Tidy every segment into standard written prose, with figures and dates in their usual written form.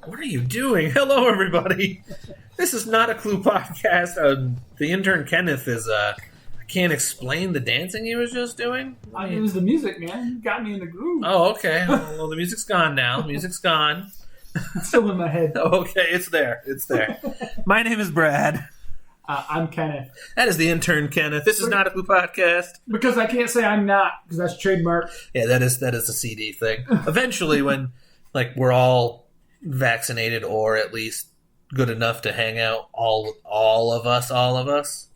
What are you doing? Hello, everybody. This is Not a Clue podcast. The intern Kenneth is, I can't explain the dancing he was just doing. It was the music, man. You got me in the groove. Oh, okay. Well, the music's gone now. The music's gone. It's still in my head. Okay, it's there. It's there. My name is Brad. I'm Kenneth. That is the intern Kenneth. This is Not a Clue podcast. Because I can't say I'm not, because that's trademark. Yeah, that is a CD thing. Eventually, when we're all vaccinated or at least good enough to hang out, all of us,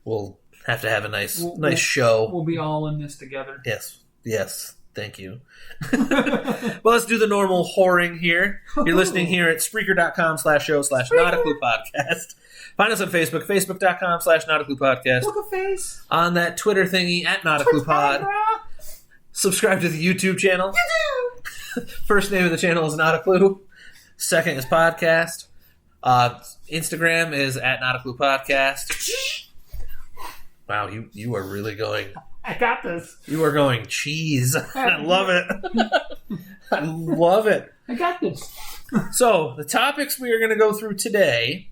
we'll have to have a nice show. We'll be all in this together. Yes. Thank you. Well, let's do the normal whoring here. You're listening here at Spreaker.com/show/Not a Clue podcast. Find us on Facebook, Facebook.com/Not a Clue podcast. Look a face. On that Twitter thingy at Not a Clue pod. Subscribe to the YouTube channel. First name of the channel is Not a Clue. Second is podcast. Instagram is at Not a Clue podcast. Wow, you are really going. I got this. You are going cheese. I love it. I love it. I got this. So, the topics we are going to go through today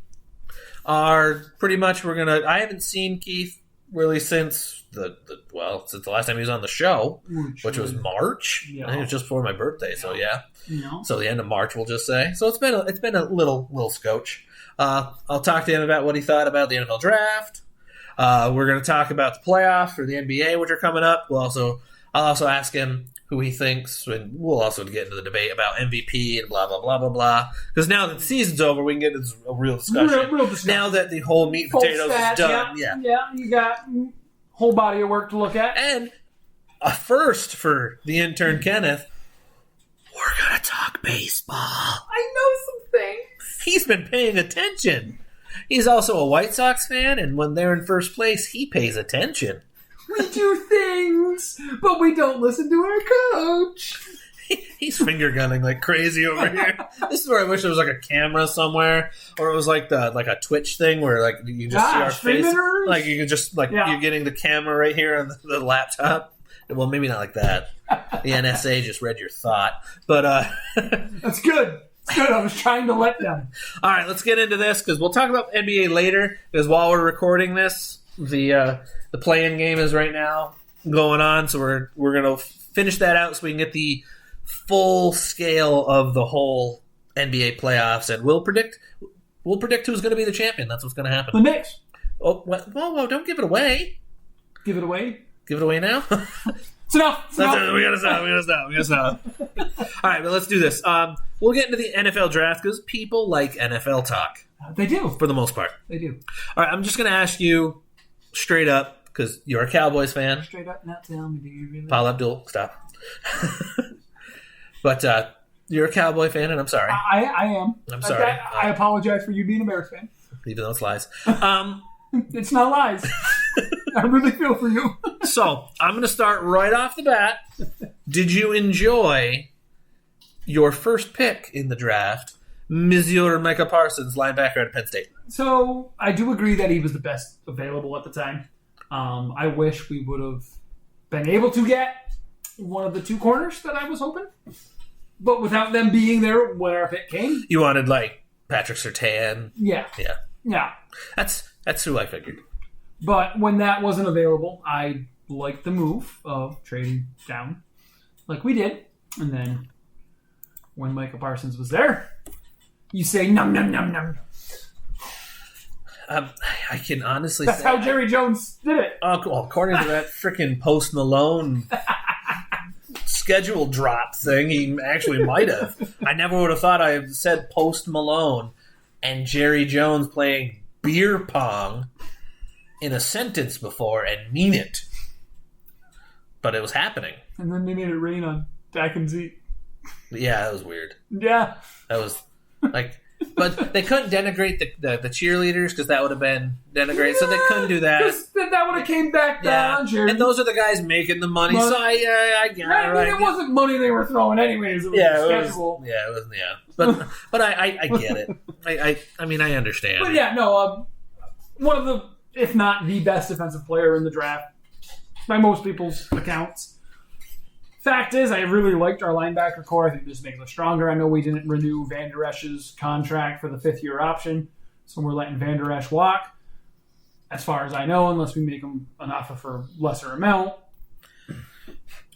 are pretty much I haven't seen Keith really since the last time he was on the show, which was March. Yeah. I think it was just before my birthday, so yeah. So the end of March, we'll just say. So it's been a little scotch. I'll talk to him about what he thought about the NFL draft. We're going to talk about the playoffs for the NBA, which are coming up. I'll also ask him who he thinks, and we'll also get into the debate about MVP and blah, blah, blah, blah, blah. Because now that the season's over, we can get into a real discussion. Real discussion. Now that the whole meat and potatoes is done. Yeah, you got a whole body of work to look at. And a first for the intern Kenneth, we're going to talk baseball. I know some things. He's been paying attention. He's also a White Sox fan, and when they're in first place, he pays attention. We do things, but we don't listen to our coach. He's finger gunning like crazy over here. This is where I wish there was like a camera somewhere, or it was like a Twitch thing where like you just see our face, like you can just you're getting the camera right here on the laptop. Well, maybe not like that. The NSA just read your thought, but that's good. It's good. I was trying to let them. All right, let's get into this because we'll talk about NBA later. Because while we're recording this, the play-in game is right now going on, so we're gonna finish that out so we can get the full scale of the whole NBA playoffs, and we'll predict who's going to be the champion. That's what's going to happen. The Knicks. Oh, whoa! Don't give it away. Give it away. Give it away now. It's enough. We gotta stop. All right, but let's do this. We'll get into the NFL draft because people like NFL talk. They do. For the most part. They do. All right, I'm just going to ask you straight up, because you're a Cowboys fan. Straight up, now tell me, do you really? Paul Abdul, stop. But you're a Cowboy fan, and I'm sorry. I am. I'm sorry. I apologize for you being a Bears fan. Even though it's lies. It's not lies. I really feel for you. So, I'm going to start right off the bat. Did you enjoy your first pick in the draft, Monsieur Micah Parsons, linebacker at Penn State? So, I do agree that he was the best available at the time. I wish we would have been able to get one of the two corners that I was hoping. But without them being there when our pick came. You wanted, Patrick Surtain. Yeah. That's who I figured. But when that wasn't available, I liked the move of trading down like we did. And then when Micah Parsons was there, you say, num, num, num, num. I can honestly That's say... how Jerry Jones did it. Well, according to that freaking Post Malone schedule drop thing, he actually might have. I never would have thought I had said Post Malone and Jerry Jones playing beer pong in a sentence before and mean it. But it was happening. And then they made it rain on Dak and Zeke. Yeah, that was weird. Yeah. That was but they couldn't denigrate the cheerleaders because that would have been denigrate, so they couldn't do that. That would have came back down. Yeah. And those are the guys making the money, so I get it. Right? It wasn't money they were throwing anyways. It was schedule. It was. But I get it. I mean, I understand. But yeah, no, one of the, if not the best defensive player in the draft, by most people's accounts. fact is, I really liked our linebacker core. I think this makes us stronger. I know we didn't renew Van Der Esch's contract for the 5th-year option, so we're letting Van Der Esch walk, as far as I know, unless we make him an offer for lesser amount.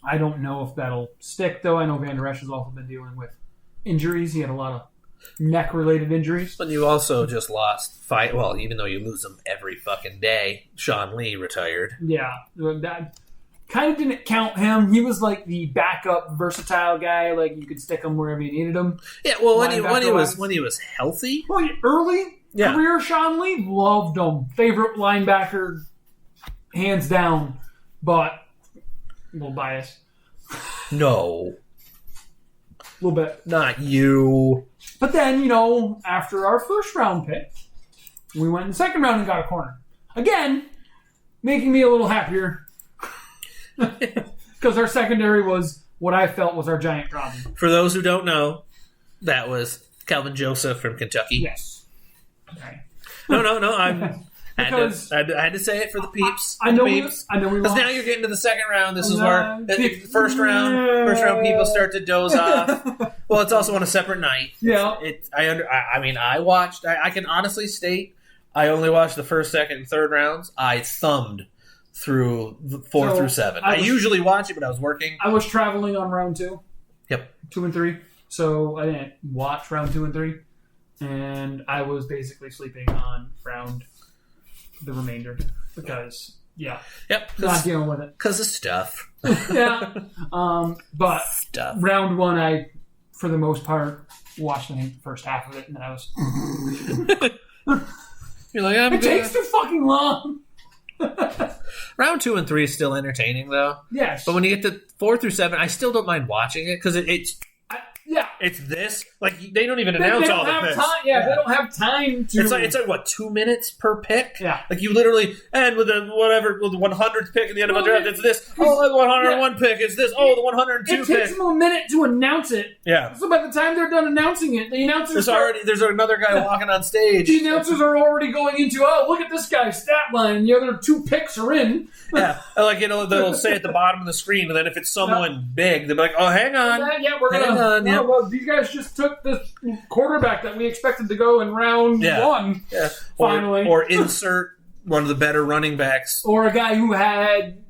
I don't know if that'll stick, though. I know Van Der Esch has also been dealing with injuries. He had a lot of neck-related injuries. But you also just lost fight. Well, even though you lose them every fucking day, Sean Lee retired. Yeah, that kind of didn't count him. He was like the backup, versatile guy. Like you could stick him wherever you needed him. Yeah, well, when he was healthy. Well, early career Sean Lee, loved him. Favorite linebacker, hands down. But a little biased. No. A little bit. Not you. But then, after our first round pick, we went in the second round and got a corner. Again, making me a little happier. Because our secondary was what I felt was our giant problem. For those who don't know, that was Calvin Joseph from Kentucky. Yes. Okay. No. I had to say it for the peeps. I know we Because lost. now you're getting to the second round. This is where the first round people start to doze off. Well, it's also on a separate night. Yeah. I watched. I can honestly state I only watched the first, second, and third rounds. I thumbed through 4 through 7. I usually watch it, but I was working. I was traveling on round 2. Yep. 2 and 3. So I didn't watch round 2 and 3. And I was basically sleeping on the remainder because, Yep. not dealing with it. Because of stuff. Yeah. But Stuff. round 1, I, for the most part, watched the first half of it, and then I was... You're like, it takes too fucking long! Round 2 and 3 is still entertaining, though. Yes. But when you get to 4 through 7, I still don't mind watching it because yeah. it's this. Like, they don't even announce all the picks. They don't have time to... It's like what, 2 minutes per pick? Yeah. Like, you literally, and with the 100th pick at the end of a draft, it's this. Oh, the 101 pick, it's this. Oh, the 102 pick. It takes them a minute to announce it. Yeah. So by the time they're done announcing it, the announcers... There's another guy walking on stage. The announcers are already going into, look at this guy's stat line, and the other 2 picks are in. Yeah. Like, they'll say at the bottom of the screen, and then if it's someone big, they'll be like, oh, hang on. We're going to... Yeah. Well, these guys just took the quarterback that we expected to go in round 1. Yeah. Finally. Or insert one of the better running backs. Or a guy who had,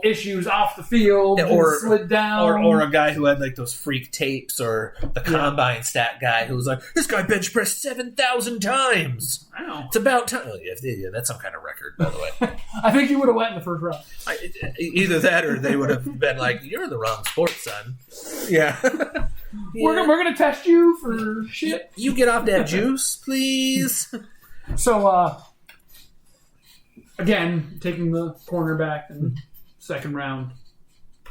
issues off the field or slid down. Or a guy who had like those freak tapes, or the combine stat guy who was like, this guy bench pressed 7,000 times. Wow. It's about time. Yeah, that's some kind of record, by the way. I think he would have went in the first round. Either that or they would have been like, you're in the wrong sport, son. Yeah. We're going to test you for shit. You get off that juice, please. So, again, taking the cornerback in the second round,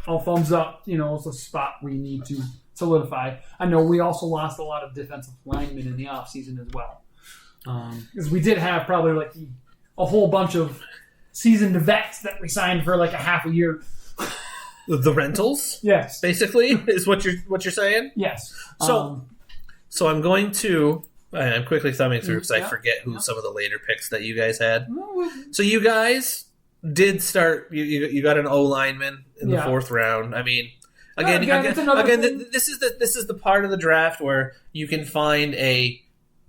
all thumbs up. It's a spot we need to solidify. I know we also lost a lot of defensive linemen in the offseason as well. Because we did have probably like a whole bunch of seasoned vets that we signed for like a half a year. The rentals? Yes. Basically, is what you're saying? Yes. So I'm going to... I'm quickly thumbing through because I forget who some of the later picks that you guys had. So you guys did start... You got an O lineman in the 4th round. I mean, again, this is the part of the draft where you can find a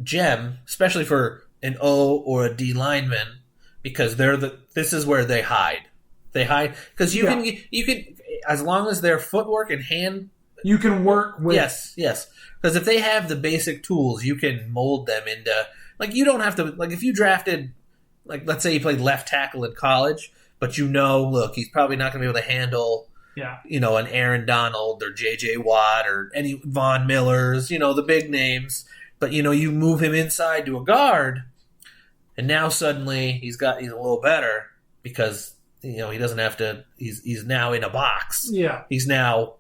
gem, especially for an O or a D lineman, because this is where they hide. They hide because you can as long as their footwork and hand, you can work with. Yes. Because if they have the basic tools, you can mold them into, like, you don't have to, like, if you drafted, like, let's say you played left tackle in college, but look, he's probably not going to be able to handle, an Aaron Donald or J.J. Watt or any Von Millers, the big names, but, you move him inside to a guard, and now suddenly he's a little better because, he doesn't have to, he's now in a box. Yeah. He's now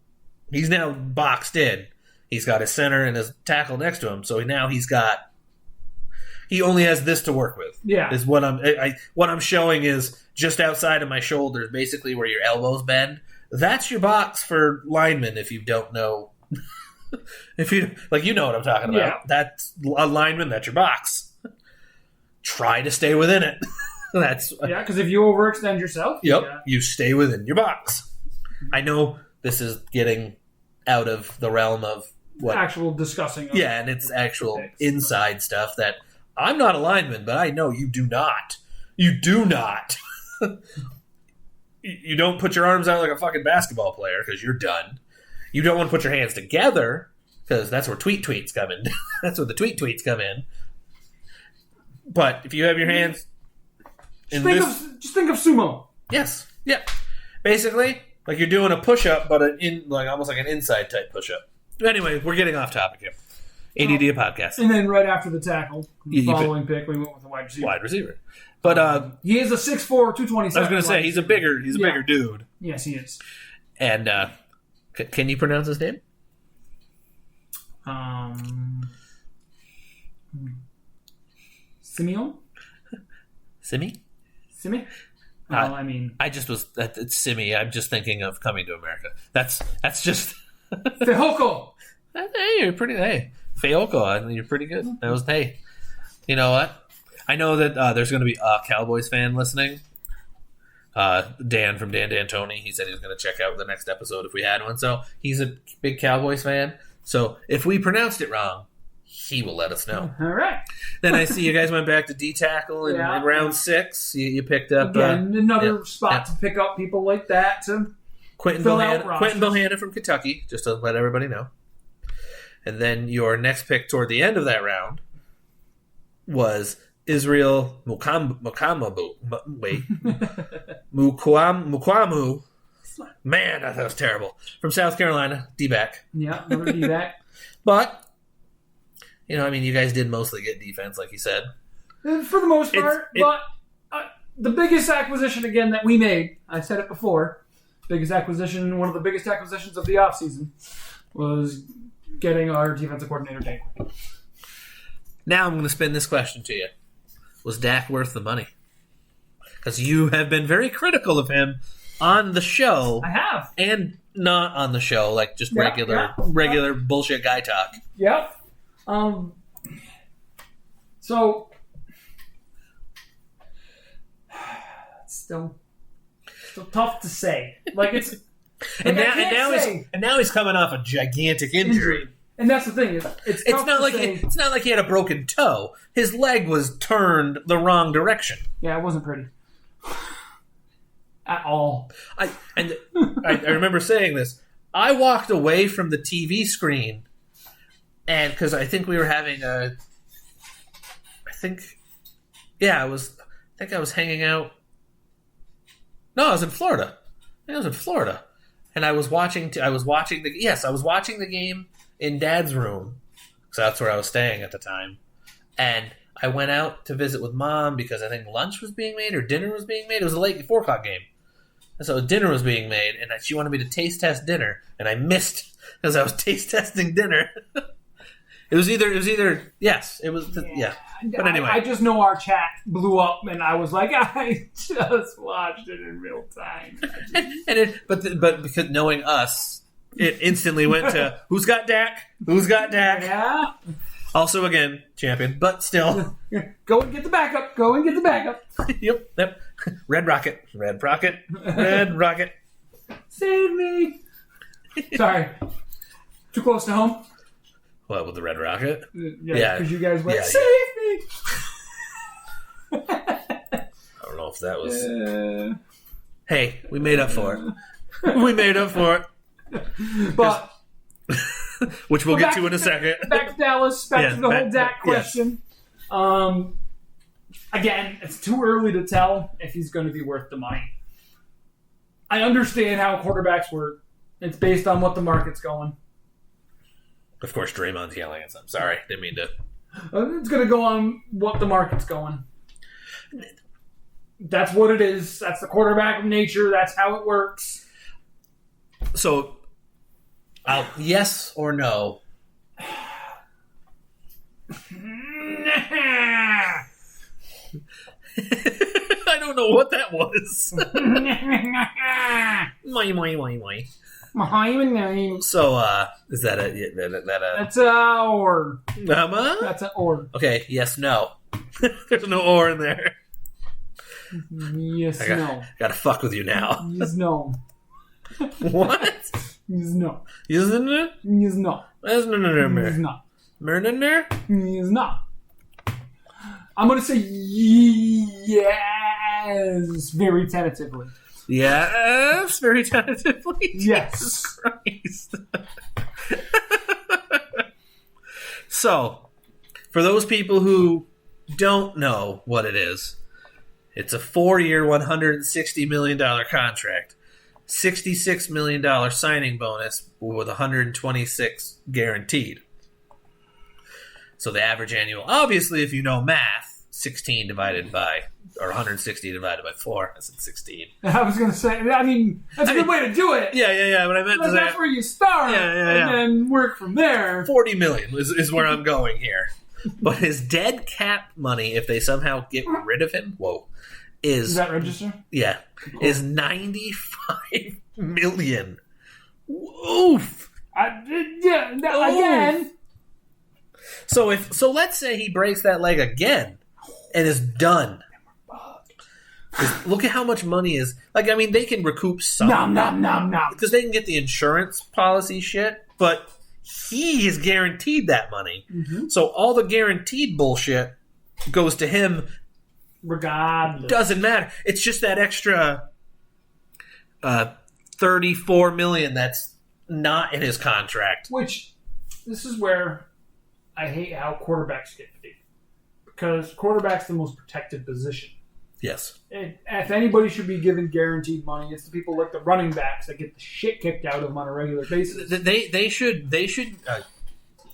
boxed in. He's got his center and his tackle next to him, so now he only has this to work with. Yeah, is what I'm showing is just outside of my shoulders, basically where your elbows bend. That's your box for linemen. If you don't know, if you know what I'm talking about. Yeah. That's a lineman. That's your box. Try to stay within it. That's because if you overextend yourself, you stay within your box. I know this is getting out of the realm of what actual discussing. And it's actual inside stuff that I'm not a lineman, but I know you do not. You do not. You don't put your arms out like a fucking basketball player because you're done. You don't want to put your hands together because that's where tweets come in. That's where the tweets come in. But if you have your hands just think of sumo. Yes. Yeah. Basically, like you're doing a push-up, but almost like an inside type push-up. Anyway, we're getting off topic here. ADD podcast. And then right after the tackle, following pick, we went with a wide receiver. Wide receiver. But he is a 6'4", 227. I was going to say, he's a bigger dude. Yes, he is. And can you pronounce his name? Simeon? Simi? Well, I mean... It's Simi. I'm just thinking of Coming to America. That's just... Feoko! Hey, you're pretty... Hey, Feoko, you're pretty good. That was... Hey, you know what? I know that there's going to be a Cowboys fan listening. Dan from Dan D'Antoni. He said he was going to check out the next episode if we had one. So he's a big Cowboys fan. So if we pronounced it wrong, he will let us know. All right. Then I see you guys went back to D-tackle in round 6. You picked up... Again, another spot to pick up people like that. To Quentin Bohanna from Kentucky, just to let everybody know. And then your next pick toward the end of that round was Israel Mukwamu. Man, that was terrible. From South Carolina, D-back. Yeah, another D-back. But, you guys did mostly get defense, like you said. For the most part. But the biggest acquisition, again, that we made, I said it before, one of the biggest acquisitions of the offseason was getting our defensive coordinator, Dak. Now I'm going to spin this question to you. Was Dak worth the money? Because you have been very critical of him on the show. I have. And not on the show, like just regular bullshit guy talk. Yep. So, still tough to say. Like it's, and now he's coming off a gigantic injury. And that's the thing. It's not like he had a broken toe. His leg was turned the wrong direction. Yeah, it wasn't pretty at all. I remember saying this. I walked away from the TV screen, and because I think we were having I was hanging out. No, I was in Florida. And I was watching the game in Dad's room, because that's where I was staying at the time. And I went out to visit with Mom because I think lunch was being made or dinner was being made. It was a late 4 o'clock game. And so dinner was being made, and she wanted me to taste test dinner, and I missed because I was taste testing dinner. It was either yes. But anyway, I just know our chat blew up, and I was like, I just watched it in real time. But because knowing us, it instantly went to who's got Dak? Yeah. Also, again, champion, but still. Go and get the backup. Yep. Red Rocket. Save me. Sorry. Too close to home? What, with the Red Rocket? Yeah, because you guys went, save me. I don't know if that was... Hey, we made up for it. But... which we'll get to in a second. Back to Dallas, to the whole Dak question. Yes. Again, it's too early to tell if he's going to be worth the money. I understand how quarterbacks work. It's based on what the market's going. Of course, Draymond's yelling at them. Sorry, didn't mean to. It's going to go on what the market's going. That's what it is. That's the quarterback of nature. That's how it works. So, yes or no? I don't know what that was. So, is that a... That's an or. That's an or. Okay, yes, no. There's no or in there. Yes, no. Gotta fuck with you now. Yes, no. What? He's not. Isn't it? He's not. He's not. He's not. I'm going to say yes, very tentatively. Yes, very tentatively. Yes. Jesus Christ. So, for those people who don't know what it is, it's a 4-year, $160 million contract. $66 million signing bonus with $126 guaranteed. So the average annual, obviously, if you know math, 16 divided by, or 160 divided by 4. I said 16. I was going to say, that's a good way to do it. Yeah. What I meant is that's where you start and then work from there. 40 million is where I'm going here. But his dead cap money, if they somehow get rid of him, Does that register? Yeah. Cool. Is $95 million. Oof. Again. So let's say he breaks that leg again and is done. Look at how much money is. They can recoup some. No. Because they can get the insurance policy shit, but he is guaranteed that money. Mm-hmm. So all the guaranteed bullshit goes to him. Regardless. Doesn't matter. It's just that extra $34 million that's not in his contract. Which, this is where I hate how quarterbacks get paid. Because quarterback's the most protected position. Yes. If anybody should be given guaranteed money, it's the people like the running backs that get the shit kicked out of them on a regular basis. They should.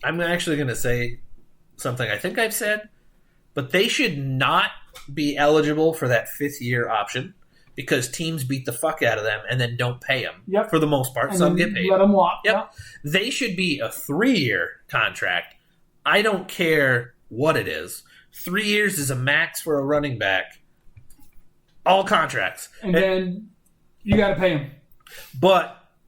I'm actually going to say something I think I've said, but they should not be eligible for that 5th-year option because teams beat the fuck out of them and then don't pay them. Yep. For the most part. And some get paid. Let them walk. Yep. Yeah. They should be a 3-year contract. I don't care what it is. 3 years is a max for a running back. All contracts. And then you got to pay them.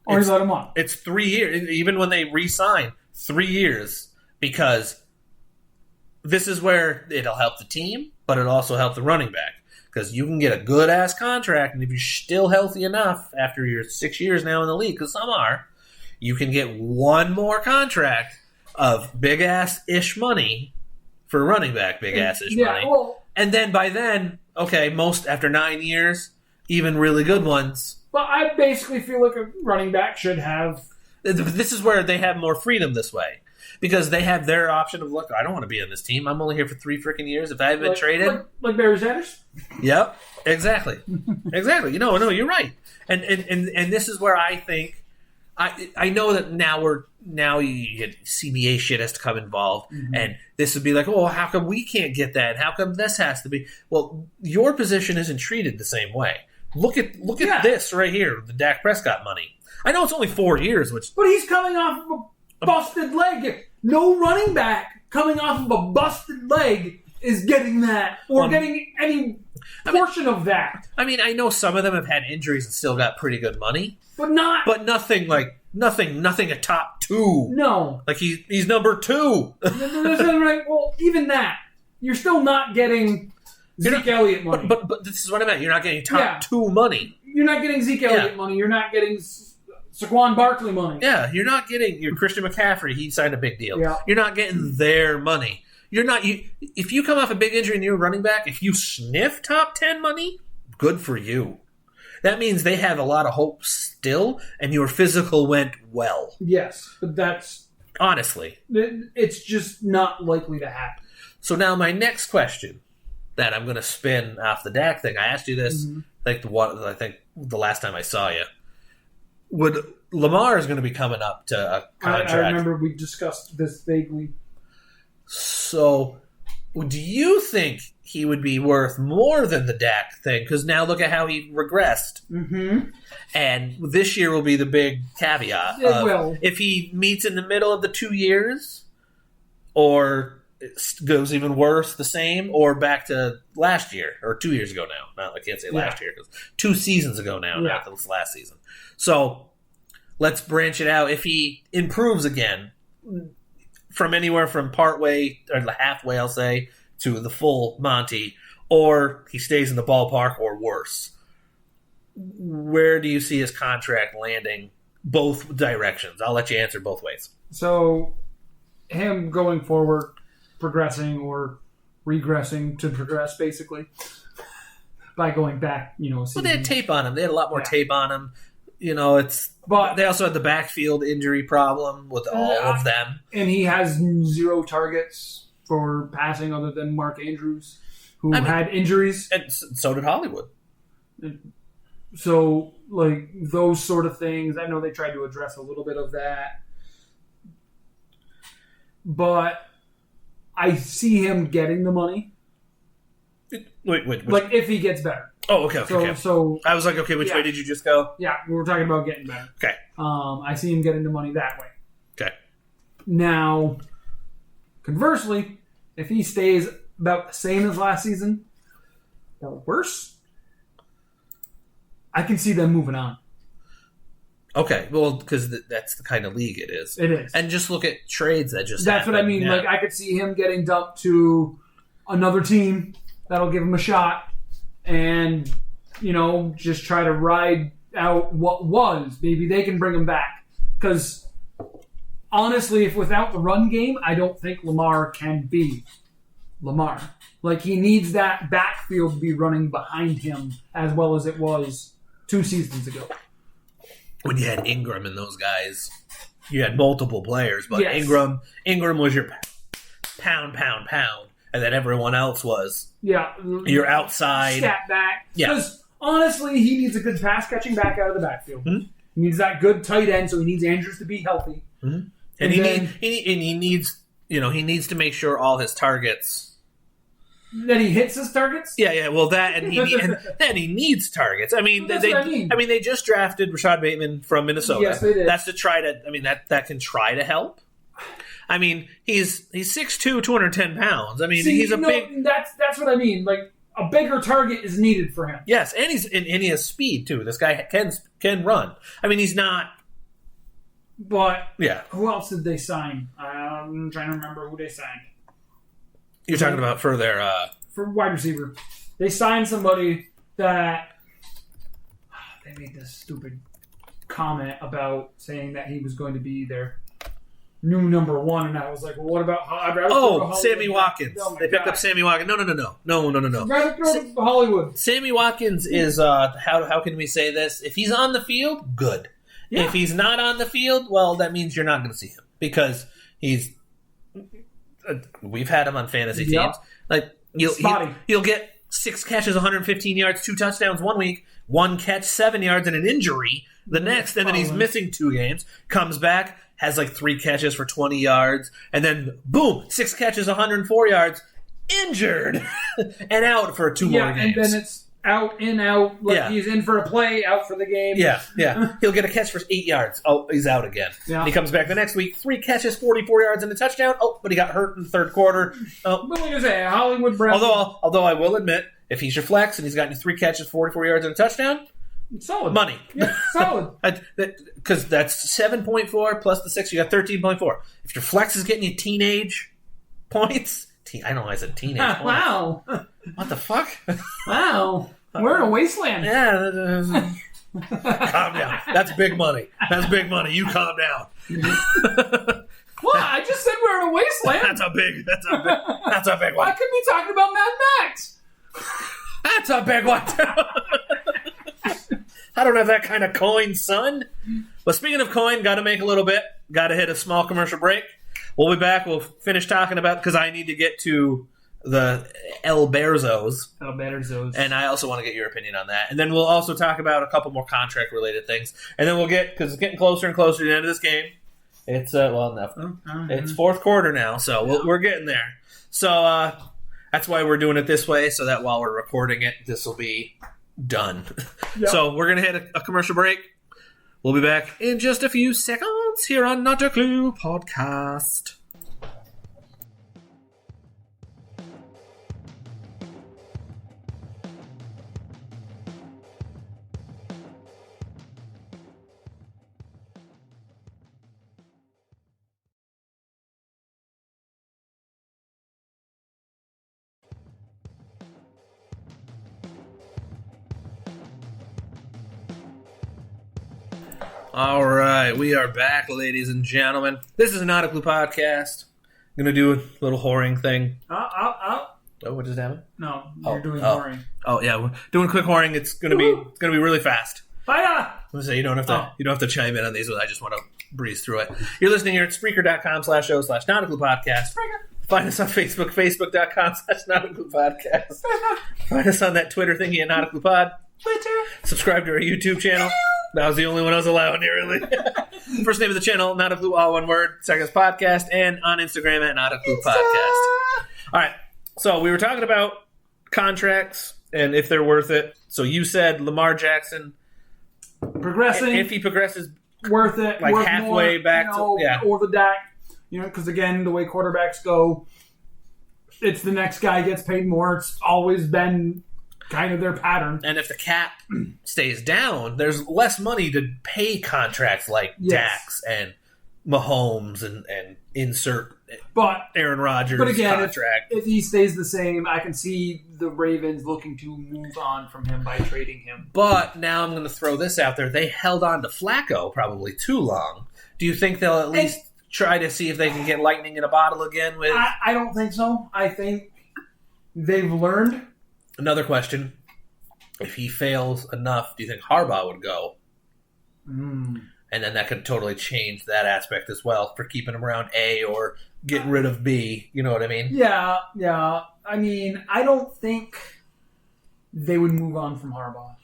Or you let them walk. It's 3 years. Even when they re-sign, 3 years. Because this is where it'll help the team, but it'll also help the running back. Because you can get a good-ass contract, and if you're still healthy enough after your 6 years now in the league, because some are, you can get one more contract of big-ass-ish money for a running back, big-ass-ish money. Well, and then by then, okay, most after 9 years, even really good ones. But I basically feel like a running back should have... This is where they have more freedom this way. Because they have their option of, look, I don't want to be on this team. I'm only here for 3 freaking years. If I haven't been traded... Like Barry Sanders? Yep, exactly. Exactly. No, you're right. And this is where I think... I know that now you get CBA shit has to come involved, and this would be like, oh, how come we can't get that? How come this has to be? Well, your position isn't treated the same way. Look at this right here, the Dak Prescott money. I know it's only 4 years, but he's coming off of a busted leg. No running back coming off of a busted leg is getting that or getting any portion of that. I mean, I know some of them have had injuries and still got pretty good money. But nothing a top 2. No. Like he's number 2. Well, even that. You're still not getting Zeke Elliott money. But this is what I meant. You're not getting top 2 money. You're not getting Zeke Elliott money. You're not getting Saquon Barkley money. Yeah, you're not getting your Christian McCaffrey. He signed a big deal. Yeah. You're not getting their money. You're not. If you come off a big injury and you're a running back, if you sniff top 10 money, good for you. That means they have a lot of hope still, and your physical went well. Yes, but that's... Honestly. It's just not likely to happen. So now my next question that I'm going to spin off the Dak thing, I asked you this, I think the last time I saw you. Lamar is going to be coming up to a contract. I remember we discussed this vaguely. So, do you think he would be worth more than the Dak thing? Because now look at how he regressed. Mm-hmm. And this year will be the big caveat. It will. If he meets in the middle of the 2 years, or it goes even worse, the same, or back to last year, or 2 years ago now. I can't say last year, because 2 seasons ago now, not this last season. So, let's branch it out. If he improves again, from anywhere from partway, or halfway, I'll say, to the full Monty, or he stays in the ballpark, or worse. Where do you see his contract landing both directions. I'll let you answer both ways. So, him going forward, progressing or regressing to progress, basically, by going back, Well, they had tape on him. They had a lot more tape on him. But they also had the backfield injury problem with all of them. And he has 0 targets for passing other than Mark Andrews, who had injuries. And so did Hollywood. So, like, those sort of things, I know they tried to address a little bit of that. But I see him getting the money. Wait. Like, if he gets better. Oh, okay. So I was like, okay, which way did you just go? Yeah, we were talking about getting better. Okay. I see him getting the money that way. Okay. Now, conversely, if he stays about the same as last season, or worse, I can see them moving on. Okay, well, because that's the kind of league it is. It is. And just look at trades that just That's happened. what I mean. Yeah. Like, I could see him getting dumped to another team that'll give him a shot and, just try to ride out what was. Maybe they can bring him back. Because, honestly, if without the run game, I don't think Lamar can be Lamar. Like, he needs that backfield to be running behind him as well as it was 2 seasons ago. When you had Ingram and those guys, you had multiple players, but Yes. Ingram was your pound, and then everyone else was your outside. Scat back. Yeah. Because, honestly, he needs a good pass-catching back out of the backfield. Mm-hmm. He needs that good tight end, so he needs Andrews to be healthy. Mm-hmm. And he needs to make sure all his targets... That he hits his targets? Yeah. Well, that and he needs targets. I mean, they just drafted Rashad Bateman from Minnesota. Yes, they did. That's to try to. I mean, that can try to help. I mean, he's 6'2", 210 pounds. I mean, he's a big. That's what I mean. Like, a bigger target is needed for him. Yes, and he has speed too. This guy can run. I mean, he's not. But yeah, who else did they sign? I'm trying to remember who they signed. You're talking about for their... For wide receiver. They signed somebody that... They made this stupid comment about saying that he was going to be their new number 1, and I was like, well, what about... Sammy Watkins. They picked up Sammy Watkins. No. I'd rather throw to Hollywood. Sammy Watkins is... how can we say this? If he's on the field, good. Yeah. If he's not on the field, well, that means you're not going to see him. Because he's... We've had him on fantasy teams. Like he'll get 6 catches, 115 yards, 2 touchdowns 1 week, 1 catch, 7 yards, and an injury the next, and then he's missing 2 games. Comes back, has like 3 catches for 20 yards, and then boom, 6 catches, 104 yards, injured and out for 2 more games. And then it's out, in, out. Like he's in for a play, out for the game. Yeah. He'll get a catch for 8 yards. Oh, he's out again. Yeah. He comes back the next week, 3 catches, 44 yards, and a touchdown. Oh, but he got hurt in the third quarter. But like I say, Hollywood Brown. Although I will admit, if he's your flex and he's got 3 catches, 44 yards, and a touchdown, solid money. Yeah, solid. Because that's 7.4 plus the 6, you got 13.4. If your flex is getting you teenage points, I know I said teenage points. Wow. What the fuck? Wow. We're in a wasteland. Yeah. Calm down. That's big money. You calm down. What? I just said we're in a wasteland. That's a big one. I could be talking about Mad Max. That's a big one. I don't have that kind of coin, son. But speaking of coin, got to make a little bit. Got to hit a small commercial break. We'll be back. We'll finish talking about, because I need to get to the El Berzos. And I also want to get your opinion on that. And then we'll also talk about a couple more contract-related things. And then we'll get, because it's getting closer and closer to the end of this game. It's, it's fourth quarter now, so we're getting there. So that's why we're doing it this way, so that while we're recording it, this will be done. Yep. So we're going to hit a commercial break. We'll be back in just a few seconds here on Not a Clue Podcast. All right, we are back, ladies and gentlemen. This is Not a Clue podcast. I'm going to do a little whoring thing. Oh, what just happened? No, you're doing whoring. Oh, yeah, we're doing quick whoring. It's going to be really fast. Fire! I'm going to say you don't have to chime in on these. I just want to breeze through it. You're listening here at Spreaker.com/show/Not a Clue podcast. Find us on Facebook, Facebook.com/Not a Clue podcast. Find us on that Twitter thingy at Not a Clue pod. Twitter. Subscribe to our YouTube channel. That was the only one I was allowing here, really. First name of the channel, Not a Clue, all one word. Second podcast, and on Instagram at Not a Clue podcast. All right, so we were talking about contracts and if they're worth it. So you said Lamar Jackson progressing. If he progresses, worth it. Like worth halfway more, back to or the Dak. Because again, the way quarterbacks go, it's the next guy gets paid more. It's always been kind of their pattern. And if the cap stays down, there's less money to pay contracts like Dax and Mahomes and insert Aaron Rodgers contract. If he stays the same, I can see the Ravens looking to move on from him by trading him. But now I'm going to throw this out there. They held on to Flacco probably too long. Do you think they'll at least try to see if they can get lightning in a bottle again? With I don't think so. I think they've learned. Another question. If he fails enough, do you think Harbaugh would go? And then that could totally change that aspect as well for keeping him around A or getting rid of B. You know what I mean? Yeah. I mean, I don't think they would move on from Harbaugh.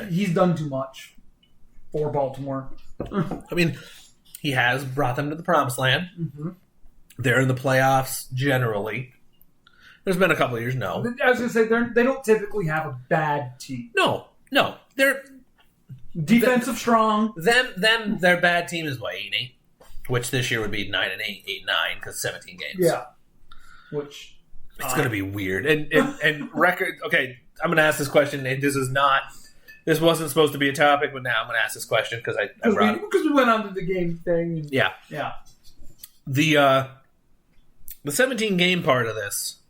He's done too much for Baltimore. I mean, he has brought them to the promised land. Mm-hmm. They're in the playoffs generally. There's been a couple of years, no. I was going to say, they don't typically have a bad team. No. They're defensive strong. Their bad team is 8-8, which this year would be 9-8, 8-9, because 17 games. Yeah. Which it's going to be weird. And record. Okay, I'm going to ask this question. And this wasn't supposed to be a topic, but now I'm going to ask this question because we went on to the game thing. Yeah. The 17 game part of this.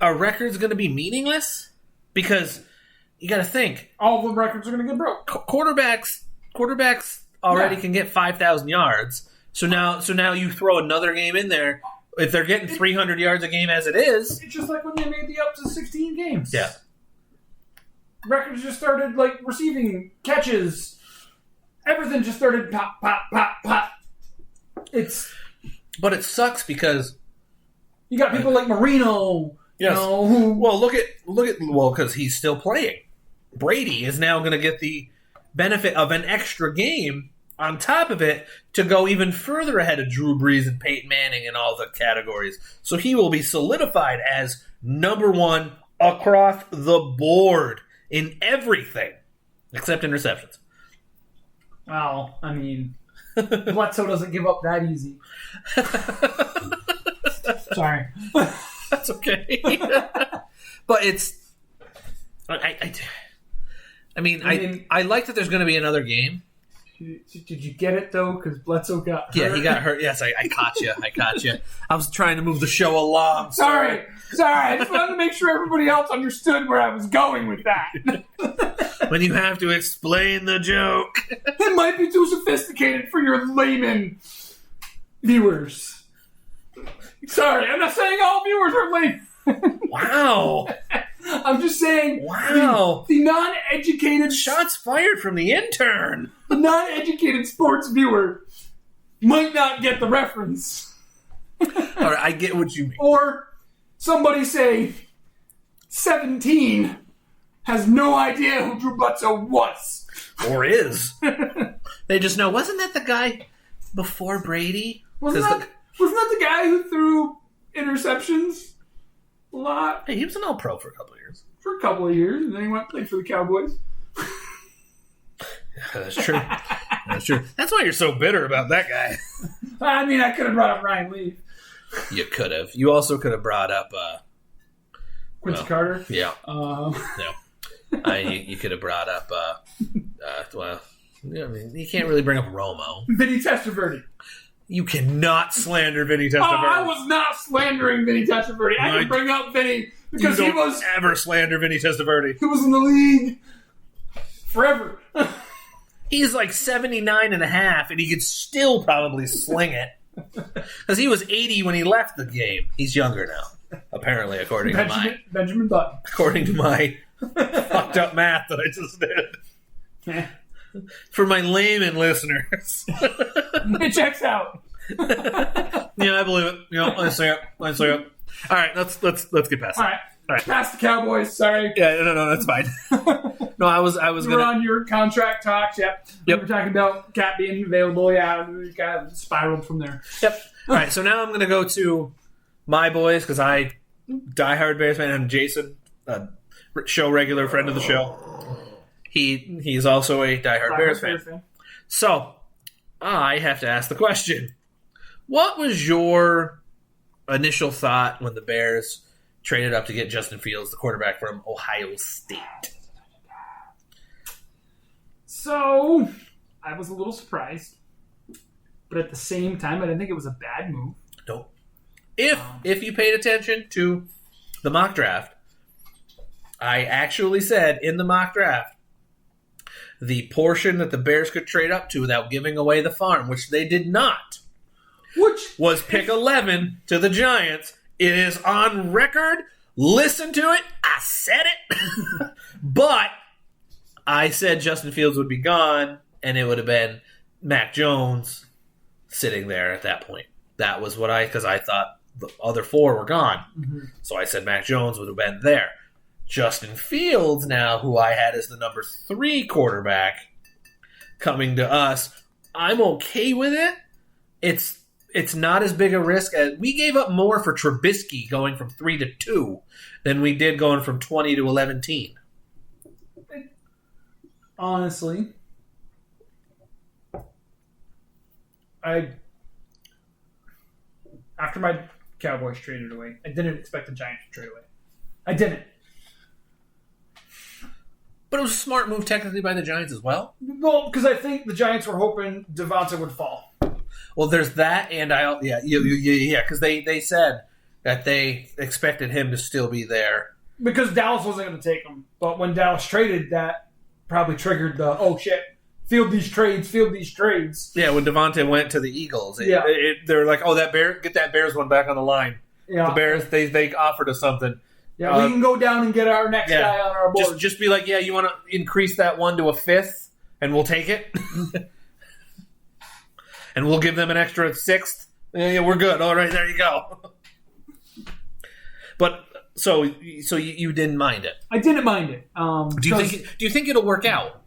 Are records going to be meaningless? Because you got to think. All the records are going to get broke. Quarterbacks already can get 5,000 yards. So now you throw another game in there. If they're getting 300 yards a game as it is. It's just like when they made the up to 16 games. Yeah. Records just started, receiving catches. Everything just started pop, pop, pop, pop. But it sucks because you got people like Marino. Yes. Because he's still playing. Brady is now going to get the benefit of an extra game on top of it to go even further ahead of Drew Brees and Peyton Manning in all the categories. So he will be solidified as number one across the board in everything except interceptions. Well, I mean, Bledsoe doesn't give up that easy. Sorry. That's okay. But it's... I like that there's going to be another game. Did you get it, though? Because Bledsoe got hurt. Yeah, he got hurt. Yes, I caught you. I was trying to move the show along. Sorry. I just wanted to make sure everybody else understood where I was going with that. When you have to explain the joke. It might be too sophisticated for your layman viewers. Sorry, I'm not saying all viewers are layman. Wow. I'm just saying. Wow. The non-educated... Shots fired from the intern. The non-educated sports viewer might not get the reference. All right, I get what you mean. Or somebody say 17 has no idea who Drew Bledsoe was. Or is. They just know, wasn't that the guy before Brady? Wasn't that the guy who threw interceptions a lot? Hey, he was an all-pro for a couple of years. And then he went and played for the Cowboys. That's true. That's why you're so bitter about that guy. I mean, I could have brought up Ryan Leaf. You could have. You also could have brought up... Quincy Carter? Yeah. No. You could have brought up... you can't really bring up Romo. Vinny Testaverde. You cannot slander Vinny Testaverde. I was not slandering Vinny Testaverde. I can bring up Vinny because he was... ever slander Vinny Testaverde. He was in the league forever. He's like 79 and a half, and he could still probably sling it. Because he was 80 when he left the game. He's younger now, apparently, according to Benjamin Button. According to my fucked up math that I just did. For my layman listeners. It checks out. Yeah, I believe it. Let's see it. All right, let's get past it. All right. Past the Cowboys. Sorry. Yeah, no, that's fine. No, I was We're on your contract talks. Yep. We were talking about Cat being available. Yeah, we kind of spiraled from there. Yep. All right, so now I'm going to go to my boys because I diehard Bears fan and Jason, show regular friend of the show. He's also a diehard Bears fan. So I have to ask the question: what was your initial thought when the Bears traded up to get Justin Fields, the quarterback from Ohio State? So, I was a little surprised. But at the same time, I didn't think it was a bad move. Nope. If you paid attention to the mock draft, I actually said in the mock draft, the portion that the Bears could trade up to without giving away the farm, which they did not, was pick 11 to the Giants. It is on record. Listen to it. I said it. But I said Justin Fields would be gone, and it would have been Mac Jones sitting there at that point. That was what because I thought the other four were gone. Mm-hmm. So I said Mac Jones would have been there. Justin Fields now, who I had as the number 3 quarterback coming to us, I'm okay with it. It's not as big a risk as we gave up more for Trubisky going from 3 to 2 than we did going from 20 to 11. Honestly, after my Cowboys traded away, I didn't expect the Giants to trade away. I didn't. But it was a smart move technically by the Giants as well. Well, because I think the Giants were hoping Devonta would fall. Well, there's that, and because they said that they expected him to still be there because Dallas wasn't going to take him. But when Dallas traded, that probably triggered the field these trades. Yeah, when Devonta went to the Eagles, they're like, get that Bears one back on the line. Yeah, the Bears they offered us something. Yeah, we can go down and get our next guy on our board. Just be like, you want to increase that one to a 5th, and we'll take it. And we'll give them an extra 6th. Yeah, we're good. All right, there you go. But so you didn't mind it. I didn't mind it. Do you think it'll work out?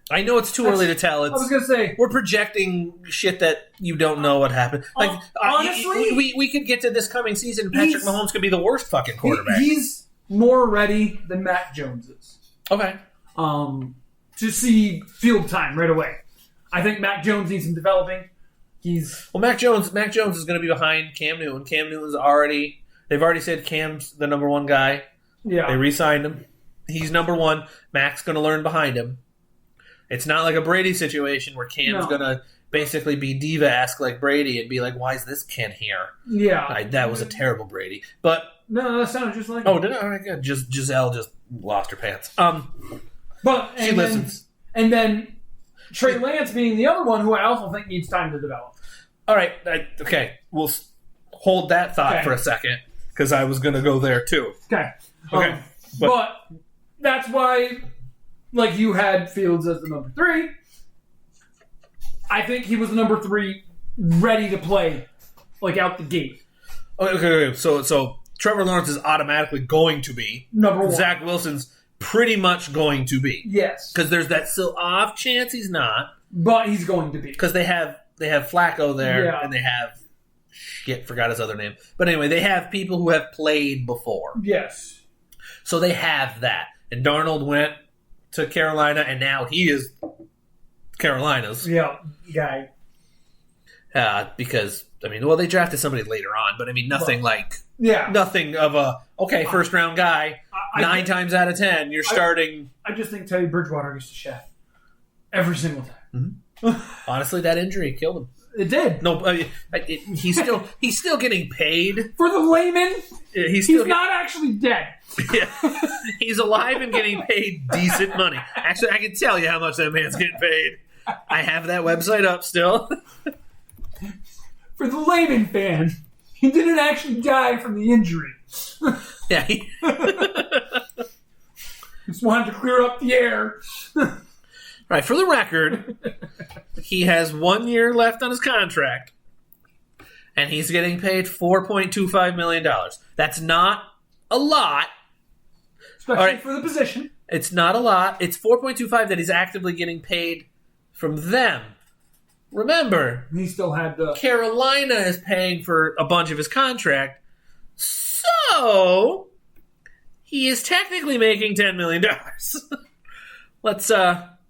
I know it's too early to tell. I was gonna say we're projecting shit that you don't know what happened. Like honestly, we could get to this coming season. Patrick Mahomes could be the worst fucking quarterback. He's more ready than Mac Jones is. Okay. To see field time right away. I think Mac Jones needs some developing. Mac Jones is going to be behind Cam Newton. Cam Newton's they've already said Cam's the number 1 guy. Yeah. They re-signed him. He's number 1. Mac's going to learn behind him. It's not like a Brady situation where Cam's going to basically be diva-esque like Brady and be like, why is this Ken here? Yeah. That was a terrible Brady. But no, that sounded just like him. Oh, did it? All right, good. Giselle just lost her pants. She listens. And then Trey Lance being the other one who I also think needs time to develop. All right. Okay. We'll hold that thought for a second because I was going to go there too. Okay. But that's why, like you had Fields as the number 3. I think he was the number 3 ready to play, like out the gate. Okay. So Trevor Lawrence is automatically going to be number 1. Zach Wilson's pretty much going to be. Yes. Because there's that still off chance he's not. But he's going to be. Because they have Flacco there, and they have forgot his other name. But anyway, they have people who have played before. Yes. So they have that. And Darnold went to Carolina, and now he is Carolina's guy. Because they drafted somebody later on, but nothing nothing of a first round guy. 9 times out of 10, you're starting. I just think Teddy Bridgewater gets to chef every single time. Mm-hmm. Honestly, that injury killed him. It did. No, he's still getting paid. For the layman, He's not actually dead. Yeah. He's alive and getting paid decent money. Actually, I can tell you how much that man's getting paid. I have that website up still. For the layman fan, he didn't actually die from the injury. Yeah. Just wanted to clear up the air. Right, for the record, he has 1 year left on his contract, and he's getting paid $4.25 million. That's not a lot. Especially for the position. It's not a lot. It's $4.25 that he's actively getting paid from them. Remember, he still had the... Carolina is paying for a bunch of his contract, so he is technically making $10 million.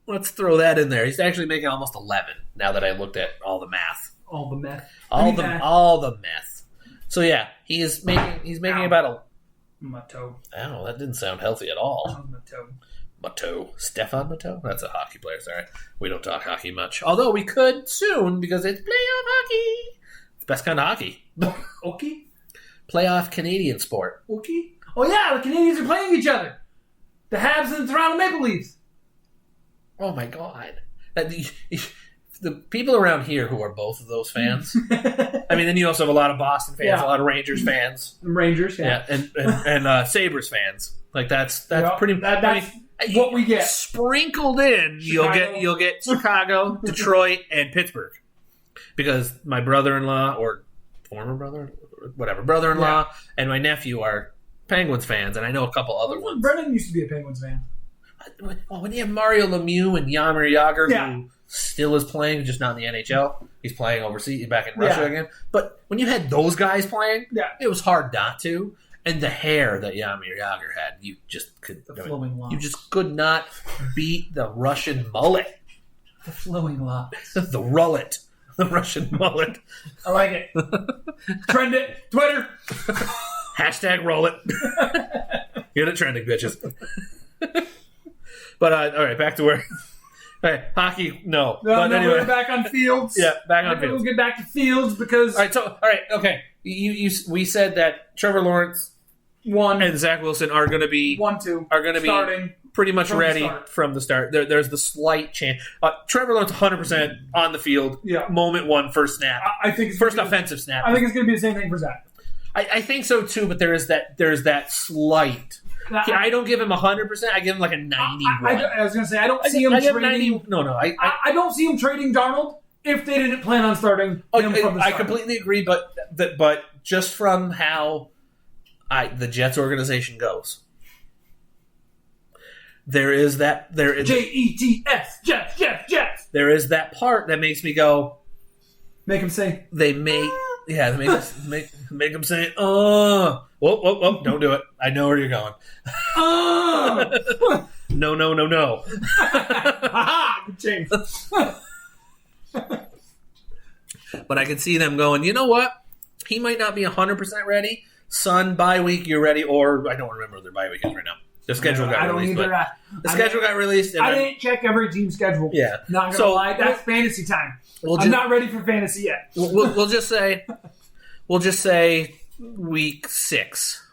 Let's throw that in there. He's actually making almost 11 now that I looked at all the math. All the meth. All the meth. So yeah, he's making about my toe. Oh, that didn't sound healthy at all. My toe. Mateau. Stefan Mateau? That's a hockey player, sorry. We don't talk hockey much. Although we could soon because it's playoff hockey. It's the best kind of hockey. Okay. Playoff Canadian sport. Okay. Oh yeah, the Canadians are playing each other. The Habs and the Toronto Maple Leafs. Oh my god. The people around here who are both of those fans. I mean, then you also have a lot of Boston fans, a lot of Rangers fans. Rangers, yeah. And Sabres fans. Like that's pretty that's what we get. Sprinkled in, Chicago. you'll get Chicago, Detroit, and Pittsburgh. Because my brother-in-law or former brother-in-law and my nephew are Penguins fans, and I know a couple other ones. Brennan used to be a Penguins fan. Well, when you have Mario Lemieux and Jaromir Jagr, who still is playing, just not in the NHL. He's playing overseas, back in Russia again. But when you had those guys playing, it was hard not to. And the hair that Jaromir Jagr had, you just could not beat the Russian mullet. The flowing locks. The rullet. The Russian mullet. I like it. Trend it. Twitter. Hashtag roll it. Get it trending, bitches. But, all right, back to where... Hey, hockey, no. But anyway. We're back on Fields. Yeah, back on Fields. We'll get back to Fields because... All right, okay. We said that Trevor Lawrence and Zach Wilson are going to be... Are going to be starting pretty much ready from the start. There's the slight chance. Trevor Lawrence 100% on the field. Yeah. Moment one, first snap. I think it's first offensive snap. I think it's going to be the same thing for Zach. I think so too, but there's that slight... I don't give him 100%. I give him like a 91. I was going to say, I don't see him trading... I don't see him trading Darnold if they didn't plan on starting him from the start. I completely agree, but just from how the Jets organization goes, there is that... Jets, Jets. There is that part that makes me go... Make him say... They make him say, oh... Whoa, don't do it. I know where you're going. Oh! No. Good change. But I can see them going, you know what? He might not be 100% ready. Son, bye week, you're ready. Or, I don't remember what their bye week is right now. The schedule got released. The schedule got released. And I didn't check every team's schedule. Yeah. Not going to lie. That's fantasy time. I'm not ready for fantasy yet. We'll just say week 6.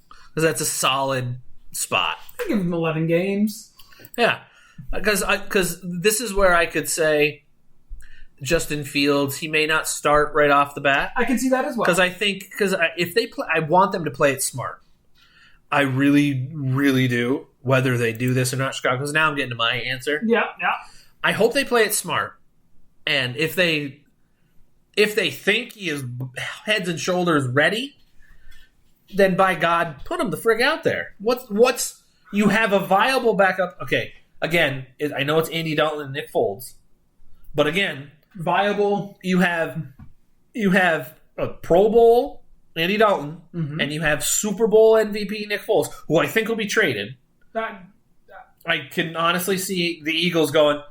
Because that's a solid spot. I give him 11 games. Yeah. Because this is where I could say Justin Fields, he may not start right off the bat. I can see that as well. Because if they play, I want them to play it smart. I really, really do. Whether they do this or not, Chicago. Because now I'm getting to my answer. Yeah. I hope they play it smart. And if they think he is heads and shoulders ready, then by God, put him the frig out there. You have a viable backup. Okay, again, I know it's Andy Dalton and Nick Foles, but again, viable. You have a Pro Bowl Andy Dalton, and you have Super Bowl MVP Nick Foles, who I think will be traded. I can honestly see the Eagles going,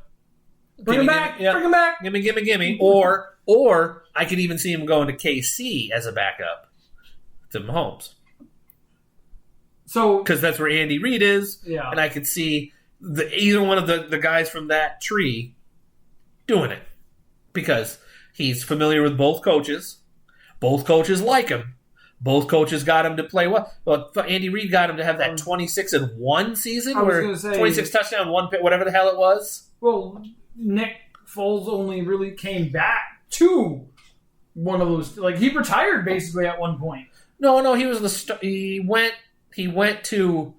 bring him back. Gimme. Or I could even see him going to KC as a backup to Mahomes. So, because that's where Andy Reid is, and I could see either one of the guys from that tree doing it. Because He's familiar with both coaches. Both coaches like him. Both coaches got him to play well. Well, Andy Reid got him to have that 26-1 season, where 26 touchdown, 1 pick, whatever the hell it was. Well, Nick Foles only really came back to one of those. Like, he retired basically at one point. No, he was he went to.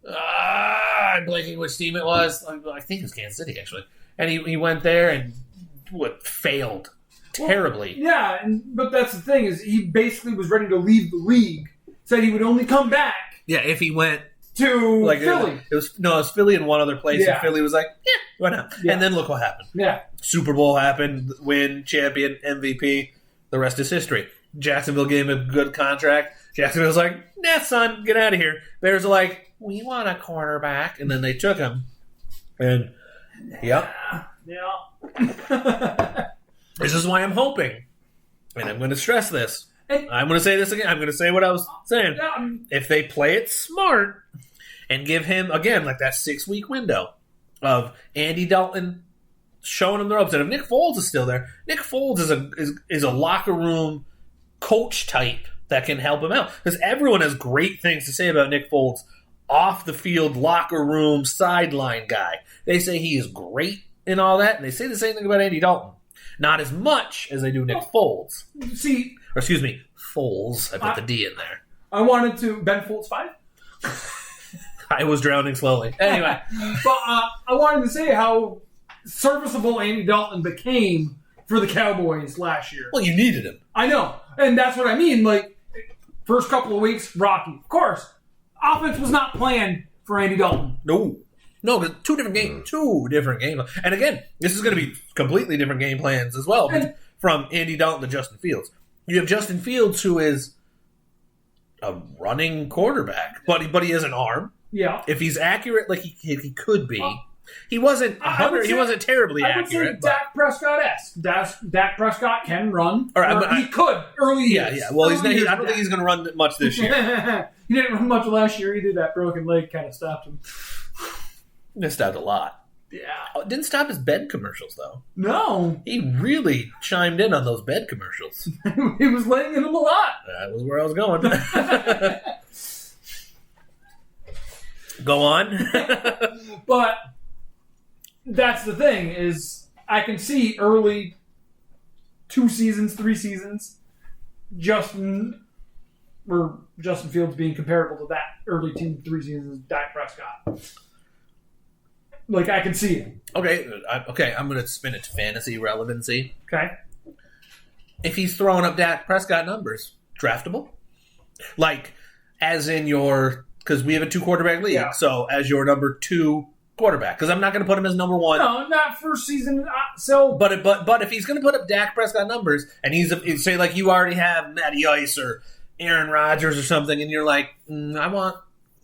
I'm blanking which team it was. I think it was Kansas City actually, and he went there and failed terribly. Well, yeah, but that's the thing is he basically was ready to leave the league. Said he would only come back. Yeah, if he went to Philly. It was Philly and one other place, and Philly was like, yeah, why not? Yeah. And then look what happened. Yeah, Super Bowl happened, win, champion, MVP. The rest is history. Jacksonville gave him a good contract. Jacksonville's like, nah, son, get out of here. Bears are like, we want a cornerback, and then they took him. And yeah. This is why I'm hoping, and I'm going to stress this. I'm going to say this again. I'm going to say what I was saying. If they play it smart and give him, again, like that 6-week window of Andy Dalton showing him the ropes, and if Nick Foles is still there, Nick Foles is a locker room coach type that can help him out. Because everyone has great things to say about Nick Foles, off the field, locker room, sideline guy. They say he is great and all that, and they say the same thing about Andy Dalton. Not as much as they do Nick Foles. See, or excuse me, Foles. I put the D in there. I wanted to Ben Foles 5. I was drowning slowly. Anyway, but I wanted to say how serviceable Andy Dalton became for the Cowboys last year. Well, you needed him. I know, and that's what I mean. Like, first couple of weeks, rocky. Of course, offense was not planned for Andy Dalton. No, because two different games. And again, this is going to be completely different game plans as well, from Andy Dalton to Justin Fields. You have Justin Fields, who is a running quarterback, but he has an arm. Yeah. If he's accurate, like he could be, he wasn't. He wasn't terribly accurate. I would say Dak Prescott-esque. Dak Prescott can run. He could early years. Yeah. Well, I don't think he's going to run much this year. He didn't run much last year either. That broken leg kind of stopped him. Missed out a lot. Yeah. Didn't stop his bed commercials, though. No. He really chimed in on those bed commercials. He was laying in them a lot. That was where I was going. Go on. But that's the thing, is I can see early 2 seasons, 3 seasons, Justin Fields being comparable to that early 2, 3 seasons of Dak Prescott. Like, I can see it. Okay, I'm going to spin it to fantasy relevancy. Okay. If he's throwing up Dak Prescott numbers, draftable? Like, as in because we have a 2-quarterback league, so as your number 2 quarterback. Because I'm not going to put him as number 1. No, not first season. But if he's going to put up Dak Prescott numbers, and he's say like you already have Matty Ice or Aaron Rodgers or something, and you're like, I want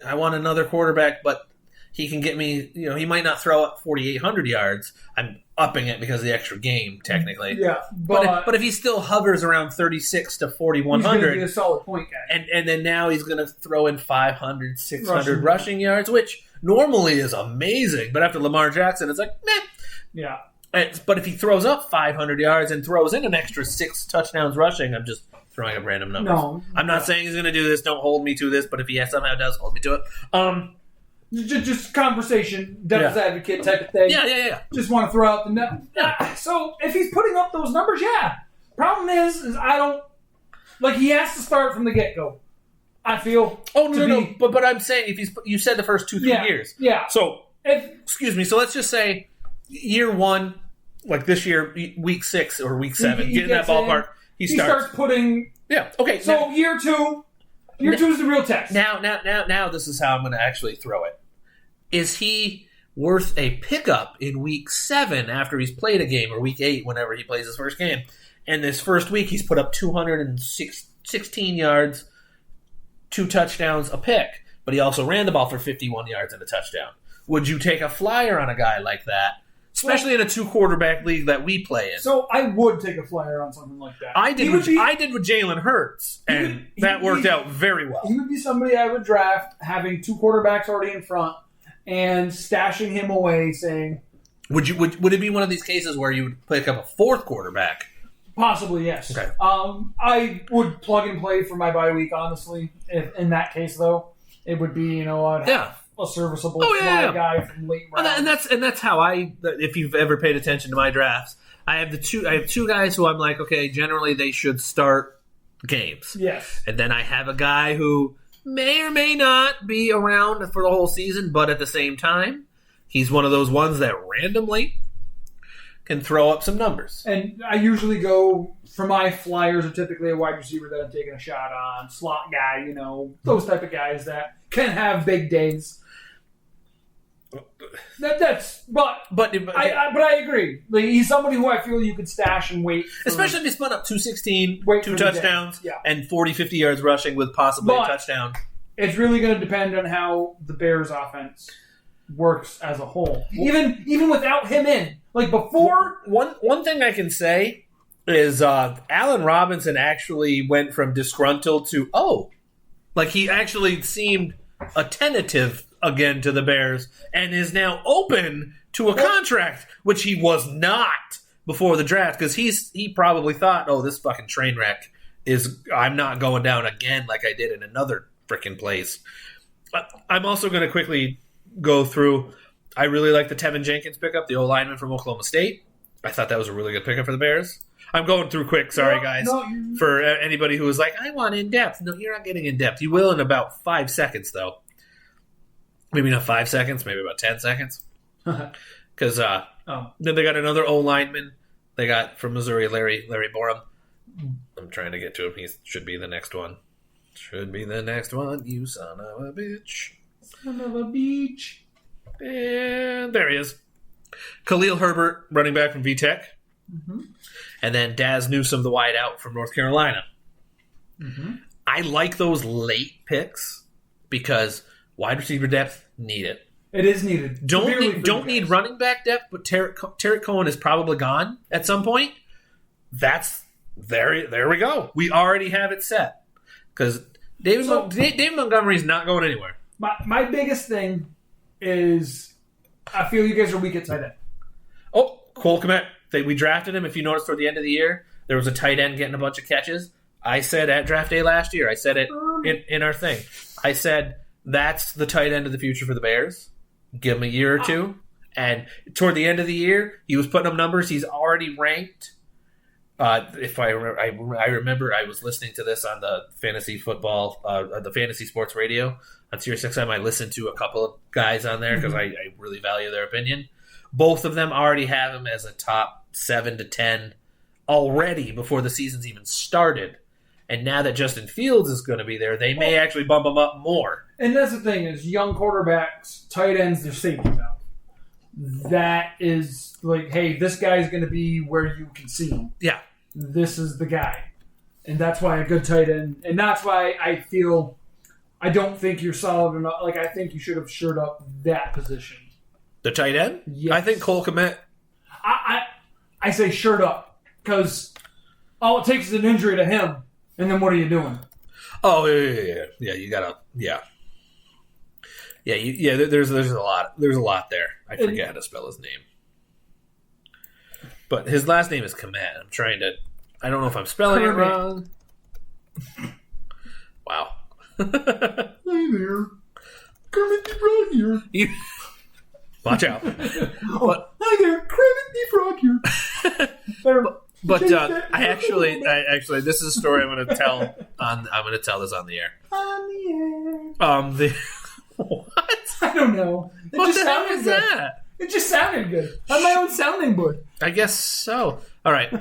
another quarterback, but he can get me, he might not throw up 4,800 yards. I'm upping it because of the extra game, technically. Yeah. But if he still hovers around 36 to 4,100. He's going to be a solid point guy. And then now he's going to throw in 500, 600 rushing yards, which normally is amazing. But after Lamar Jackson, it's like, meh. Yeah. But if he throws up 500 yards and throws in an extra 6 touchdowns rushing, I'm just throwing up random numbers. No. I'm not saying he's going to do this. Don't hold me to this. But if he somehow does, hold me to it. Just conversation, devil's advocate type of thing. Yeah. Just want to throw out the number. So if he's putting up those numbers, Problem is I don't like. He has to start from the get go. I feel. Oh no. But I'm saying if you said the first 2-3 years. Yeah. So excuse me. So let's just say year 1, like this year, week 6 or week 7, get in that ballpark. He starts putting. Yeah. Okay. So year 2. Year 2 is the real test. Now, this is how I'm going to actually throw it. Is he worth a pickup in week 7 after he's played a game, or week 8 whenever he plays his first game? And this first week he's put up 216 yards, 2 touchdowns, a pick. But he also ran the ball for 51 yards and a touchdown. Would you take a flyer on a guy like that? Especially in a 2-quarterback league that we play in. So I would take a flyer on something like that. I did with Jalen Hurts, and that worked out very well. He would be somebody I would draft, having 2 quarterbacks already in front, and stashing him away, saying... Would it be one of these cases where you would pick up a 4th quarterback Possibly, yes. Okay. I would plug and play for my bye week, honestly. If, in that case, though, it would be, I'd have a serviceable fly guy from late round. And that's how if you've ever paid attention to my drafts, I have two guys who I'm like, okay, generally they should start games. Yes. And then I have a guy who may or may not be around for the whole season, but at the same time, he's one of those ones that randomly can throw up some numbers. And I usually go, for my flyers are typically a wide receiver that I'm taking a shot on, slot guy, those type of guys that can have big days. But I agree. Like, he's somebody who I feel you could stash and wait for, especially if he spun up 216, 2 touchdowns, and 40, 50 yards rushing with possibly a touchdown. It's really going to depend on how the Bears' offense works as a whole. Even without him in. Like before... One thing I can say is Allen Robinson actually went from disgruntled to, like he actually seemed attentive again to the Bears and is now open to a contract, which he was not before the draft, because he probably thought, this fucking train wreck I'm not going down again like I did in another freaking place. I'm also going to quickly go through. I really like the Tevin Jenkins pickup, the O-lineman from Oklahoma State. I thought that was a really good pickup for the Bears. I'm going through quick, sorry guys. For anybody who was like, I want in-depth. No, you're not getting in-depth. You will in about 5 seconds, though. Maybe not 5 seconds, maybe about 10 seconds. Because then they got another O-lineman. They got from Missouri, Larry Borum. I'm trying to get to him. He should be the next one. Should be the next one, you son of a bitch. Son of a bitch. And there he is. Khalil Herbert, running back from VTech. Mm-hmm. And then Daz Newsome, the wide out from North Carolina. Mm-hmm. I like those late picks because wide receiver depth, need it. It is needed. Don't need running back depth, but Tarek Cohen is probably gone at some point. There we go. We already have it set. Because David Montgomery is not going anywhere. My biggest thing is I feel you guys are weak at tight end. Cole Kmet. We drafted him. If you noticed toward the end of the year, there was a tight end getting a bunch of catches. I said at draft day last year, I said it in our thing. I said that's the tight end of the future for the Bears. Give him a year or two. And toward the end of the year, he was putting up numbers. He's already ranked. If I remember, I was listening to this on the fantasy football, the fantasy sports radio on SiriusXM. I listened to a couple of guys on there because I really value their opinion. Both of them already have him as a top 7 to 10 already before the season's even started. And now that Justin Fields is going to be there, they may actually bump him up more. And that's the thing is young quarterbacks, tight ends, they're safety valve. That is like, hey, this guy's going to be where you can see him. Yeah. This is the guy. And that's why a good tight end. And that's why I don't think you're solid enough. Like, I think you should have shored up that position. The tight end? Yes. I think Cole Kmet. I say shored up because all it takes is an injury to him, and then what are you doing? Oh, yeah. You gotta, yeah. There's a lot. There's a lot there. I forget how to spell his name, but his last name is Kmet. I'm trying to. I don't know if I'm spelling it wrong. Wow. Hey there, Kermit the Frog here. Watch out. Hi there, Kermit the Frog here. But I actually, this is a story I'm going to tell. I'm going to tell this on the air. On the air. What? I don't know. What the hell is that? It just sounded good. I'm my own sounding board. I guess so. All right.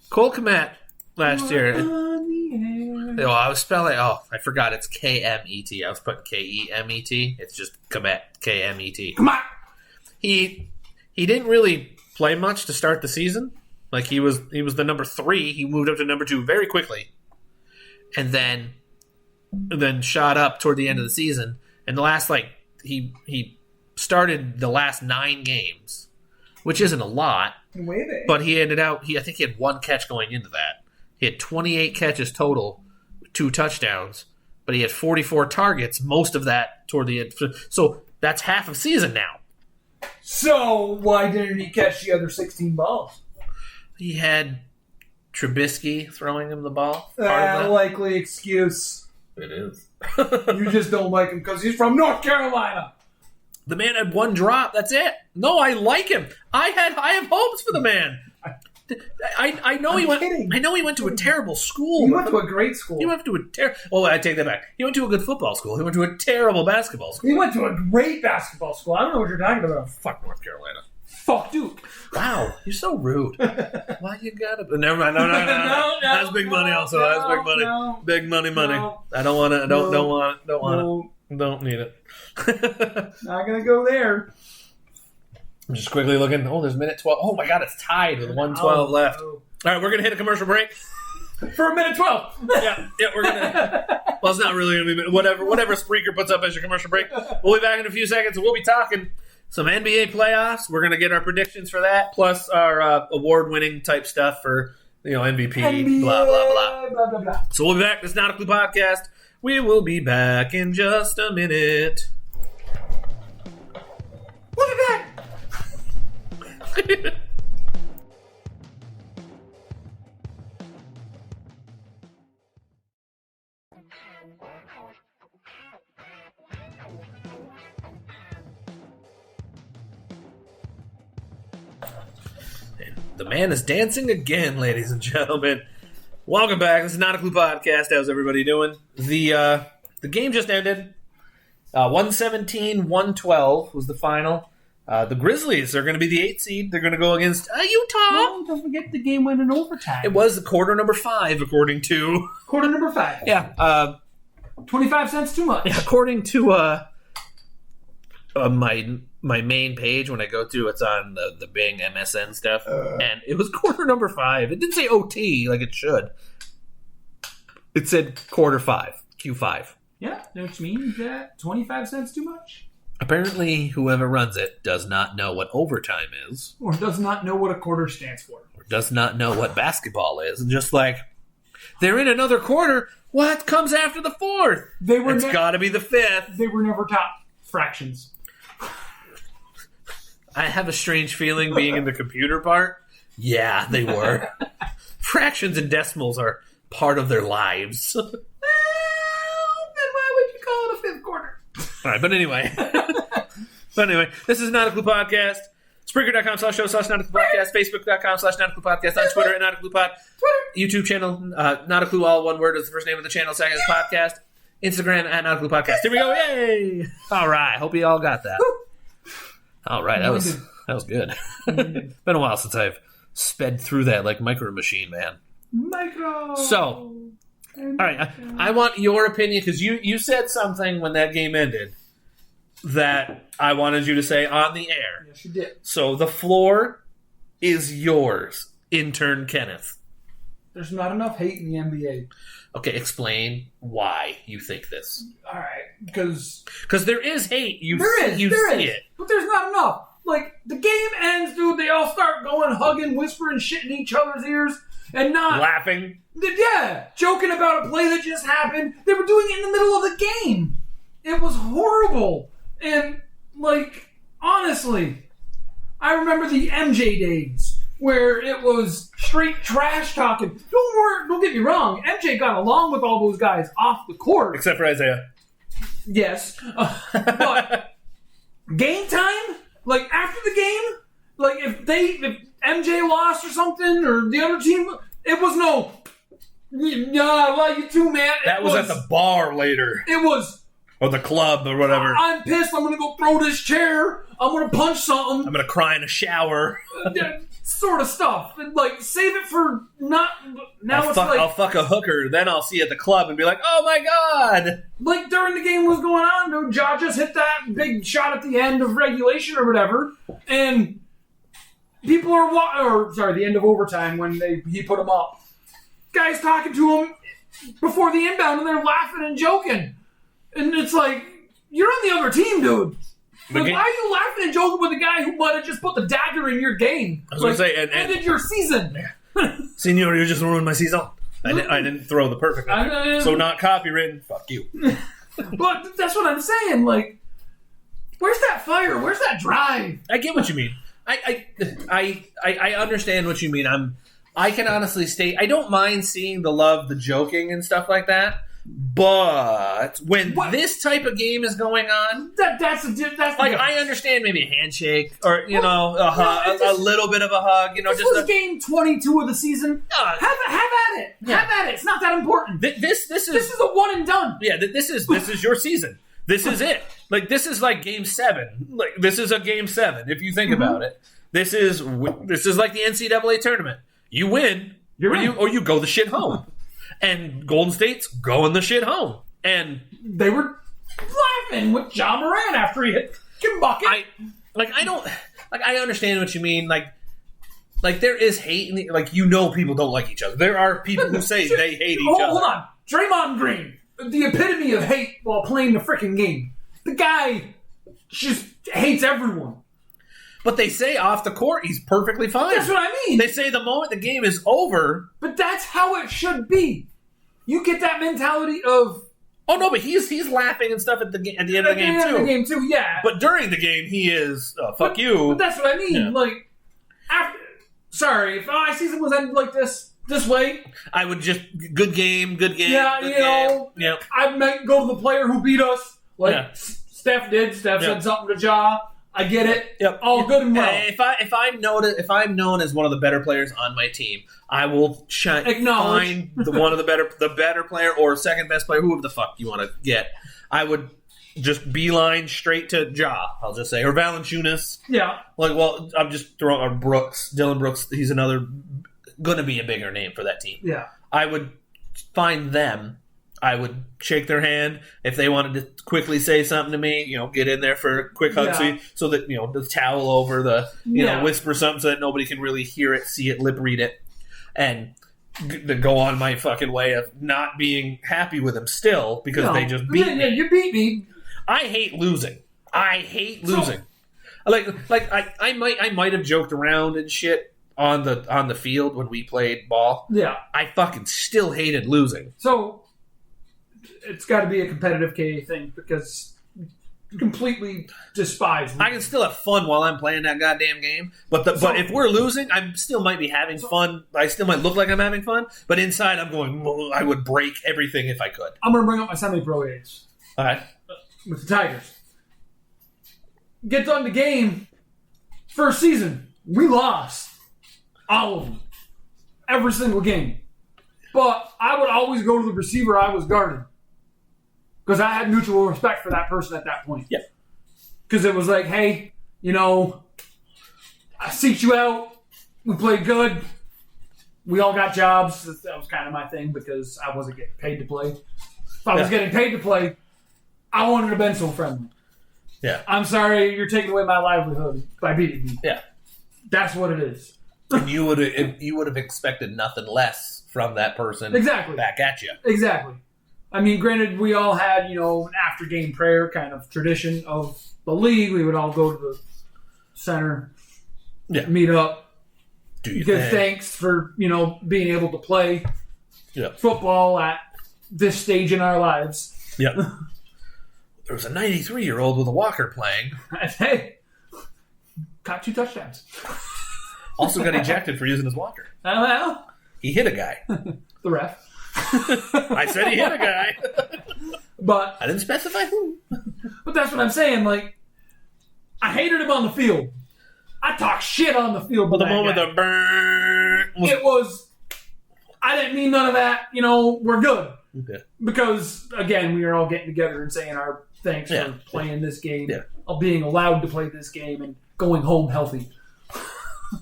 Cole Kmet last year. I was spelling. I forgot. It's Kmet. I was putting Kemet. It's just Kmet. Kmet. Come on. He didn't really play much to start the season. Like he was the number 3. He moved up to number 2 very quickly, and then shot up toward the end of the season. And the last he started the last 9 games, which isn't a lot. But he ended out. I think he had 1 catch going into that. He had 28 catches total, 2 touchdowns, but he had 44 targets. Most of that toward the end. So that's half of season now. So why didn't he catch the other 16 balls? He had Trubisky throwing him the ball? Part of that? Likely excuse. It is. You just don't like him because he's from North Carolina. The man had one drop. That's it. No, I like him. I have hopes for the man. I know he went. Kidding. I know he went to a terrible school. He went to a great school. He went to a terrible. Oh, I take that back. He went to a good football school. He went to a terrible basketball school. He went to a great basketball school. I don't know what you're talking about. Fuck North Carolina. Fuck Duke. Wow, you're so rude. Why you gotta? Never mind. No. That's big money. Also, that's big money. No, big money. no. I don't want it. Don't want it. Don't want it. Don't need it. Not gonna go there. I'm just quickly looking. Oh, there's minute 12. Oh my God, it's tied with 1:12 left. All right, we're gonna hit a commercial break for a minute 12. yeah, we're gonna. Well, it's not really gonna be whatever Spreaker puts up as your commercial break. We'll be back in a few seconds, and we'll be talking some NBA playoffs. We're gonna get our predictions for that, plus our award-winning type stuff for MVP, NBA, blah blah blah blah blah. So we'll be back. This is Not a Clue Podcast. We will be back in just a minute. Look at that. The man is dancing again, ladies and gentlemen. Welcome back. This is Not a Clue Podcast. How's everybody doing? The game just ended. 117-112 was the final. The Grizzlies are going to be the 8th seed. They're going to go against Utah. Oh, don't forget the game went in overtime. It was quarter number 5, according to... Quarter number 5. Yeah. 25 cents too much. Yeah, according to my main page, when I go through, it's on the Bing MSN stuff, and it was quarter number 5. It didn't say OT like it should. It said quarter 5, Q5. Yeah, which means that 25 cents too much. Apparently, whoever runs it does not know what overtime is. Or does not know what a quarter stands for. Or does not know what basketball is. And just like, they're in another quarter, what comes after the 4th? It's got to be the 5th. They were never taught fractions. I have a strange feeling being in the computer part. Yeah, they were. Fractions and decimals are part of their lives. Well, then why would you call it a 5th quarter? All right, but anyway. This is Not a Clue Podcast. Spreaker.com/show/Not a Clue Podcast. Facebook.com/Not a Clue Podcast. On Twitter at Not a Clue Pod. YouTube channel, Not a Clue, all one word is the first name of the channel. Second is podcast. Instagram at Not a Clue Podcast. Here we go. Yay! All right. Hope you all got that. All right. That was good. Been a while since I've sped through that like Micro Machine, man. So, all right. I want your opinion because you said something when that game ended that I wanted you to say on the air. Yes, you did. So the floor is yours, intern Kenneth. There's not enough hate in the NBA. Okay, explain why you think this. All right, because there is hate. You there see is, it, but there's not enough. Like the game ends, dude. They all start going, hugging, whispering shit in each other's ears, and not laughing. Yeah, joking about a play that just happened. They were doing it in the middle of the game. It was horrible. And like honestly, I remember the MJ days where it was straight trash talking. Don't get me wrong. MJ got along with all those guys off the court, except for Isaiah. Yes, but game time, like after the game, like if MJ lost or something or the other team, it was no. Yeah, I love you too, man. That was at the bar later. It was. Or the club or whatever. I'm pissed. I'm going to go throw this chair. I'm going to punch something. I'm going to cry in a shower. Sort of stuff. And, like, save it for not... Now I'll fuck a hooker, then I'll see you at the club and be like, oh my God! Like, during the game was going on, dude. Ja just hit that big shot at the end of regulation or whatever. And people are... the end of overtime when he put him up. Guys talking to him before the inbound and they're laughing and joking. And it's like, you're on the other team, dude. Like, why are you laughing and joking with the guy who might have just put the dagger in your game? I was going to say, ended your season. Senor, you just ruined my season. I didn't throw the perfect one. So not copywritten. Fuck you. But that's what I'm saying. Like, where's that fire? Where's that drive? I get what you mean. I understand what you mean. I can honestly state I don't mind seeing the love, the joking, and stuff like that. But when this type of game is going on, that's like I understand maybe a handshake or a little bit of a hug. This was game 22 of the season. Have at it. Yeah. Have at it. It's not that important. This is a one and done. Yeah, this is your season. This is it. Like this is like game 7. Like this is a game 7 if you think about it. This is like the NCAA tournament. You win, or you go the shit home. And Golden State's going the shit home. And they were laughing with John Moran after he hit Kim Bucket. I understand what you mean. Like there is hate. People don't like each other. There are people who say they hate each other. Hold on. Draymond Green, the epitome of hate while playing the freaking game. The guy just hates everyone. But they say off the court, he's perfectly fine. That's what I mean. They say the moment the game is over. But that's how it should be. You get that mentality of... Oh, no, but he's laughing and stuff at the end of the game, too. At the end of the game, too, yeah. But during the game, he is, fuck you. But that's what I mean. Yeah. Like, if I see someone's ended like this way... I would just, good game. Yeah, Yep. I might go to the player who beat us. Steph did. Steph said something to Ja. I get it. Yep. All good and well. If I'm known as one of the better players on my team, I will find the better player or second best player, whoever the fuck you want to get. I would just beeline straight to Ja. I'll just say, or Valanciunas. Yeah. I'm just throwing Brooks, Dylan Brooks. He's another going to be a bigger name for that team. Yeah. I would find them. I would shake their hand if they wanted to quickly say something to me. Get in there for a quick hug, so that the towel over the whisper something so that nobody can really hear it, see it, lip read it, and go on my fucking way of not being happy with them still because they just beat me. You beat me. I hate losing. I hate losing. I might have joked around and shit on the field when we played ball. Yeah, I fucking still hated losing. So. It's got to be a competitive KA thing because you completely despise. I can still have fun while I'm playing that goddamn game, but if we're losing, I still might be having fun. I still might look like I'm having fun, but inside I'm going. I would break everything if I could. I'm going to bring up my semi-pro days. All right, with the Tigers. Get done the game. First season, we lost all of them, every single game. But I would always go to the receiver I was guarding. Because I had mutual respect for that person at that point. Yeah. Because it was like, hey, I seeked you out. We played good. We all got jobs. That was kind of my thing because I wasn't getting paid to play. If I was getting paid to play, I wanted to be so friendly. Yeah. I'm sorry, you're taking away my livelihood by beating me. Yeah. That's what it is. And you would have expected nothing less from that person. Exactly. Back at you. Exactly. I mean, granted, we all had, an after-game prayer kind of tradition of the league. We would all go to the center, meet up, give thanks for, being able to play football at this stage in our lives. Yeah. There was a 93-year-old with a walker playing. Hey, caught 2 touchdowns. Also got ejected for using his walker. Well, he hit a guy. The ref. I said he hit a guy. But I didn't specify who. But that's what I'm saying. Like, I hated him on the field. I talk shit on the field. But the moment the burn I didn't mean none of that. We're good. Okay. Because, again, we are all getting together and saying our thanks for playing this game, of being allowed to play this game, and going home healthy.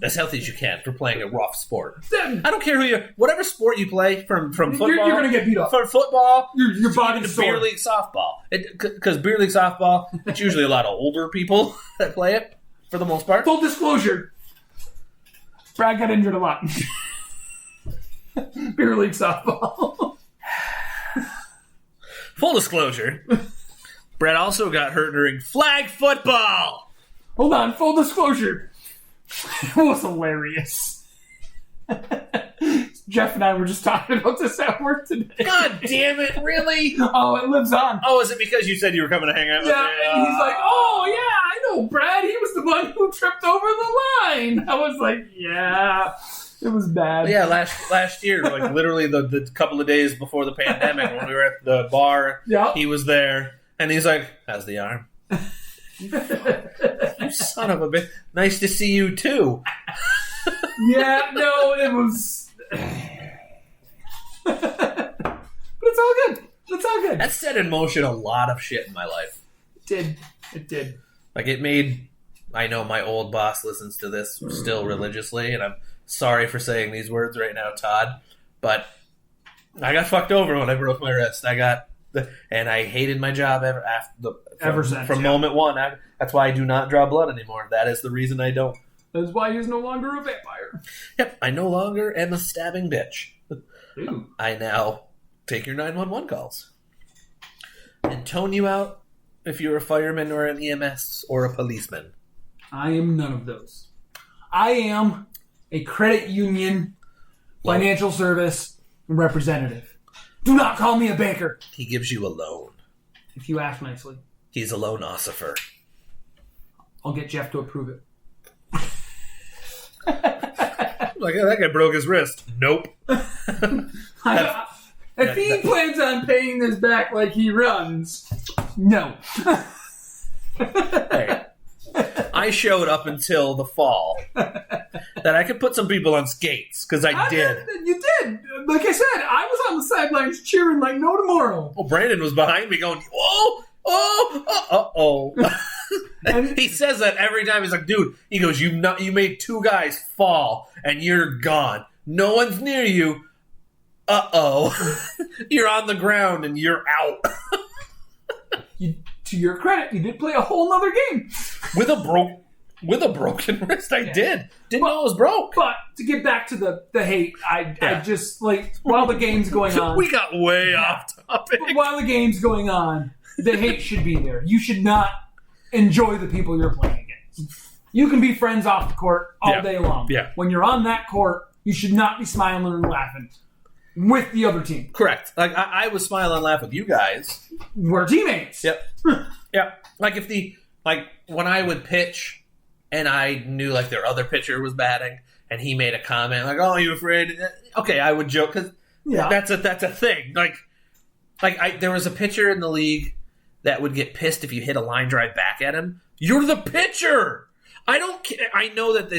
As healthy as you can for playing a rough sport. I don't care whatever sport you play, from football. You're going to get beat up. From football, your body's to beer league softball. Because beer league softball, it's usually a lot of older people that play it, for the most part. Full disclosure, Brad got injured a lot. Beer league softball. Full disclosure, Brad also got hurt during flag football. Hold on, full disclosure. It was hilarious. Jeff and I were just talking about this at work today. God damn it, really? Oh, it lives on. Oh, is it because you said you were coming to hang out with me? Yeah, and he's like, oh, yeah, I know Brad. He was the one who tripped over the line. I was like, yeah. It was bad. Yeah, last year, like literally the couple of days before the pandemic, when we were at the bar, he was there, and he's like, "How's the arm?" You son of a bitch! Nice to see you too. Yeah, no, it was. But it's all good. It's all good. That set in motion a lot of shit in my life. It did. Like it made. I know my old boss listens to this still religiously, and I'm sorry for saying these words right now, Todd, but I got fucked over when I broke my wrist. And I hated my job ever since. From moment one. That's why I do not draw blood anymore. That is the reason I don't. That's why he's no longer a vampire. Yep, I no longer am a stabbing bitch. Ooh. I now take your 911 calls and tone you out if you're a fireman or an EMS or a policeman. I am none of those. I am a credit union financial service representative. Do not call me a banker. He gives you a loan. If you ask nicely. He's a loan officer. I'll get Jeff to approve it. Like, that guy broke his wrist. Nope. If he plans on paying this back like he runs, no. Hey. I showed up until the fall that I could put some people on skates, because I did. You did. Like I said, I was on the sidelines cheering like no tomorrow. Well, Brandon was behind me going, oh. And he says that every time. He's like, dude, he goes, you made two guys fall, and you're gone. No one's near you. You're on the ground, and you're out. To your credit, you did play a whole nother game. With a broken wrist, I did. Didn't know it was broke. But to get back to the hate, I just, like, while the game's going on... We got way off topic. But while the game's going on, the hate should be there. You should not enjoy the people you're playing against. You can be friends off the court all day long. Yeah. When you're on that court, you should not be smiling and laughing with the other team. Correct. Like, I was smiling and laughing with you guys. We're teammates. Yep. Yep. Like, when I would pitch and I knew, like, their other pitcher was batting and he made a comment like, "Oh, you afraid?" Okay, I would joke because that's a thing. There was a pitcher in the league that would get pissed if you hit a line drive back at him. You're the pitcher. I don't care. I know that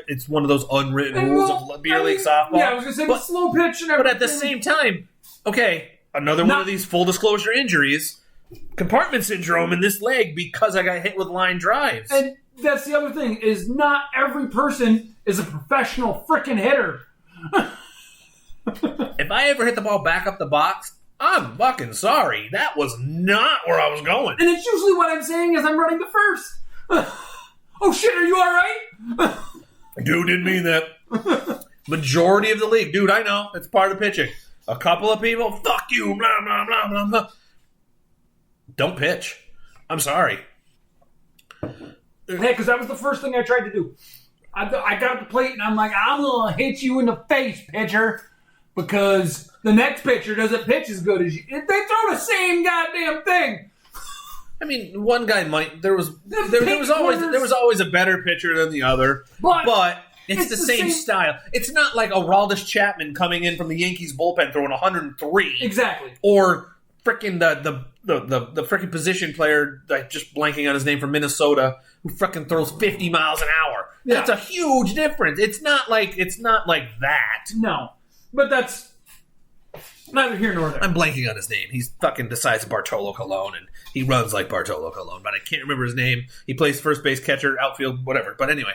it's one of those unwritten rules of beer league softball. Yeah, I was going to say slow pitch and everything. But at the same time, okay, another one of these full disclosure injuries, compartment syndrome in this leg because I got hit with line drives. And that's the other thing, is not every person is a professional freaking hitter. If I ever hit the ball back up the box, I'm fucking sorry. That was not where I was going. And it's usually what I'm saying is I'm running to first. Oh shit, are you alright? Dude, didn't mean that. Majority of the league. Dude, I know. It's part of pitching. A couple of people, fuck you, blah, blah, blah, blah, blah. Don't pitch. I'm sorry. Hey, because that was the first thing I tried to do. I got up the plate and I'm like, I'm going to hit you in the face, pitcher. Because the next pitcher doesn't pitch as good as you. They throw the same goddamn thing. I mean, one guy might. There was always a better pitcher than the other, but it's the same style. It's not like Aroldis Chapman coming in from the Yankees bullpen throwing 103, exactly, or freaking the freaking position player, like, just blanking on his name, from Minnesota, who freaking throws 50 miles an hour. Yeah. That's a huge difference. It's not like that. No, but that's neither here nor there. I'm blanking on his name. He's fucking the size of Bartolo Colon, and he runs like Bartolo Colon, but I can't remember his name. He plays first base, catcher, outfield, whatever. But anyway,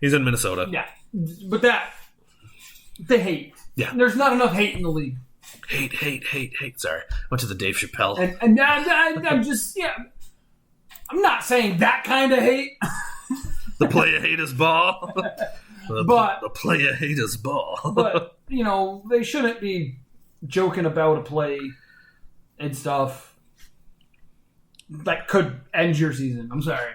he's in Minnesota. Yeah, but the hate. Yeah, there's not enough hate in the league. Hate. Sorry, went to the Dave Chappelle. And I'm just I'm not saying that kind of hate. The player hate his ball. The player hate his ball. But they shouldn't be joking about a play and stuff that could end your season. I'm sorry.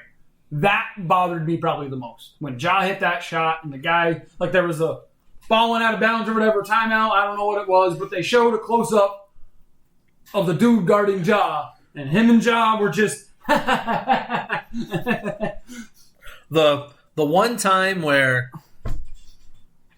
That bothered me probably the most. When Ja hit that shot and the guy, like, there was a ball went out of bounds or whatever, timeout, I don't know what it was, but they showed a close-up of the dude guarding Ja, and him and Ja were just... The one time where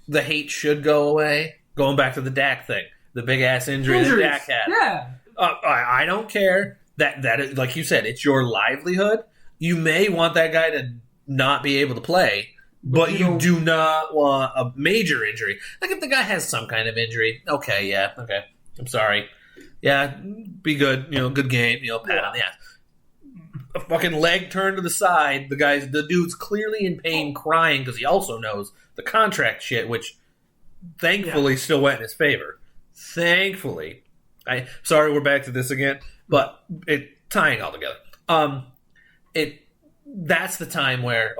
the hate should go away. Going back to the Dak thing, the big ass injury that Dak had. Yeah, I don't care that is, like you said, it's your livelihood. You may want that guy to not be able to play, but you do not want a major injury. Like if the guy has some kind of injury, okay, I'm sorry. Yeah, be good. Good game. Pat on the ass. A fucking leg turned to the side. The dude's clearly in pain, crying because he also knows the contract shit, which thankfully still went in his favor. Thankfully, sorry we're back to this again, but tying all together. That's the time where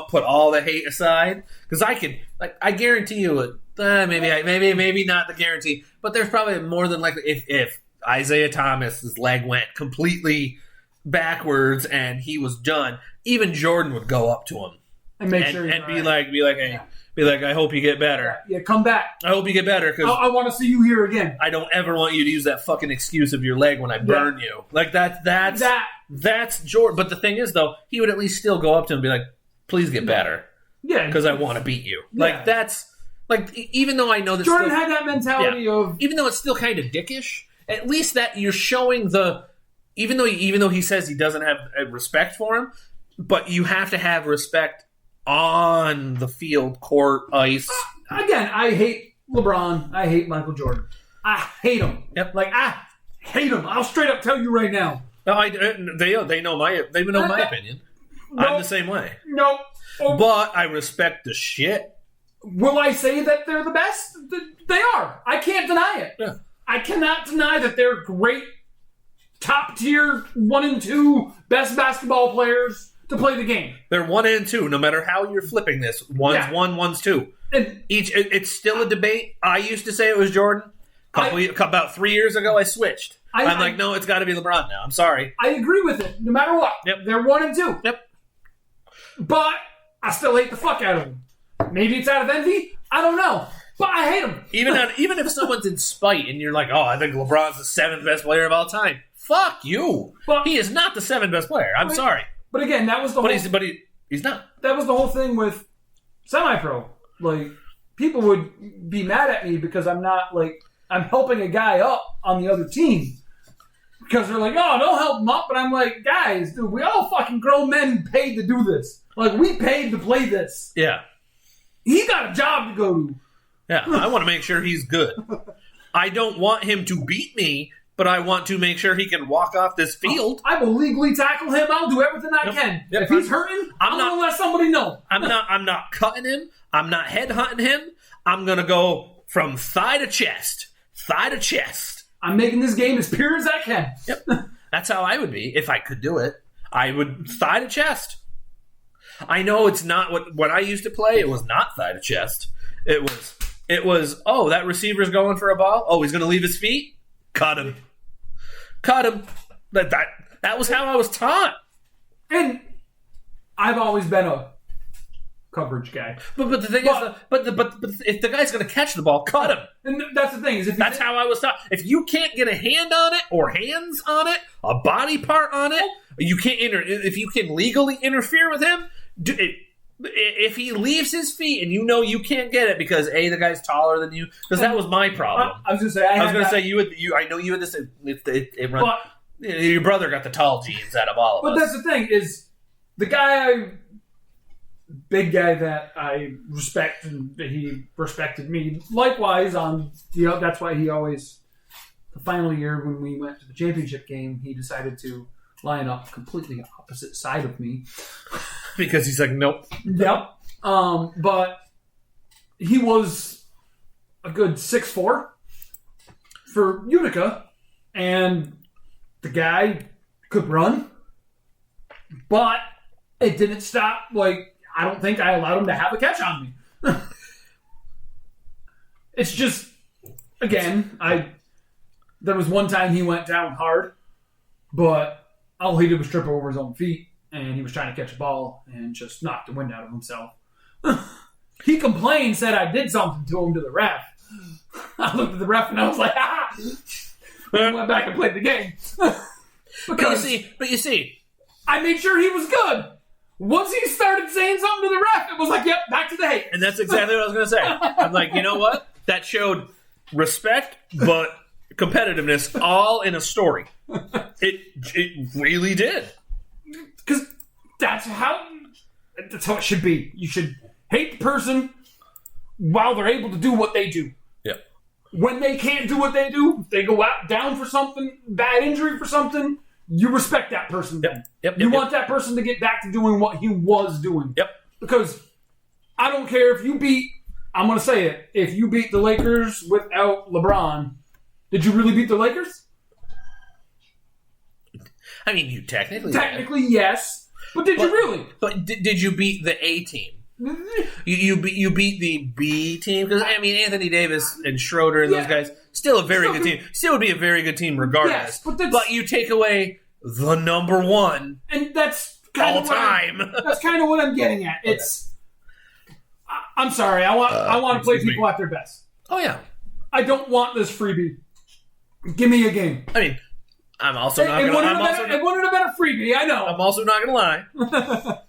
put all the hate aside because I guarantee you maybe not the guarantee, but there's probably more than likely if Isaiah Thomas's leg went completely backwards and he was done, even Jordan would go up to him and make sure and be like, hey, I hope you get better. Yeah, come back. I hope you get better because I want to see you here again. I don't ever want you to use that fucking excuse of your leg when I burn you. Like that's Jordan. But the thing is, though, he would at least still go up to him and be like, please get better. Yeah, because I want to beat you. Yeah. Like that's like even though I know that Jordan had that mentality of even though it's still kind of dickish. At least that you're showing even though he says he doesn't have respect for him, but you have to have respect on the field, court, ice. Again, I hate LeBron. I hate Michael Jordan. I hate him. Yep. I hate him. I'll straight up tell you right now. No, they know my opinion. No, I'm the same way. No. But I respect the shit. Will I say that they're the best? They are. I can't deny it. Yeah. I cannot deny that they're great, top tier 1 and 2 best basketball players to play the game. They're 1 and 2, no matter how you're flipping this. One's 1, one's 2. And it's still a debate. I used to say it was Jordan. About 3 years ago, I switched. I'm like, no, it's got to be LeBron now. I'm sorry. I agree with it. No matter what. Yep. They're 1 and 2. Yep. But I still hate the fuck out of them. Maybe it's out of envy. I don't know. But I hate them. Even if someone's in spite and you're like, oh, I think LeBron's the 7th best player of all time. Fuck you. But he is not the 7th best player. I'm sorry. But again, that was the he's not. That was the whole thing with semi-pro. Like, people would be mad at me because I'm helping a guy up on the other team. Because they're like, oh, don't help him up. But I'm like, guys, dude, we all fucking grown men paid to do this. Like, we paid to play this. Yeah. He got a job to go to. Yeah, I want to make sure he's good. I don't want him to beat me, but I want to make sure he can walk off this field. I will legally tackle him. I'll do everything I can. If he's hurting, I'm going to let somebody know. I'm not cutting him. I'm not headhunting him. I'm going to go from thigh to chest. Thigh to chest. I'm making this game as pure as I can. Yep. That's how I would be if I could do it. I would thigh to chest. I know it's not what I used to play. It was not thigh to chest. It was, oh, that receiver's going for a ball. Oh, he's going to leave his feet? Cut him. Cut him. That was how I was taught. And I've always been a coverage guy. But the thing is, but if the guy's going to catch the ball, cut him. And that's the thing. That's how I was taught. If you can't get a hand on it or hands on it, a body part on it, you can't if you can legally interfere with him, do it. If he leaves his feet and you can't get it because the guy's taller than you, because that was my problem. I was going to say I know you had this. It runs. Your brother got the tall genes out of all of us. But that's the thing is the big guy that I respect and he respected me. Likewise, that's why he always the final year when we went to the championship game, he decided to line up completely opposite side of me. Because he's like, nope. Yep. But he was a good 6'4" for Utica, and the guy could run, but it didn't stop. Like, I don't think I allowed him to have a catch on me. It's just, again, there was one time he went down hard, but all he did was trip over his own feet. And he was trying to catch a ball and just knocked the wind out of himself. He complained, said I did something to him to the ref. I looked at the ref and I was like, ah! I went back and played the game. But you see, I made sure he was good. Once he started saying something to the ref, it was like, yep, back to the hate. And that's exactly what I was going to say. I'm like, you know what? That showed respect, but competitiveness all in a story. It really did. Because that's how it should be. You should hate the person while they're able to do what they do. Yep. When they can't do what they do, if they go out down for something, bad injury for something, you respect that person then. You want that person to get back to doing what he was doing. Yep. Because I don't care if you beat, I'm going to say it, if you beat the Lakers without LeBron, did you really beat the Lakers? I mean, you technically yes. But did you really? But did you beat the A team? You beat the B team? Because, I mean, Anthony Davis and Schroeder and those guys, still a very good team. Still would be a very good team regardless. Yes, but you take away the number one and that's kind all time. That's kind of what I'm getting at. It's, I'm sorry, I want to play people at their best. Oh, yeah. I don't want this freebie. Give me a game. I mean, I'm also not going to... It wouldn't have been a freebie, I know. I'm also not going to lie.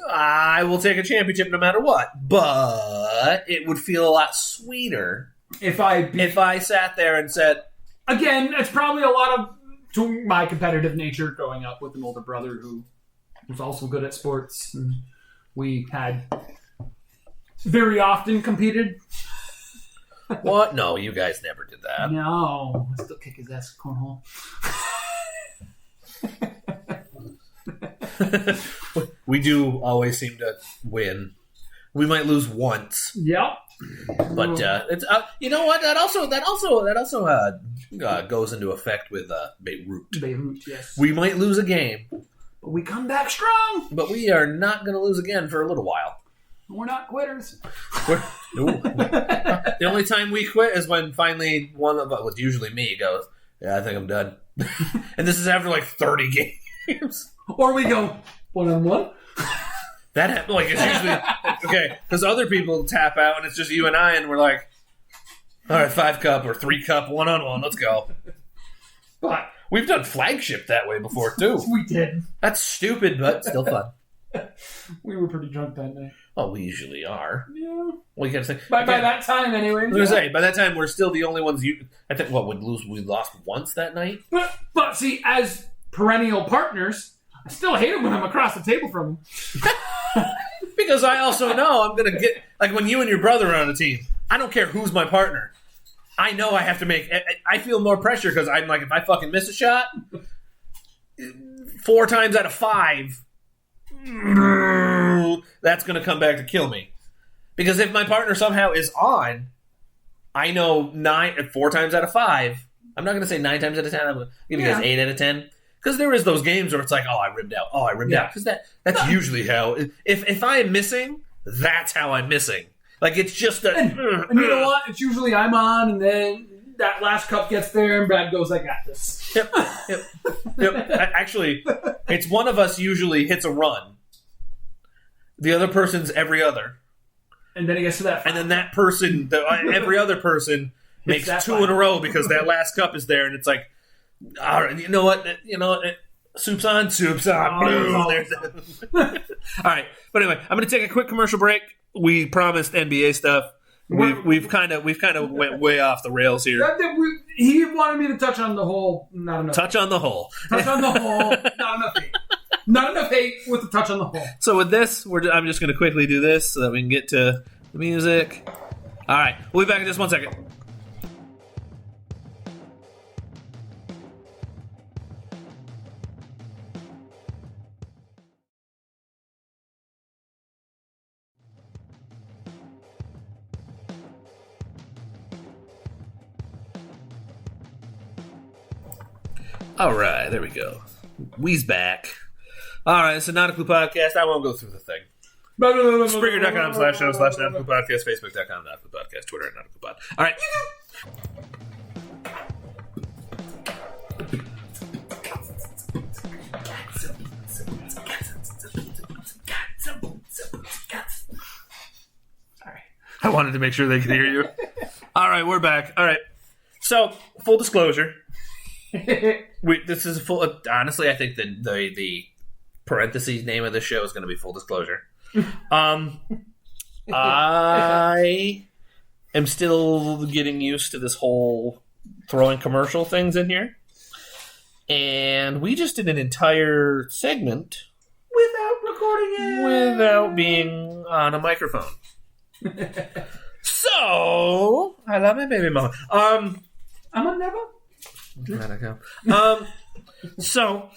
I will take a championship no matter what. But it would feel a lot sweeter if I sat there and said... Again, it's probably a lot of... To my competitive nature, growing up with an older brother who was also good at sports. And we had very often competed. What? No, you guys never did that. No. I still kick his ass at cornhole. We do always seem to win. We might lose once. Yep. But it's you know what? That also goes into effect with Beirut. Beirut, yes. We might lose a game, but we come back strong. But we are not going to lose again for a little while. We're not quitters. The only time we quit is when finally one of us, usually me, goes, "Yeah, I think I'm done," and this is after like 30 games. Or we go 1-on-1. That happens. Like it's usually okay because other people tap out and it's just you and I, and we're like, "All right, 5-cup or 3-cup 1-on-1, let's go." But we've done flagship that way before too. We did. That's stupid, but still fun. We were pretty drunk that night. Oh, we usually are. Yeah. Well, you gotta say by that time, anyway. I was gonna say by that time we're still the only ones. I think we lost once that night. But see, as perennial partners, I still hate him when I'm across the table from him. Because I also know I'm gonna get like when you and your brother are on a team. I don't care who's my partner. I know I have to make. I feel more pressure because I'm like, if I fucking miss a shot, 4 times out of 5, that's gonna come back to kill me. Because if my partner somehow is on, I know 4 times out of 5. I'm not gonna say 9 times out of 10. I'm gonna give you guys 8 out of 10. Because there is those games where it's like, oh, I ribbed out. Oh, I ribbed out. Because that's usually how. If I am missing, that's how I'm missing. Like, it's just a... And you know what? It's usually I'm on, and then that last cup gets there, and Brad goes, I got this. Yep. Actually, it's one of us usually hits a run. The other person's every other. And then it gets to that. And then that person, every other person, makes 2 in a row because that last cup is there, and it's like, all right, you know what? Soup's on. Boom. All right. But anyway, I'm going to take a quick commercial break. We promised NBA stuff. We've kind of went way off the rails here. He wanted me to touch on the whole. Not enough. Touch on the whole. Touch on the whole. Not enough hate. Not enough hate with the touch on the whole. So with this, I'm just going to quickly do this so that we can get to the music. All right. We'll be back in just 1 second. All right, there we go. We's back. All right, it's a Not a Clue podcast. I won't go through the thing. Springer.com/show/Not a Clue podcast, Facebook.com Not a Clue podcast, Twitter at Not a Clue pod. All right. Sorry. I wanted to make sure they could hear you. All right, we're back. All right. So, full disclosure. This is a full. Honestly, I think the parentheses name of the show is going to be full disclosure. I am still getting used to this whole throwing commercial things in here. And we just did an entire segment Without recording it. without being on a microphone. So, I love my baby mama. I'm a never. Gotta go. So,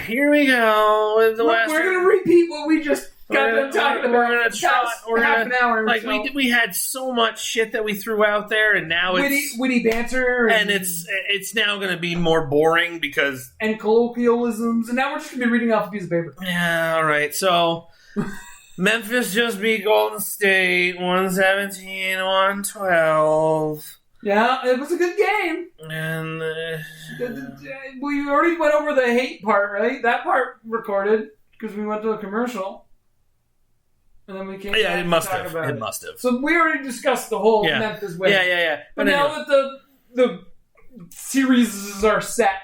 here we go. With the We're going to repeat what we just got done talking about. We're gonna try. We're half gonna, an hour. like so. we had so much shit that we threw out there, and now it's witty banter, and it's now going to be more boring because and colloquialisms, and now we're just going to be reading off a piece of paper. yeah. All right. So Memphis just beat Golden State 117-112. Yeah, it was a good game. And We already went over the hate part, right? That part recorded because we went to a commercial. And then we came back it must to talk have. about It must have. So we already discussed the whole Memphis win. Yeah. But now that the series are set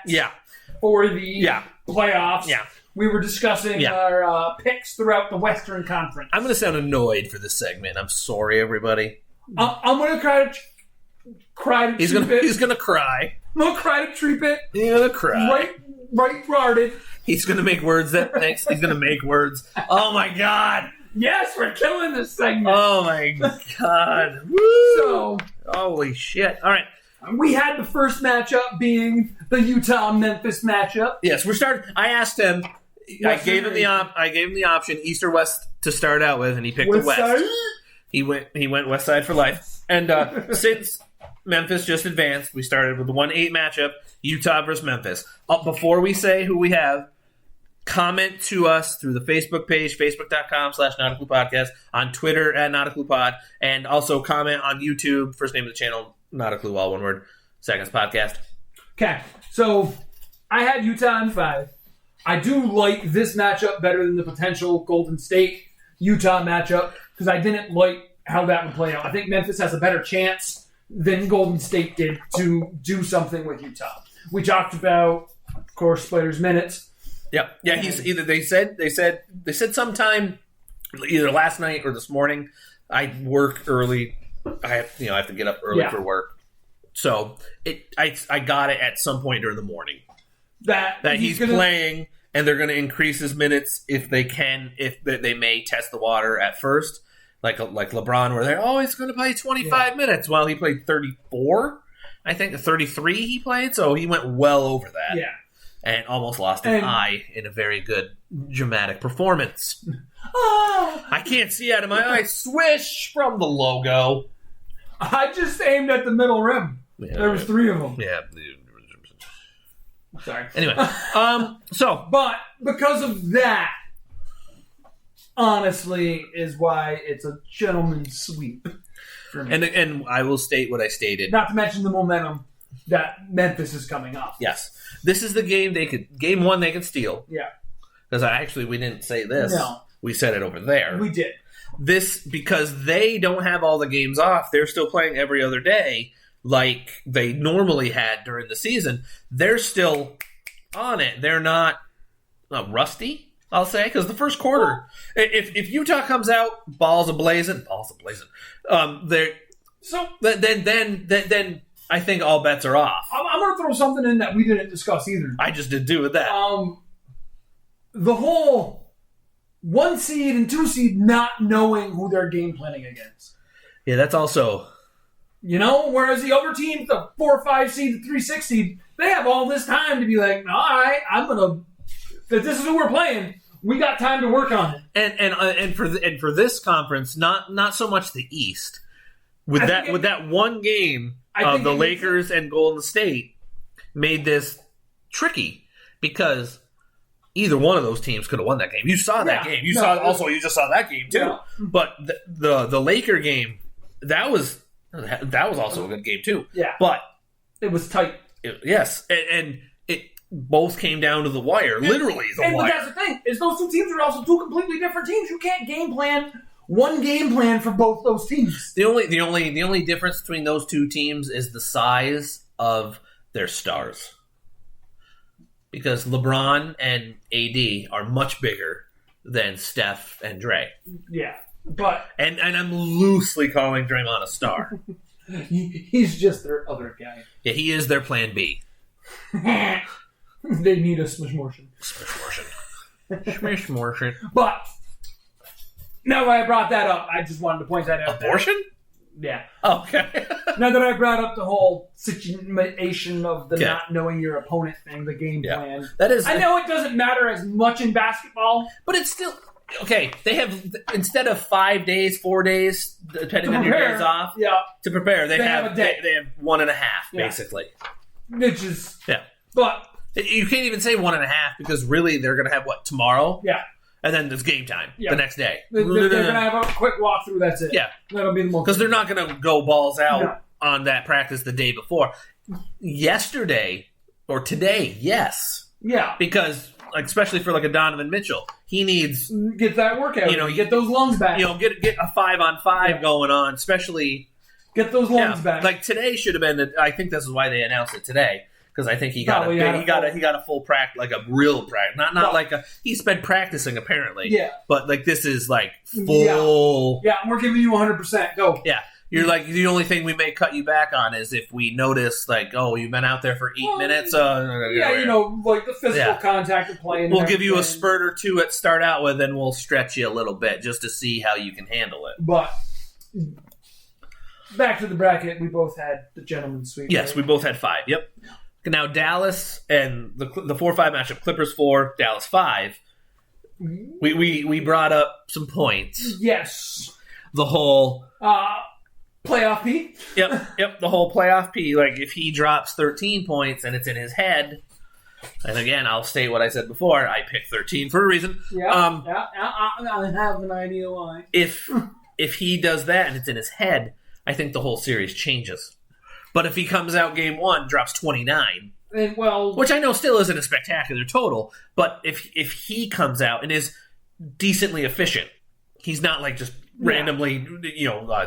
for the playoffs, we were discussing our picks throughout the Western Conference. I'm going to sound annoyed for this segment. I'm sorry, everybody. I'm going to cry to He's treat it. He's going to cry. I'm going to cry to treat it. He's going to cry. Right guarded. He's going to make words that thanks. He's going to make words. Oh, my God. Yes, we're killing this segment. Oh, my God. Woo. So, holy shit. All right. we had the first matchup being the Utah-Memphis matchup. Yes, we're starting. I asked him. I gave him the option East or West to start out with, and he picked the West. Side? He went West Side for life. And since Memphis just advanced, we started with the 1-8 matchup, Utah versus Memphis. Before we say who we have, comment to us through the Facebook page, facebook.com/NauticalPodcast, on Twitter @NauticalPod, and also comment on YouTube. First name of the channel, Not a Clue, all one word. Seconds Podcast. Okay, so I had Utah in 5. I do like this matchup better than the potential Golden State-Utah matchup because I didn't like how that would play out. I think Memphis has a better chance than Golden State did to do something with Utah. We talked about, of course, players' minutes. Yeah. He's either they said sometime either last night or this morning. I work early. I have to get up early for work. So I got it at some point during the morning that he's playing, and they're going to increase his minutes if they can. If they may test the water at first, like LeBron, where they're he's going to play 25 minutes. Well, he played 34. I think 33 he played, so he went well over that. Yeah. And almost lost an eye in a very good dramatic performance. Oh! I can't see out of my eye. Swish from the logo. I just aimed at the middle rim. Yeah, there was 3 of them. Yeah. Sorry. Anyway, but because of that, honestly, is why it's a gentleman's sweep for me. And I will state what I stated. Not to mention the momentum that Memphis is coming off. Yes. This is the game game 1 they could steal. Yeah. Because we didn't say this. No. We said it over there. We did. This, because they don't have all the games off, they're still playing every other day like they normally had during the season. They're still on it. They're not rusty, I'll say, because the first quarter, if Utah comes out balls ablazing, then I think all bets are off. I'm going to throw something in that we didn't discuss either. I just did do with that. The whole 1 seed and 2 seed not knowing who they're game planning against. Yeah, that's also... whereas the other teams, the 4 or 5 seed, the 3, 6 seed, they have all this time to be like, all right, if this is who we're playing, we got time to work on it. And for this conference, not so much the East. With that one game of the Lakers and Golden State made this tricky because either one of those teams could have won that game. You saw that game. You just saw that game too. Yeah. But the Laker game, that was also a good game too. Yeah. But it was tight. Yes. And it both came down to the wire. Literally the wire. But that's the thing, is those 2 teams are also 2 completely different teams. You can't game plan one game plan for both those teams. The only difference between those 2 teams is the size of their stars. because LeBron and AD are much bigger than Steph and Dre. Yeah, but and I'm loosely calling Draymond a star. he's just their other guy. Yeah, he is their plan B. They need a smishmortion. Smishmortion. But now that I brought that up, I just wanted to point that out. Abortion? Yeah. Okay. Now that I brought up the whole situation of the Yeah. not knowing your opponent thing, the game plan. That is. I know it doesn't matter as much in basketball, but it's still okay. They have, instead of 5 days, 4 days, depending on your days off, to prepare. They have a day. They have 1.5 basically. Which is but you can't even say 1.5 because really they're going to have what tomorrow? Yeah. And then it's game time the next day. They're going to have a quick walkthrough. That's it. Yeah. That'll be the most. Because they're not going to go balls out on that practice the day before. Yesterday or today, yes. Yeah. Because, like, especially for like a Donovan Mitchell, he needs get that workout. Get those lungs back. Get a 5-on-5 going on, especially get those lungs back. Like today should have been. I think this is why they announced it today. Because I think he got a full practice, like a real practice, not like a. He's been practicing apparently. Yeah. But like this is like full. Yeah, we're giving you 100%. Go. Yeah. You're like, the only thing we may cut you back on is if we notice, like, oh, you've been out there for 8 minutes. Like the physical contact of playing. We'll give you a spurt or two at start out with, and we'll stretch you a little bit just to see how you can handle it. But back to the bracket, we both had the gentleman's sweep. Yes, we both had 5. Yep. Now, Dallas and the 4-5 matchup, Clippers 4, Dallas 5. We brought up some points. Yes. The whole... playoff P? Yep, the whole playoff P. Like, if he drops 13 points and it's in his head... And again, I'll state what I said before. I picked 13 for a reason. I have an idea why. If he does that and it's in his head, I think the whole series changes. But if he comes out game 1, drops 29, which I know still isn't a spectacular total, but if he comes out and is decently efficient, he's not like just randomly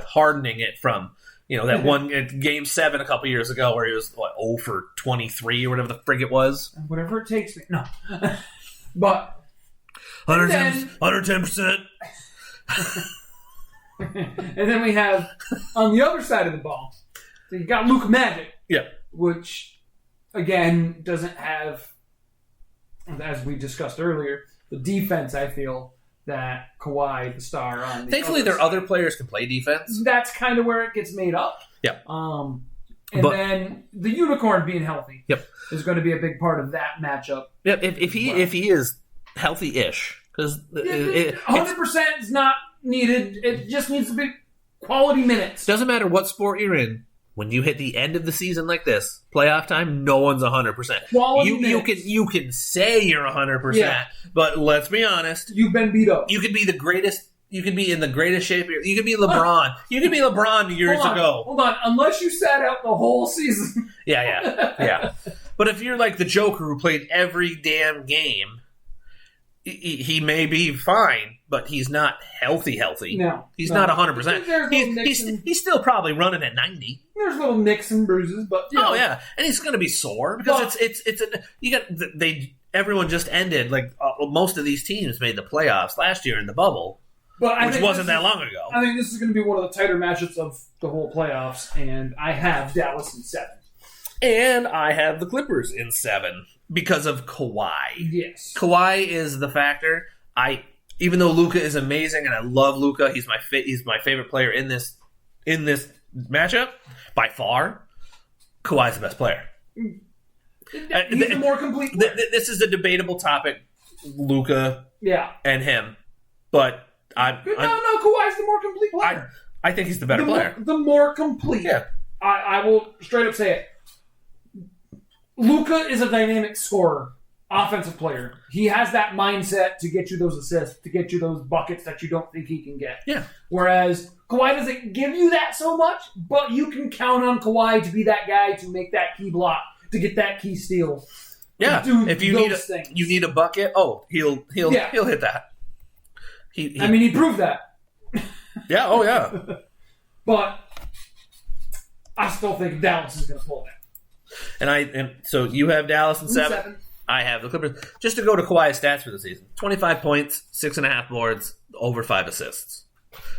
hardening it from that one game 7 a couple years ago where he was 0 for 23 or whatever the frig it was. Whatever it takes me. No, but 110%. And then we have on the other side of the ball. So you got Luka Magic, which, again, doesn't have, as we discussed earlier, the defense, I feel, that Kawhi, the star, on the Thankfully, their other players can play defense. That's kind of where it gets made up. Yeah. Then the unicorn being healthy is going to be a big part of that matchup. Yep. If he is healthy-ish, because 100% is not needed. It just needs to be quality minutes. Doesn't matter what sport you're in. When you hit the end of the season like this, playoff time, no one's 100%. You can say you're 100%, but let's be honest. You've been beat up. You could be the greatest. You could be in the greatest shape. You could be LeBron. You could be LeBron years ago. Hold on. Unless you sat out the whole season. Yeah. But if you're like the Joker who played every damn game, he may be fine, but he's not healthy. No. He's not 100%. He's still probably running at 90. There's little nicks and bruises, but and he's going to be sore because everyone just ended most of these teams made the playoffs last year in the bubble, which wasn't that long ago. I think this is going to be one of the tighter matchups of the whole playoffs, and I have Dallas in 7, and I have the Clippers in 7 because of Kawhi. Yes, Kawhi is the factor. Even though Luka is amazing and I love Luka, he's my favorite player in this matchup by far. Kawhi's the best player. He's the more complete player. This is a debatable topic, Luka and him, but Kawhi's the more complete player. I think he's the better player. The more complete. Yeah. I will straight up say it. Luka is a dynamic scorer, offensive player. He has that mindset to get you those assists, to get you those buckets that you don't think he can get. Yeah. Whereas Kawhi doesn't give you that so much, but you can count on Kawhi to be that guy to make that key block, to get that key steal. Yeah. If you need a bucket, he'll hit that. He proved that. Yeah. Oh yeah. But I still think Dallas is going to pull that. And so you have Dallas in 7. I have the Clippers. Just to go to Kawhi's stats for the season. 25 points, 6.5 boards, over 5 assists.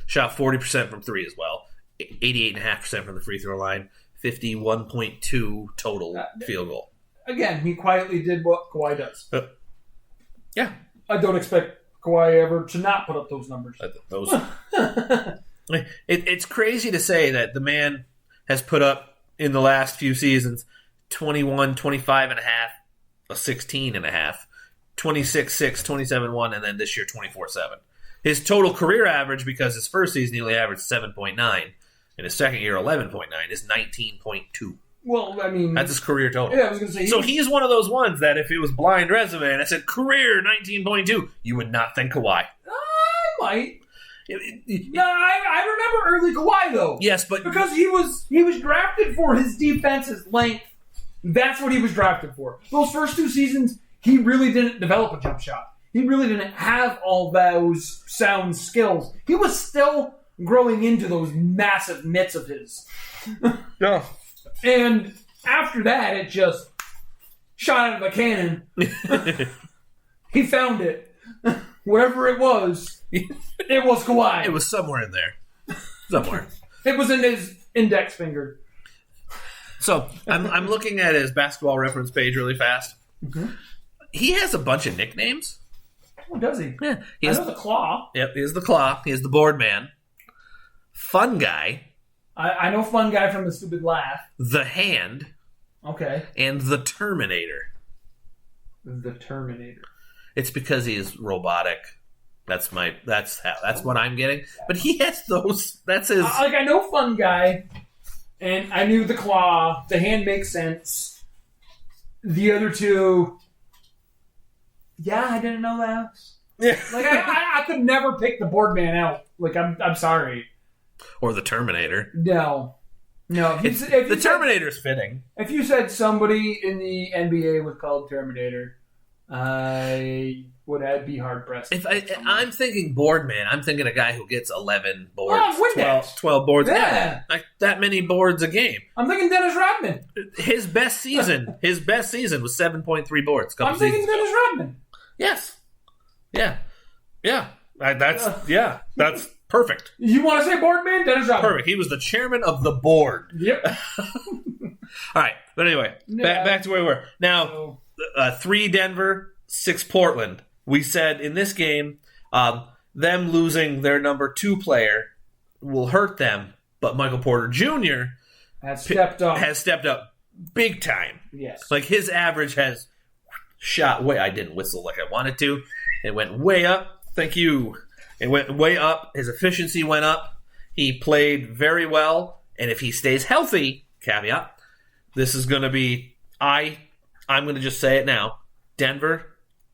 Shot 40% from 3 as well. 88.5% from the free throw line. 51.2 total field goal. Again, he quietly did what Kawhi does. Yeah. I don't expect Kawhi ever to not put up those numbers. It's crazy to say that the man has put up, in the last few seasons, 21, 25.5, a 16.5, 26.6, 27.1, and then this year 24.7. His total career average, because his first season he only averaged 7.9, and his second year 11.9, is 19.2. Well, I mean, that's his career total. Yeah, I was going to say. So he's one of those ones that if it was blind resume and I said career 19.2, you would not think Kawhi. I might. No, I remember early Kawhi though. Yes, but because he was drafted for his defense's length. That's what he was drafted for. Those first 2 seasons, he really didn't develop a jump shot. He really didn't have all those sound skills. He was still growing into those massive mitts of his. Yeah. And after that, it just shot out of a cannon. He found it. Wherever it was Kawhi. It was somewhere in there. Somewhere. It was in his index finger. So, I'm looking at his basketball reference page really fast. Mm-hmm. He has a bunch of nicknames. Oh, does he? Yeah. He has the Claw. Yep, he has the Claw. He has the Board Man. Fun Guy. I know Fun Guy from the Stupid Laugh. The Hand. Okay. And the Terminator. The Terminator. It's because he is robotic. That's what I'm getting. But he has those. That's his. I know Fun Guy, and I knew the Claw. The Hand makes sense. The other two, yeah, I didn't know that. Yeah. Like I could never pick the Board Man out. Like I'm sorry. Or the Terminator. No. The Terminator's fitting. If you said somebody in the NBA was called Terminator, I would be hard pressed. If I'm thinking board man, I'm thinking a guy who gets 11 boards, Oh, 12 boards. Yeah. Like that many boards a game. I'm thinking Dennis Rodman. His best season was 7.3 boards. I'm thinking Dennis Rodman. Yes. Yeah. Yeah. That's perfect. You want to say board man? Dennis Rodman. Perfect. He was the chairman of the board. Yep. All right. But anyway, back to where we were. Now, 3 Denver, 6 Portland. We said in this game, them losing their number 2 player will hurt them, but Michael Porter Jr. has stepped up big time. Yes. Like his average has shot way. I didn't whistle like I wanted to. It went way up. Thank you. It went way up. His efficiency went up. He played very well. And if he stays healthy, caveat, this is going to be, I'm going to just say it now, Denver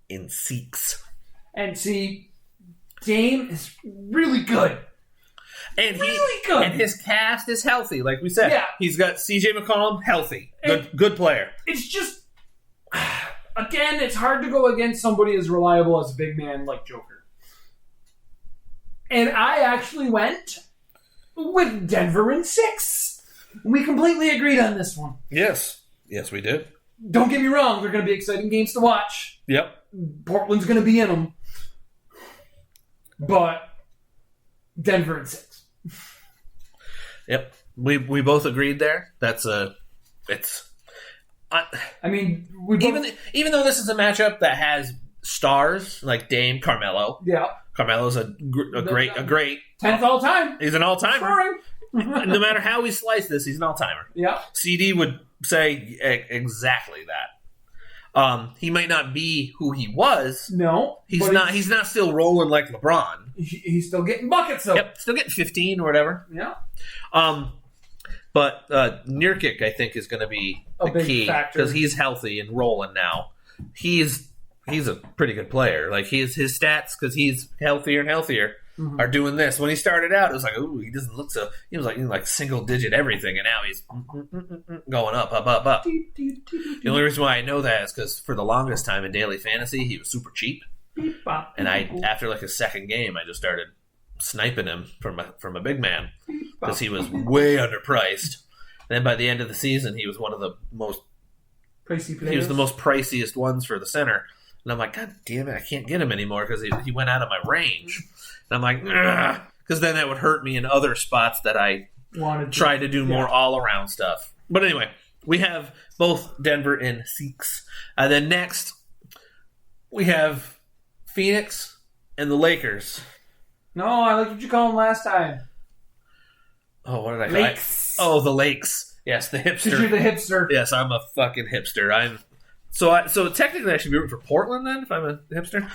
in 6. And see, Dame is really good. And really good. And his cast is healthy, like we said. Yeah. He's got CJ McCollum healthy. Good player. It's just, again, it's hard to go against somebody as reliable as a big man like Joker. And I actually went with Denver in 6. We completely agreed on this one. Yes. Yes, we did. Don't get me wrong. They're going to be exciting games to watch. Yep. Portland's going to be in them. But Denver in 6. Yep. We both agreed there. I mean, even though this is a matchup that has stars like Dame, Carmelo. Yeah. Carmelo's a great 10th all time. He's an all timer. No matter how we slice this, he's an all timer. Yeah. CD would say exactly that. He might not be who he was. No, he's not. He's not still rolling like LeBron. He's still getting buckets though. Yep, still getting 15 or whatever. Yeah. But Nurkic, I think, is going to be the key because he's healthy and rolling now. He's a pretty good player. Like his stats, because he's healthier and healthier, are doing this. When he started out, it was like, ooh, he doesn't look so. He was like single digit everything, and now he's going up. The only reason why I know that is because for the longest time in daily fantasy, he was super cheap, and after like his second game, I just started sniping him from a big man because he was way underpriced. And then by the end of the season, he was one of the most Pricey players. He was the most priciest ones for the center. And I'm like, God damn it, I can't get him anymore because he went out of my range. And I'm like, because then that would hurt me in other spots that I try to do more all-around stuff. But anyway, we have both Denver and 6. And then next, we have Phoenix and the Lakers. No, I like what you called them last time. Oh, what did I call it? Oh, the Lakes. Yes, the hipster. You're the hipster. Yes, I'm a fucking hipster. So technically I should be rooting for Portland then if I'm a hipster.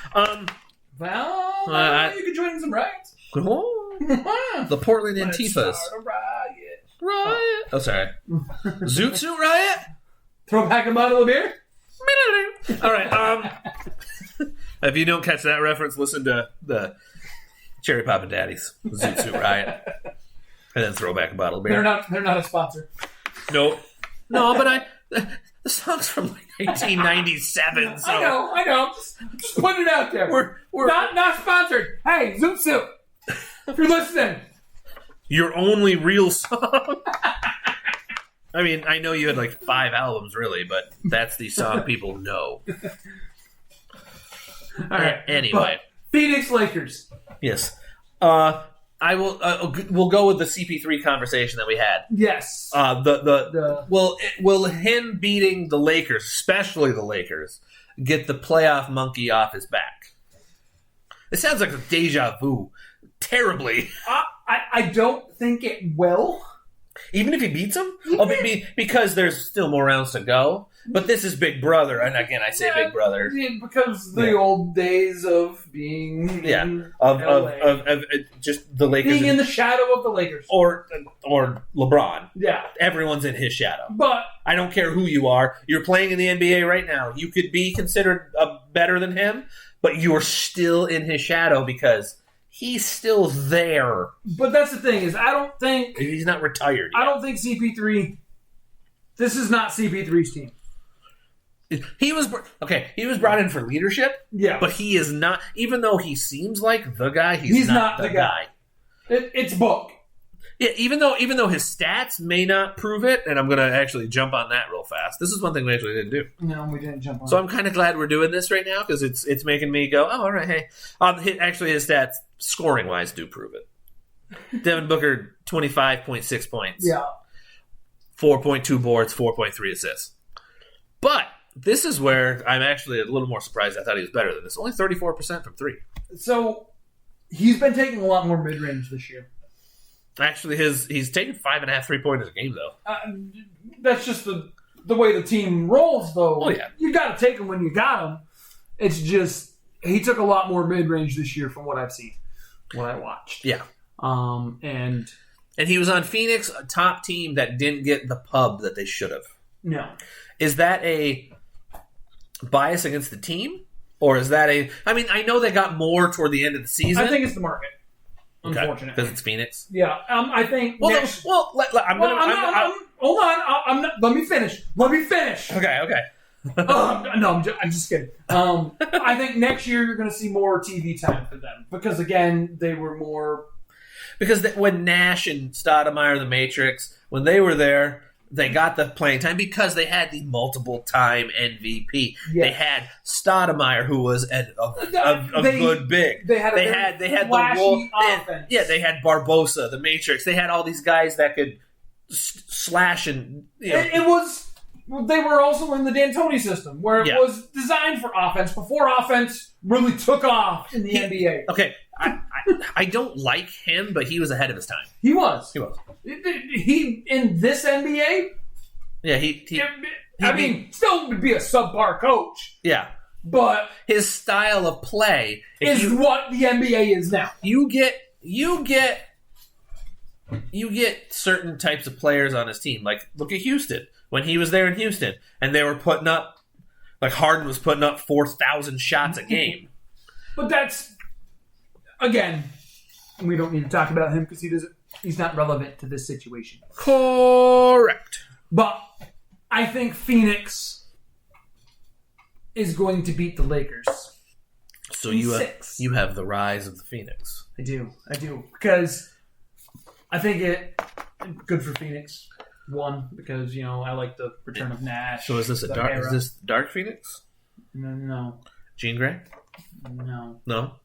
Well, you could join some riots. The Portland Antifas. Riot. Oh, sorry. Zoot Suit Riot? Throw back a bottle of beer? All right. If you don't catch that reference, listen to the Cherry Pop and Daddies. Zoot Suit Riot. And then throw back a bottle of beer. They're not a sponsor. Nope. No, but the song's from like 1997. So I know. Just putting it out there. We're not sponsored. Hey, Zoot Suit, if you're listening. Your only real song. I mean, I know you had like 5 albums, really, but that's the song people know. All right. Anyway, Phoenix Lakers. Yes. I will. We'll go with the CP3 conversation that we had. Yes. Will him beating the Lakers, especially the Lakers, get the playoff monkey off his back? It sounds like a deja vu. Terribly. I don't think it will. Even if he beats him? Because there's still more rounds to go. But this is Big Brother, and again, I say Big Brother. Because the old days of being of just the Lakers. Being in the shadow of the Lakers. Or LeBron. Yeah. Everyone's in his shadow. But I don't care who you are. You're playing in the NBA right now. You could be considered better than him, but you're still in his shadow because he's still there. But that's the thing is, I don't think... He's not retired yet. I don't think CP3... This is not CP3's team. He was brought in for leadership. Yeah, but he is not. Even though he seems like the guy, he's not the guy. It's book. Yeah, even though his stats may not prove it, and I'm going to actually jump on that real fast. This is one thing we actually didn't do. No, we didn't jump on. So I'm kind of glad we're doing this right now because it's making me go, oh, all right, hey. Actually, his stats scoring wise do prove it. Devin Booker 25.6 points. Yeah, 4.2 boards, 4.3 assists. But this is where I'm actually a little more surprised. I thought he was better than this. Only 34% from 3. So he's been taking a lot more mid-range this year. Actually, he's taken 5.5 3-pointers a game, though. That's just the way the team rolls, though. Oh, yeah. You got to take them when you got them. It's just he took a lot more mid-range this year from what I've seen, what I watched. Yeah. And he was on Phoenix, a top team that didn't get the pub that they should have. No. Is that a bias against the team? Or is that I know they got more toward the end of the season. I think it's the market. Unfortunately. Because it's Phoenix? Yeah. I think... Hold on. Let me finish. Okay. No, I'm just kidding. I think next year you're going to see more TV time for them. Because, again, they were more... Because when Nash and Stoudemire, the Matrix, when they were there... They got the playing time because they had the multiple-time MVP. Yeah. They had Stoudemire, who was a good big. They had the Wolf offense. They had Barbosa, the Matrix. They had all these guys that could slash and. It was. They were also in the D'Antoni system, where it was designed for offense before offense really took off in the NBA. Okay, I don't like him, but he was ahead of his time. He was. He in this NBA. Yeah, still would be a subpar coach. Yeah, but his style of play is what the NBA is now. You get certain types of players on his team. Like look at Houston when he was there in Houston, and they were putting up like Harden was putting up 4,000 shots a game. But that's again, we don't need to talk about him because he's not relevant to this situation. Correct. But I think Phoenix is going to beat the Lakers. So you have the rise of the Phoenix. I do. Because I think good for Phoenix. 1 because I like the return of Nash. So is this Dark Phoenix? No. Jean Grey? No. No,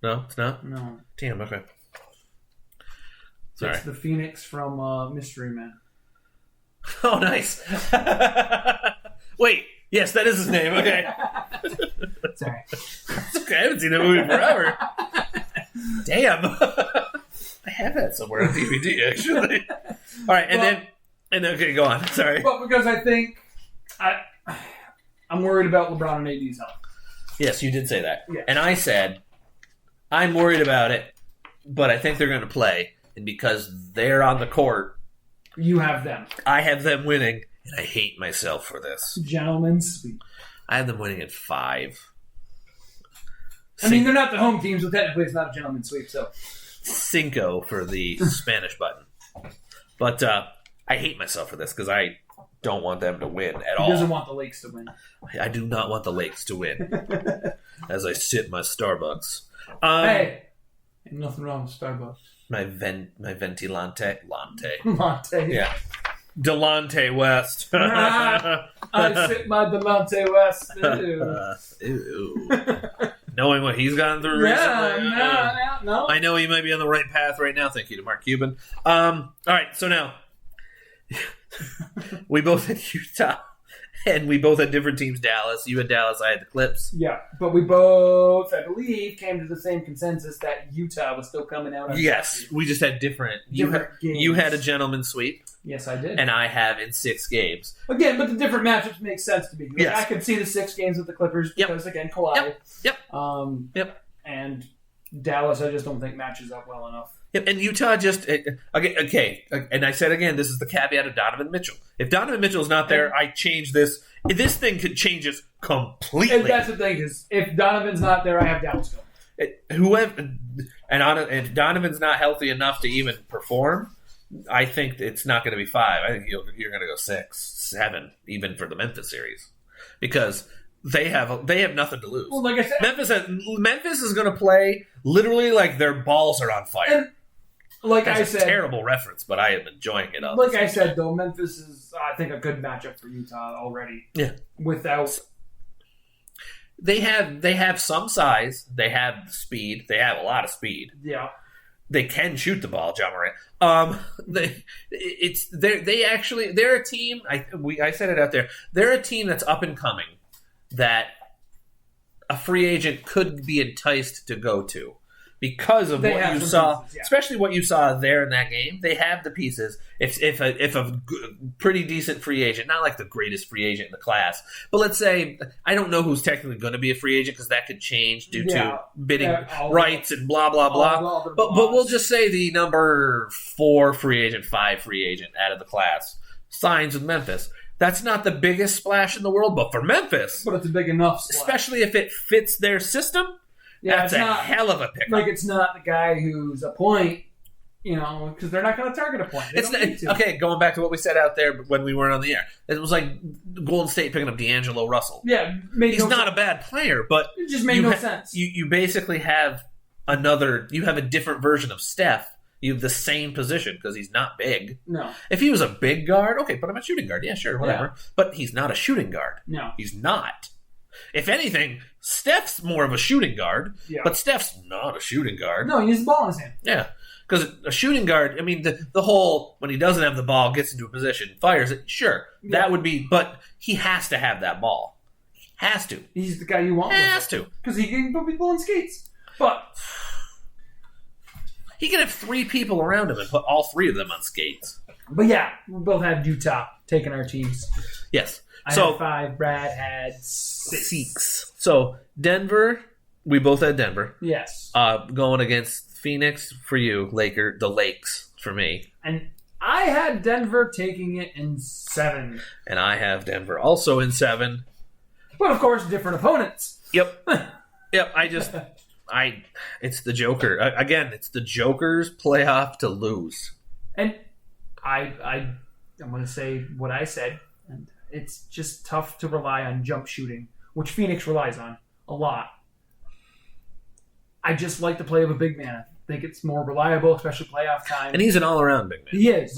it's not. No. Damn. Okay. Sorry. It's the Phoenix from Mystery Men. Oh, nice. Wait. Yes, that is his name. Okay. Sorry. It's okay. I haven't seen that movie forever. Damn. I have that somewhere on DVD, actually. All right, and then okay, go on. Sorry. But because I think I'm worried about LeBron and AD's health. Yes, you did say that. Yeah. And I said, I'm worried about it, but I think they're going to play. And because they're on the court, you have them. I have them winning, and I hate myself for this. Gentlemen's sweep. I have them winning in 5. I mean, they're not the home team, so technically it's not a gentleman's sweep. So 5 for the Spanish button. But I hate myself for this because I don't want them to win at all. He doesn't want the Lakes to win. I do not want the Lakes to win. As I sip my Starbucks. Hey, ain't nothing wrong with Starbucks. My Ventilante. Monte. Yeah. Delonte West. I sip my Delonte West. Ew. Knowing what he's gone through recently. No. I know he might be on the right path right now. Thank you to Mark Cuban. All right, so now we both had Utah, and we both had different teams. Dallas, you had Dallas, I had the Clips. Yeah, but we both, I believe, came to the same consensus that Utah was still coming out. On Yes, we just had different games. You had a gentleman's sweep. Yes, I did. And I have in 6 games. Again, but the different matchups make sense to me. Like, yes. I could see the 6 games with the Clippers because, again, Kawhi. Yep. And Dallas, I just don't think matches up well enough. Yep. And Utah just... Okay. And I said again, this is the caveat of Donovan Mitchell. If Donovan Mitchell's not there, I change this. This thing could change us completely. And that's the thing is, if Donovan's not there, I have Dallas going. And Donovan's not healthy enough to even perform... I think it's not going to be 5. I think you're going to go 6, 7, even for the Memphis series, because they have nothing to lose. Well, like I said, Memphis is going to play literally like their balls are on fire. That's a terrible reference, but I am enjoying it. Like I said, though, Memphis is I think a good matchup for Utah already. Yeah, without they have some size, they have speed, they have a lot of speed. Yeah. They can shoot the ball, John Morant. They're a team. I said it out there. They're a team that's up and coming that a free agent could be enticed to go to because of what you saw, pieces, yeah. Especially what you saw there in that game. They have the pieces. If a pretty decent free agent, not like the greatest free agent in the class, but let's say I don't know who's technically going to be a free agent because that could change due to bidding rights and blah blah blah. But we'll just say the number 4 free agent, 5 free agent out of the class signs with Memphis. That's not the biggest splash in the world, but for Memphis, but it's a big enough splash. Especially if it fits their system. Yeah, that's hell of a pickup. Like, it's not the guy who's a point, because they're not going to target a point. Okay, going back to what we said out there when we weren't on the air. It was like Golden State picking up D'Angelo Russell. Yeah, he's not a bad player, but it just made no sense. You basically have a different version of Steph. You have the same position because he's not big. No. If he was a big guard, okay, put him at shooting guard. Yeah, sure, whatever. Yeah. But he's not a shooting guard. No. He's not. If anything, Steph's more of a shooting guard, but Steph's not a shooting guard. No, he has the ball in his hand. Yeah, because a shooting guard, I mean, the whole, when he doesn't have the ball, gets into a position, fires it, sure, that would be, but he has to have that ball. He has to. He's the guy you want. He has to. Because he can put people on skates. But he can have 3 people around him and put all 3 of them on skates. But yeah, we both had Utah taking our teams. Yes. I had 5. Brad had 6. So Denver, we both had Denver. Yes. Going against Phoenix for you, the Lakes for me. And I had Denver taking it in 7. And I have Denver also in 7. But of course, different opponents. Yep. It's the Joker. Again, it's the Joker's playoff to lose. And I'm going to say what I said. And it's just tough to rely on jump shooting, which Phoenix relies on a lot. I just like the play of a big man. I think it's more reliable, especially playoff time. And he's an all-around big man. He is.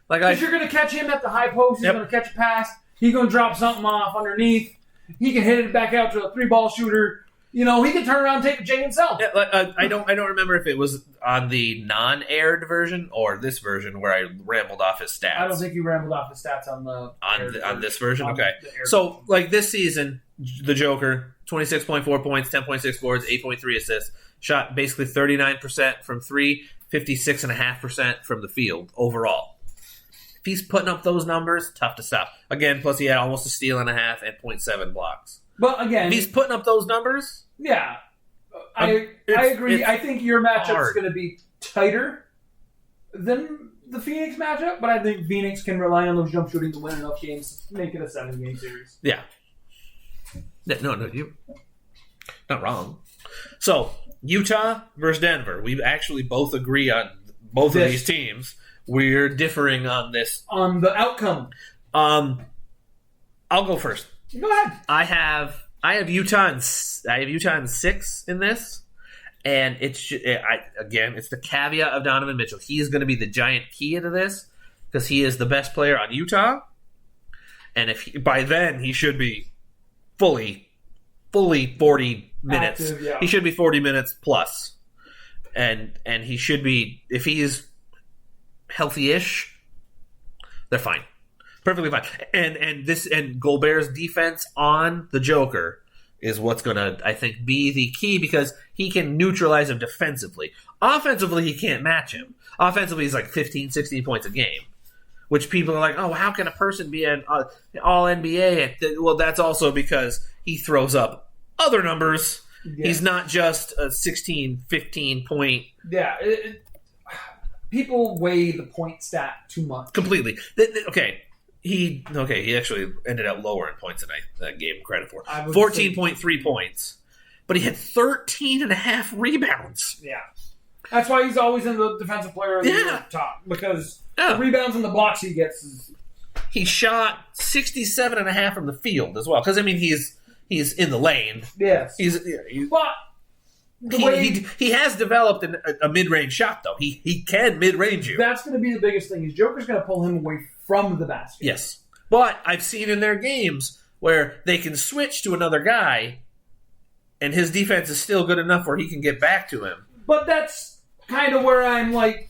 Because you're going to catch him at the high post. He's going to catch a pass. He's going to drop something off underneath. He can hit it back out to a 3-ball shooter. He can turn around and take a J himself. Yeah, I don't remember if it was on the non-aired version or this version where I rambled off his stats. I don't think you rambled off his stats on this version. Okay, so this season, the Joker, 26.4 points, 10.6 boards, 8.3 assists, shot basically 39% from 3, 56.5% from the field overall. If he's putting up those numbers, tough to stop. Again, plus he had almost a steal and a half and 0.7 blocks. But again, if he's putting up those numbers, yeah, I agree. I think your matchup is going to be tighter than the Phoenix matchup, but I think Phoenix can rely on those jump shooting to win enough games to make it a 7-game series. Yeah. No, you're not wrong. So, Utah versus Denver. We actually both agree on both of these teams. We're differing on this. On the outcome. I'll go first. Go ahead. I have Utah in 6 in this, and it's the caveat of Donovan Mitchell. He is going to be the giant key into this because he is the best player on Utah, and by then he should be fully 40 minutes. Active, yeah. He should be 40 minutes plus, and he should be, if he is healthy-ish, they're fine. Perfectly fine. And Gobert's defense on the Joker is what's going to, I think, be the key because he can neutralize him defensively. Offensively, he can't match him. Offensively, he's like 15, 16 points a game, which people are like, oh, how can a person be an all-NBA? Well, that's also because he throws up other numbers. Yeah. He's not just a 16, 15 point. Yeah. People weigh the point stat too much. Completely. Okay. He actually ended up lower in points than I gave him credit for. 14.3 points. But he had 13.5 rebounds. Yeah. That's why he's always in the defensive player of the year top. Because the rebounds and the blocks he gets is... He shot 67.5 from the field as well. Because, he's in the lane. Yes. But... He has developed a mid-range shot, though. He can mid-range you. That's going to be the biggest thing. Is Joker's going to pull him away from the basket. Yes. But I've seen in their games where they can switch to another guy, and his defense is still good enough where he can get back to him. But that's kind of where I'm like,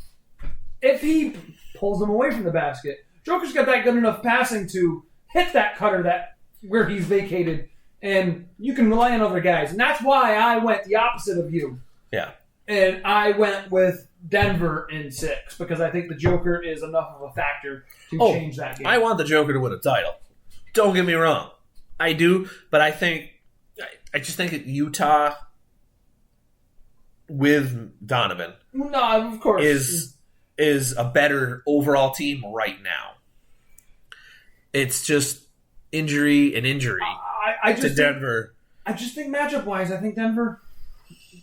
if he pulls him away from the basket, Joker's got that good enough passing to hit that cutter where he's vacated, and you can rely on other guys. And that's why I went the opposite of you. Yeah. And I went with Denver in 6 because I think the Joker is enough of a factor to change that game. I want the Joker to win a title. Don't get me wrong. I do, but I just think that Utah with Donovan of course is a better overall team right now. It's just injury to Denver. I just think matchup wise, I think Denver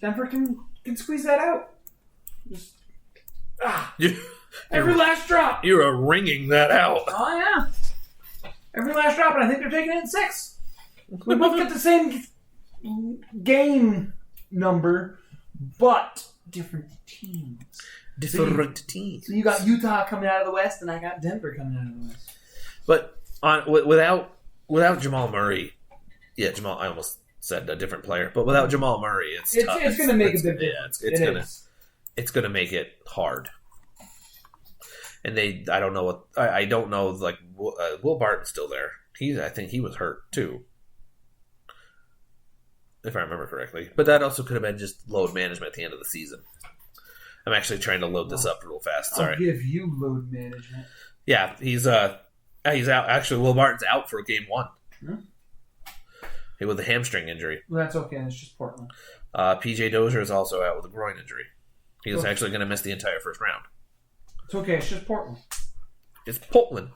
can squeeze that out. Just every last drop. You're wringing that out. Oh yeah, every last drop, and I think they're taking it in 6. We both get the same game number, but different teams. Teams. So you got Utah coming out of the West, and I got Denver coming out of the West. But without Jamal Murray, Jamal. I almost said a different player, but without Jamal Murray, it's tough. It's going to make a big difference. It's going to make it hard. And I don't know what I don't know. Like Will Barton's still there. I think he was hurt too, if I remember correctly. But that also could have been just load management at the end of the season. I'm actually trying to load this up real fast. Sorry. I'll give you load management. Yeah, he's out. Actually, Will Barton's out for game 1. Hmm? With a hamstring injury. Well, that's okay. It's just Portland. PJ Dozier is also out with a groin injury. He was actually going to miss the entire first round. It's okay. It's just Portland. It's Portland.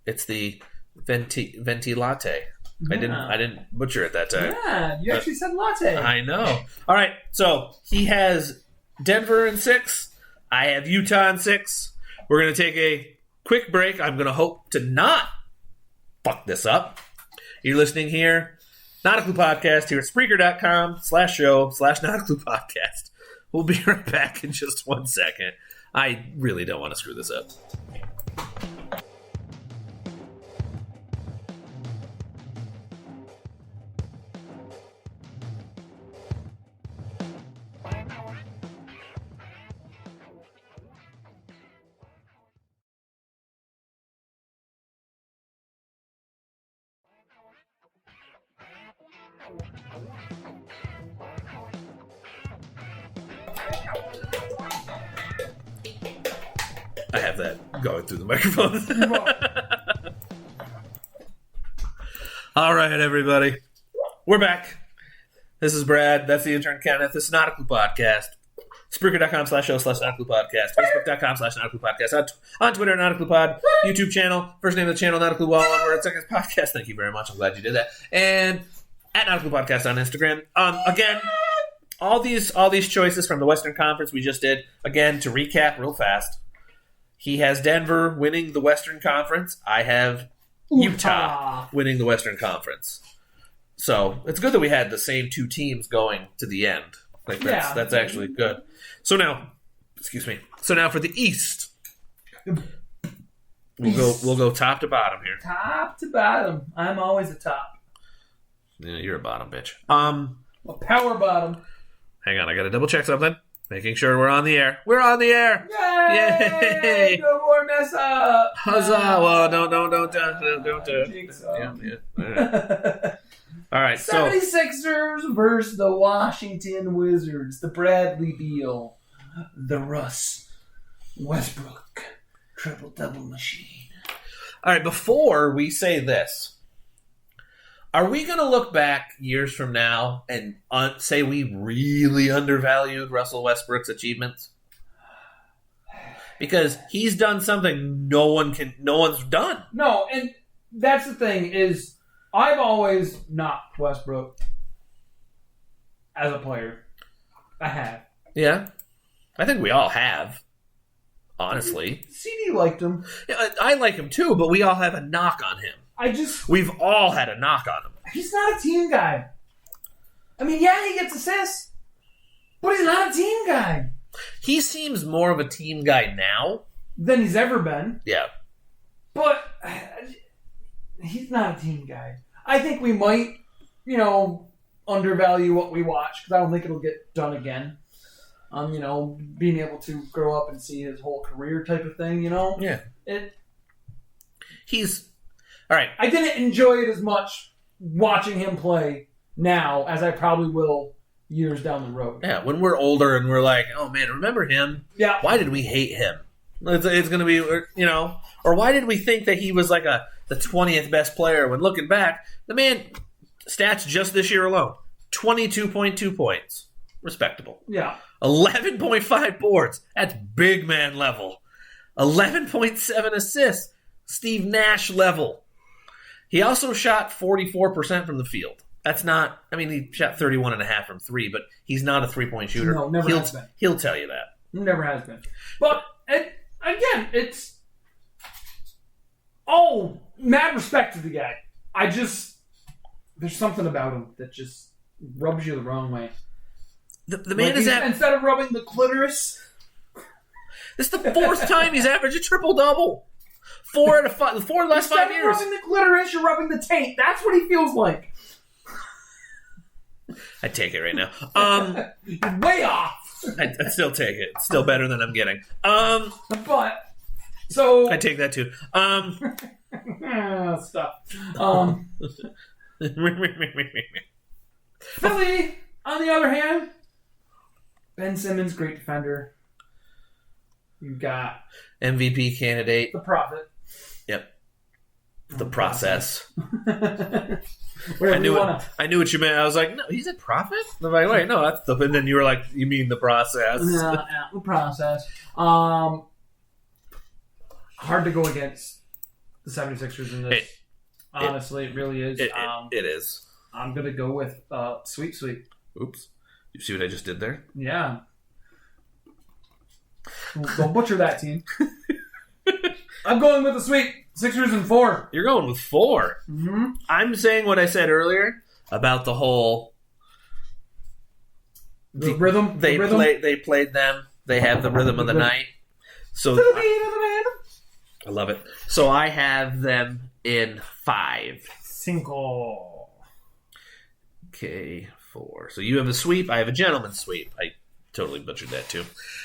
It's the venti latte. Yeah. I didn't butcher it that time. Yeah, you actually said latte. I know. All right, so he has Denver in 6. I have Utah in 6. We're going to take a quick break. I'm going to hope to not fuck this up. You're listening here, Not a Clue Podcast, here at Spreaker.com/show/Not a Clue Podcast. We'll be right back in just 1 second. I really don't want to screw this up. I have that going through the microphone. All right, everybody. We're back. This is Brad. That's the intern, Kenneth. This is Not a Clue Podcast. Spreaker.com/show/Not a Clue Podcast. Facebook.com/Not a Clue Podcast. On Twitter, Not a Clue Pod. YouTube channel. First name of the channel, Not a Clue. All one word. Second podcast. Thank you very much. I'm glad you did that. And at Not a Clue Podcast on Instagram. Again, all these choices from the Western Conference we just did. Again, to recap real fast. He has Denver winning the Western Conference. I have Utah winning the Western Conference. So it's good that we had the same two teams going to the end. Like that's actually good. So now for the East, we'll go top to bottom here. Top to bottom. I'm always a top. Yeah, you're a bottom bitch. A power bottom. Hang on, I gotta double check something. Making sure we're on the air. We're on the air. Yay! No more mess up. Huzzah! Well, don't All right, 76ers versus the Washington Wizards. The Bradley Beal, the Russ Westbrook triple-double machine. All right, before we say this, are we going to look back years from now and say we really undervalued Russell Westbrook's achievements? Because he's done something no one's done. No, and that's the thing is I've always knocked Westbrook as a player. I have. Yeah. I think we all have. Honestly. CD liked him. Yeah, I like him too, but we all have a knock on him. We've all had a knock on him. He's not a team guy. I mean, yeah, he gets assists, but he's not a team guy. He seems more of a team guy now than he's ever been. Yeah. But he's not a team guy. I think we might, undervalue what we watch because I don't think it'll get done again. Being able to grow up and see his whole career type of thing, Yeah. He's... All right. I didn't enjoy it as much watching him play now as I probably will years down the road. Yeah, when we're older and we're like, oh man, remember him? Yeah. Why did we hate him? It's going to be, or why did we think that he was like the 20th best player when looking back? The man, stats just this year alone, 22.2 points. Respectable. Yeah. 11.5 boards. That's big man level. 11.7 assists. Steve Nash level. He also shot 44% from the field. That's not... I mean, he shot 31.5 from three, but he's not a three-point shooter. No, never has been. He'll tell you that. Never has been. But, again, it's... Oh, mad respect to the guy. There's something about him that just rubs you the wrong way. The man is... Instead of rubbing the clitoris... This is the fourth time he's averaged a triple-double. 4 out of 5. The 4 last 5 years. Instead of rubbing the clitoris, you're rubbing the taint. That's what he feels like. I'd take it right now. You're way off. I'd still take it. It's still better than I'm getting. But so I take that too. Stop. Philly, on the other hand, Ben Simmons, great defender. You've got MVP candidate. The Prophet. Yep. The process. I knew what you meant. I was like, no, he's a prophet? I'm like, wait, no, that's the... And then you were like, you mean the process. Yeah, the process. Hard to go against the 76ers in this. Honestly, it really is. It is. I'm going to go with Sweet. Oops. You see what I just did there? Yeah. Don't butcher that, team. I'm going with the Sweet. Sixers in 4. You're going with 4. Mm-hmm. I'm saying what I said earlier about the whole... The rhythm? They played them. They have the rhythm of the night. So I love it. So I have them in 5. Cinco. Okay, 4. So you have a sweep. I have a gentleman's sweep. I totally butchered that too.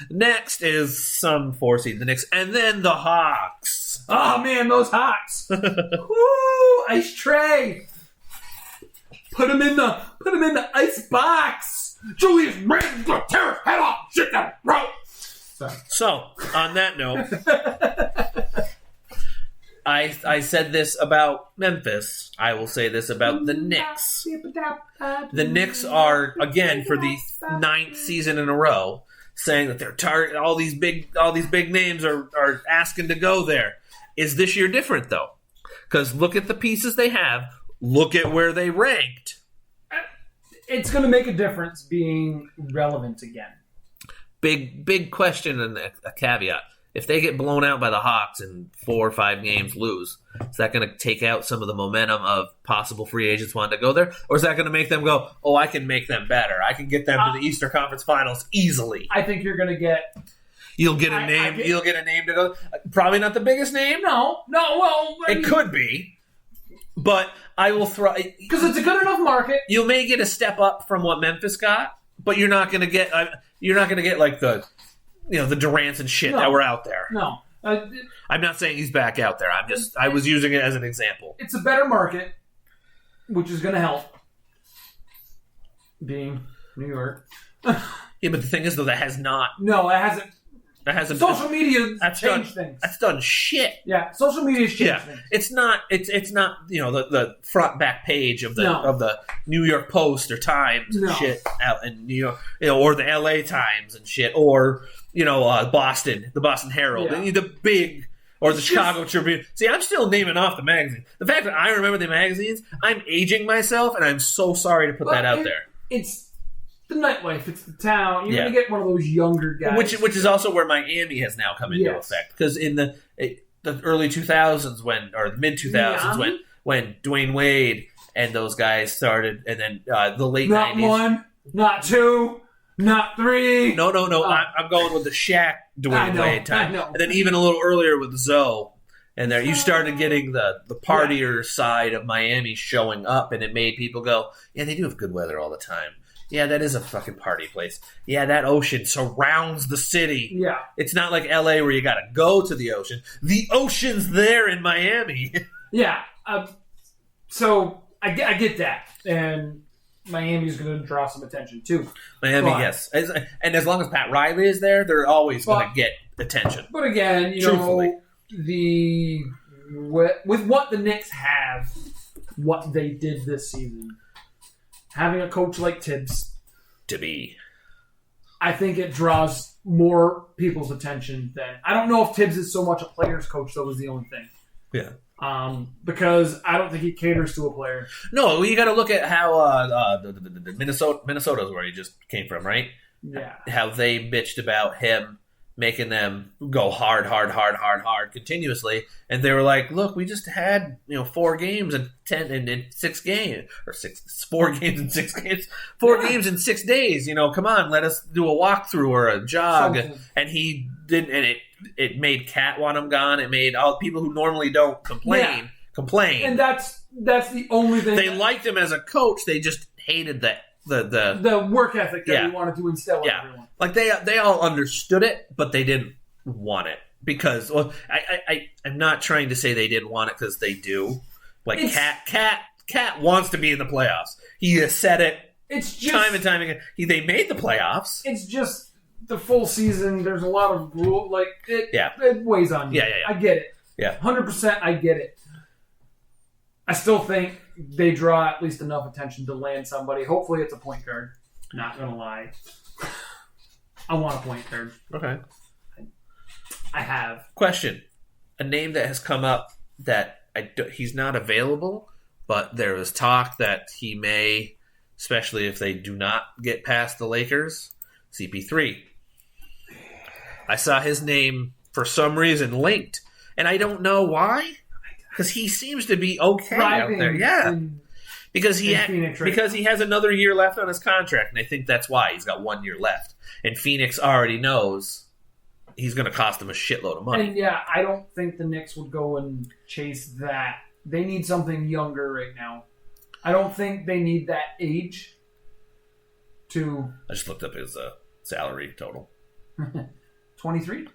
Next is some 4 seed. The Knicks. And then the Hawks. Oh, man, those Hawks. Woo! Ice tray. Put him in the ice box. Julius Randle's gonna tear his head off. Shit down, bro. So, on that note, I said this about Memphis. I will say this about the Knicks. The Knicks are, again, for the 9th season in a row, saying that they're all these big names are asking to go there. Is this year different, though? Because look at the pieces they have. Look at where they ranked. It's going to make a difference being relevant again. Big question and a caveat. If they get blown out by the Hawks and 4 or 5 games lose, is that going to take out some of the momentum of possible free agents wanting to go there? Or is that going to make them go, oh, I can make them better. I can get them to the Eastern Conference Finals easily. I think you're going to get... You'll get a name. You'll get a name to go. Probably not the biggest name. No. Well, it could be, but I will throw because it's a good enough market. You may get a step up from what Memphis got, but you're not going to get. You're not going to get like the Durants and shit that were out there. No, I'm not saying he's back out there. I was using it as an example. It's a better market, which is going to help. Being New York. Yeah, but the thing is, though, that has not. No, it hasn't. That hasn't. Social media changed things. That's done shit. Yeah, social media's changed things. It's not. It's not. The front back page of the New York Post or Times and shit out in New York, or the L.A. Times and shit, or Boston, the Boston Herald, and the big. Or the Chicago Tribune. See, I'm still naming off the magazines. The fact that I remember the magazines, I'm aging myself, and I'm so sorry to put that out there. It's the nightlife. It's the town. You're going to get one of those younger guys. Which is also where Miami has now come into effect. Because in the early 2000s, or the mid-2000s, when Dwayne Wade and those guys started, and then the late 90s. Not 1, not 2, not 3. No. I'm going with the Shaq Dwayne Wade time. I know. And then even a little earlier with Zoe. And there you started getting the partier side of Miami showing up, and it made people go, yeah, they do have good weather all the time. Yeah, that is a fucking party place. Yeah, that ocean surrounds the city. Yeah. It's not like L.A. where you got to go to the ocean. The ocean's there in Miami. Yeah. So I get that. And Miami's going to draw some attention, too. Miami, yes. And as long as Pat Riley is there, they're always going to get attention. But again, truthfully, with what the Knicks have, what they did this season, having a coach like Tibbs, I think it draws more people's attention than... I don't know if Tibbs is so much a player's coach, though, is the only thing. Yeah. Because I don't think he caters to a player. No, you got to look at how the Minnesota's where he just came from, right? Yeah. How they bitched about him making them go hard continuously, and they were like, "Look, we just had 4 games and 6 games, or 4 games and 6 games, 4 games in 6 days. Come on, let us do a walkthrough or a jog." And he didn't, and it made Cat want him gone. It made all people who normally don't complain. And that's the only thing. They liked him as a coach. They just hated the work ethic that he wanted to instill in everyone. Like they all understood it, but they didn't want it because I'm not trying to say they didn't want it because they do. Like Cat wants to be in the playoffs. He has said it. It's just time and time again. They made the playoffs. It's just the full season. There's a lot of rule. Like it weighs on you. Yeah. I get it. Yeah, 100%. I get it. I still think they draw at least enough attention to land somebody. Hopefully, it's a point guard. Not gonna lie. I want a point guard. Okay. I have. Question. A name that has come up that he's not available, but there was talk that he may, especially if they do not get past the Lakers, CP3. I saw his name for some reason linked, and I don't know why, because he seems to be okay out there. Yeah. Because he has another year left on his contract, and I think that's why he's got 1 year left. And Phoenix already knows he's going to cost them a shitload of money. And I don't think the Knicks would go and chase that. They need something younger right now. I don't think they need that age to... I just looked up his salary total. 23?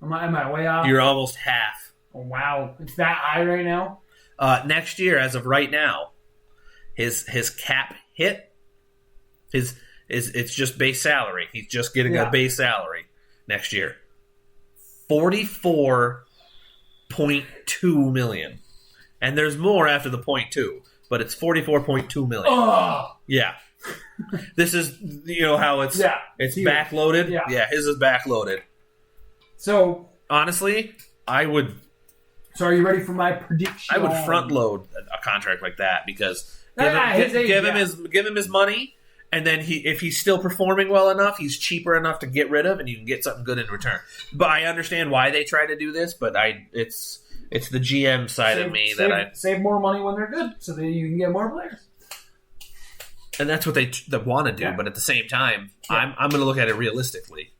Am I way off? You're almost half. Oh, wow. It's that high right now? Next year, as of right now, his cap hit, it's just base salary. He's just getting a base salary next year. $44.2 million. And there's more after the 0.2, but it's $44.2 million. Oh. Yeah. This is, how it's backloaded. Yeah, his is backloaded. So, honestly, I would... So are you ready for my prediction? I would front load a contract like that because give him his money, and then if he's still performing well enough, he's cheaper enough to get rid of, and you can get something good in return. But I understand why they try to do this, but it's the GM side of me that I save more money when they're good, so that you can get more players. And that's what they want to do, but at the same time, I'm going to look at it realistically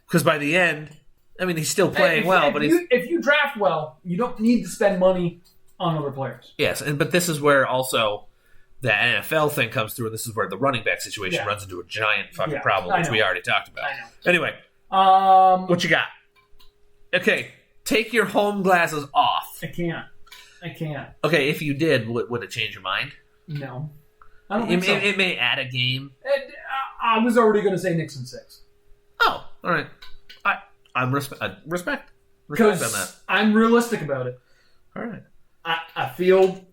because by the end. I mean, he's still playing if you draft well, you don't need to spend money on other players. Yes, but this is where also the NFL thing comes through, and this is where the running back situation runs into a giant fucking problem, which we already talked about. I know. Anyway, what you got? Okay, take your home glasses off. I can't. Okay, if you did, would it change your mind? No. I don't think so. It may add a game. I was already going to say Knicks in 6. Oh, all right. I'm respect on that. I'm realistic about it. All right. I feel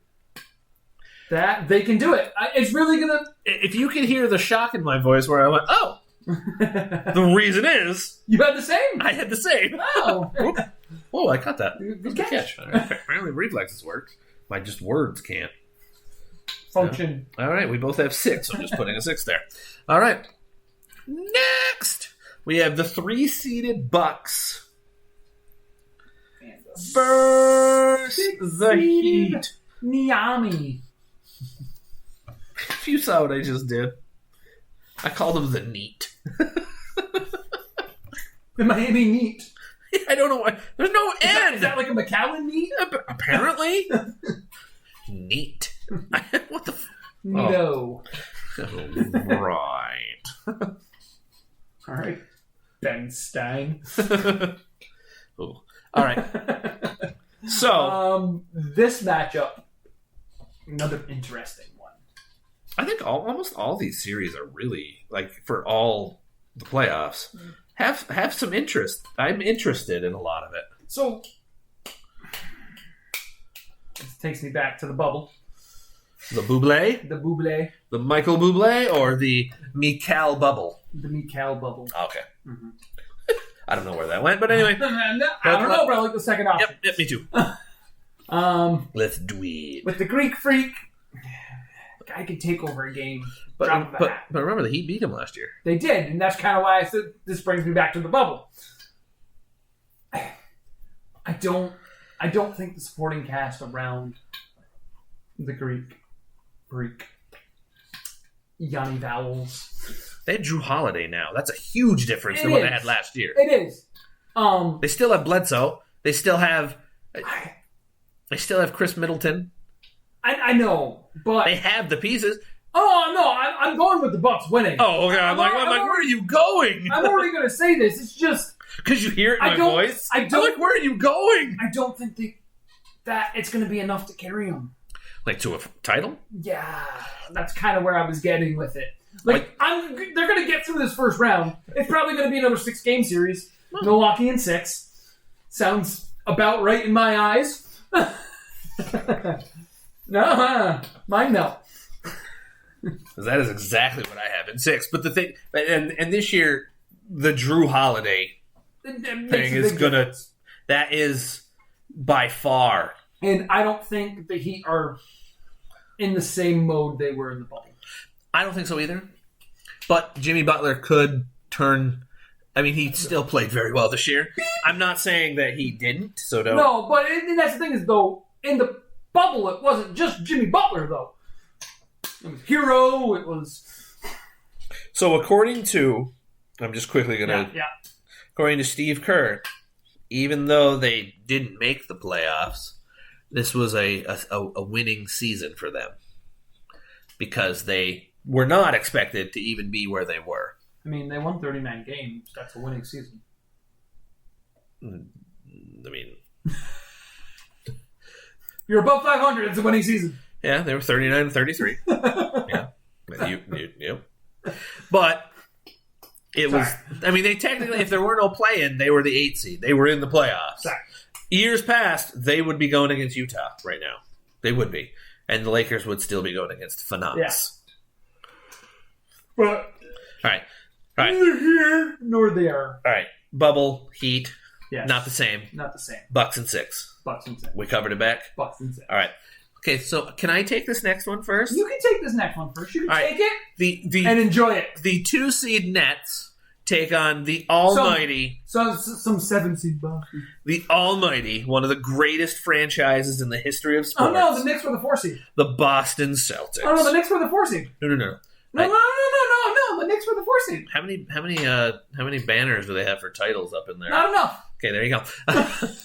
that they can do it. It's really going to... If you can hear the shock in my voice where I went, oh, the reason is... You had the same? I had the same. Oh. Whoa, I caught that. Good catch. Apparently reflexes work. My just words can't. Function. All right, we both have 6. So I'm just putting a 6 there. All right. Next! We have the 3-seeded Bucks versus the Heat. Miami. If you saw what I just did, I called them the Neat. The Miami Neat. I don't know why. There's no end. Is that like a McAllen Neat? Apparently. Neat. What the? No. Right. All right. Ben Stein. All right. So this matchup, another interesting one. I think almost all these series are really for all the playoffs have some interest. I'm interested in a lot of it. So this takes me back to the bubble. The Bublé? The Bublé. The Michael Bublé or the Mikal bubble? The Mikal bubble. Okay. Mm-hmm. I don't know where that went, but anyway. I don't know, but I like the second option. Yep, me too. Let's do it. With the Greek Freak, guy could take over a game. But remember, the Heat beat him last year. They did, and that's kind of why I said this brings me back to the bubble. I don't think the supporting cast around the Greek Yanni Vowels. They had Drew Holiday now. That's a huge difference than what they had last year. It is. They still have Bledsoe. They still have Chris Middleton. I know, but they have the pieces. Oh no, I'm going with the Bucks winning. Oh, okay. I'm like, where are you going? I'm already going to say this. It's just because you hear it in my voice. I'm like, where are you going? I don't think that it's going to be enough to carry them. Like to a title? Yeah, that's kind of where I was getting with it. They're going to get through this first round. It's probably going to be another 6-game series. Milwaukee in 6. Sounds about right in my eyes. No, mine no. That is exactly what I have in 6. But the thing, and this year, the Drew Holiday thing is gonna. That is by far. And I don't think the Heat are in the same mode they were in the bubble. I don't think so either. But Jimmy Butler could turn. I mean, he still played very well this year. I'm not saying that he didn't. So don't. No, but that's the thing is though in the bubble it wasn't just Jimmy Butler though. It was Hero. It was. So according to, I'm just quickly gonna. Yeah. According to Steve Kerr, even though they didn't make the playoffs, this was a winning season for them because they were not expected to even be where they were. I mean, they won 39 games. That's a winning season. I mean, you're above 500. It's a winning season. Yeah, they were 39-33. Yeah. Yep. But it was... I mean, they technically, if there were no play-in, they were the 8 seed. They were in the playoffs. Sorry. Years past, they would be going against Utah right now. They would be. And the Lakers would still be going against Phoenix. Yeah. But... All right. Neither here nor there. All right. Bubble, Heat, Yes. not the same. Not the same. Bucks and 6. Bucks and 6. We covered it back? Bucks and 6. All right. Okay, so can I take this next one first? You can take this next one first. You can take it and enjoy it. The 2 seed Nets take on the almighty... Some 7 seed Boston. The almighty, one of the greatest franchises in the history of sports. Oh, no, the Knicks were the 4 seed. The Boston Celtics. Oh, no, the Knicks were the 4 seed. No. No, the Knicks were the 4 seed. How many banners do they have for titles up in there? Not enough. Okay, there you go.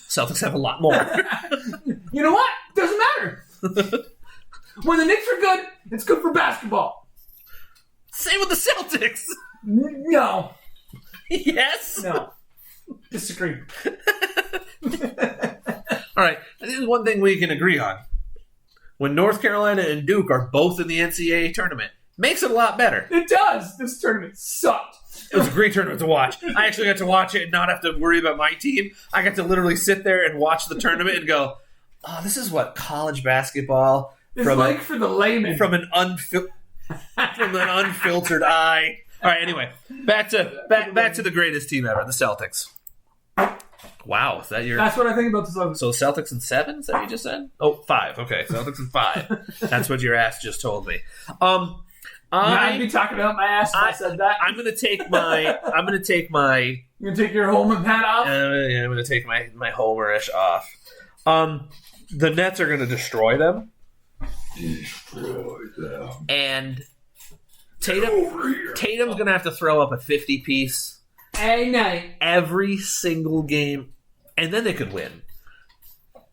Celtics have a lot more. You know what? Doesn't matter. When the Knicks are good, it's good for basketball. Same with the Celtics. No. Yes. No. Disagree. All right. There's one thing we can agree on. When North Carolina and Duke are both in the NCAA tournament, makes it a lot better. It does. This tournament sucked. It was a great tournament to watch. I actually got to watch it and not have to worry about my team. I got to literally sit there and watch the tournament and go, oh, this is what college basketball It's like for the layman. From an unfiltered eye. All right, anyway, back to the greatest team ever, the Celtics. Wow, is that your... That's what I think about the Celtics. So Celtics in 7, is that what you just said? Oh, 5. Okay, Celtics in 5. That's what your ass just told me. I'd be talking about my ass if I said that. I'm gonna take my. You're gonna take your Homer hat off? Yeah, I'm gonna take my Homerish off. The Nets are gonna destroy them. And Tatum's gonna have to throw up a 50-piece every single game, and then they could win.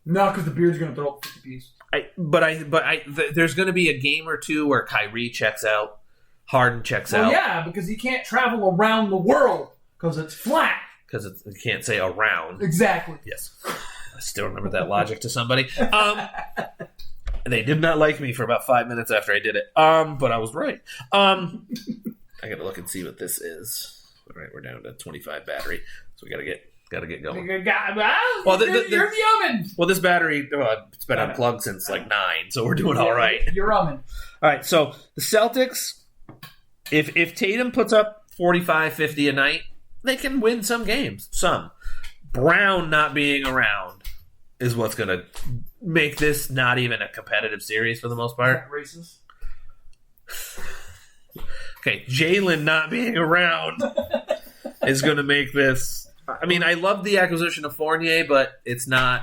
No, because the Beard's gonna throw up 50-piece. There's going to be a game or two where Kyrie checks out, Harden checks out. Yeah, because he can't travel around the world because it's flat. Because you can't say around. Exactly. Yes. I still remember that logic to somebody. They did not like me for about 5 minutes after I did it. But I was right. I got to look and see what this is. All right, we're down to 25 battery, so we got to get going. You're the oven. Well, this battery, it's been unplugged since like 9, so we're doing all right. You're oven. All right, so the Celtics, if Tatum puts up 45, 50 a night, they can win some games. Some. Brown not being around is what's going to make this not even a competitive series for the most part. Racist. Okay, Jalen not being around is going to make this... I mean, I love the acquisition of Fournier, but it's not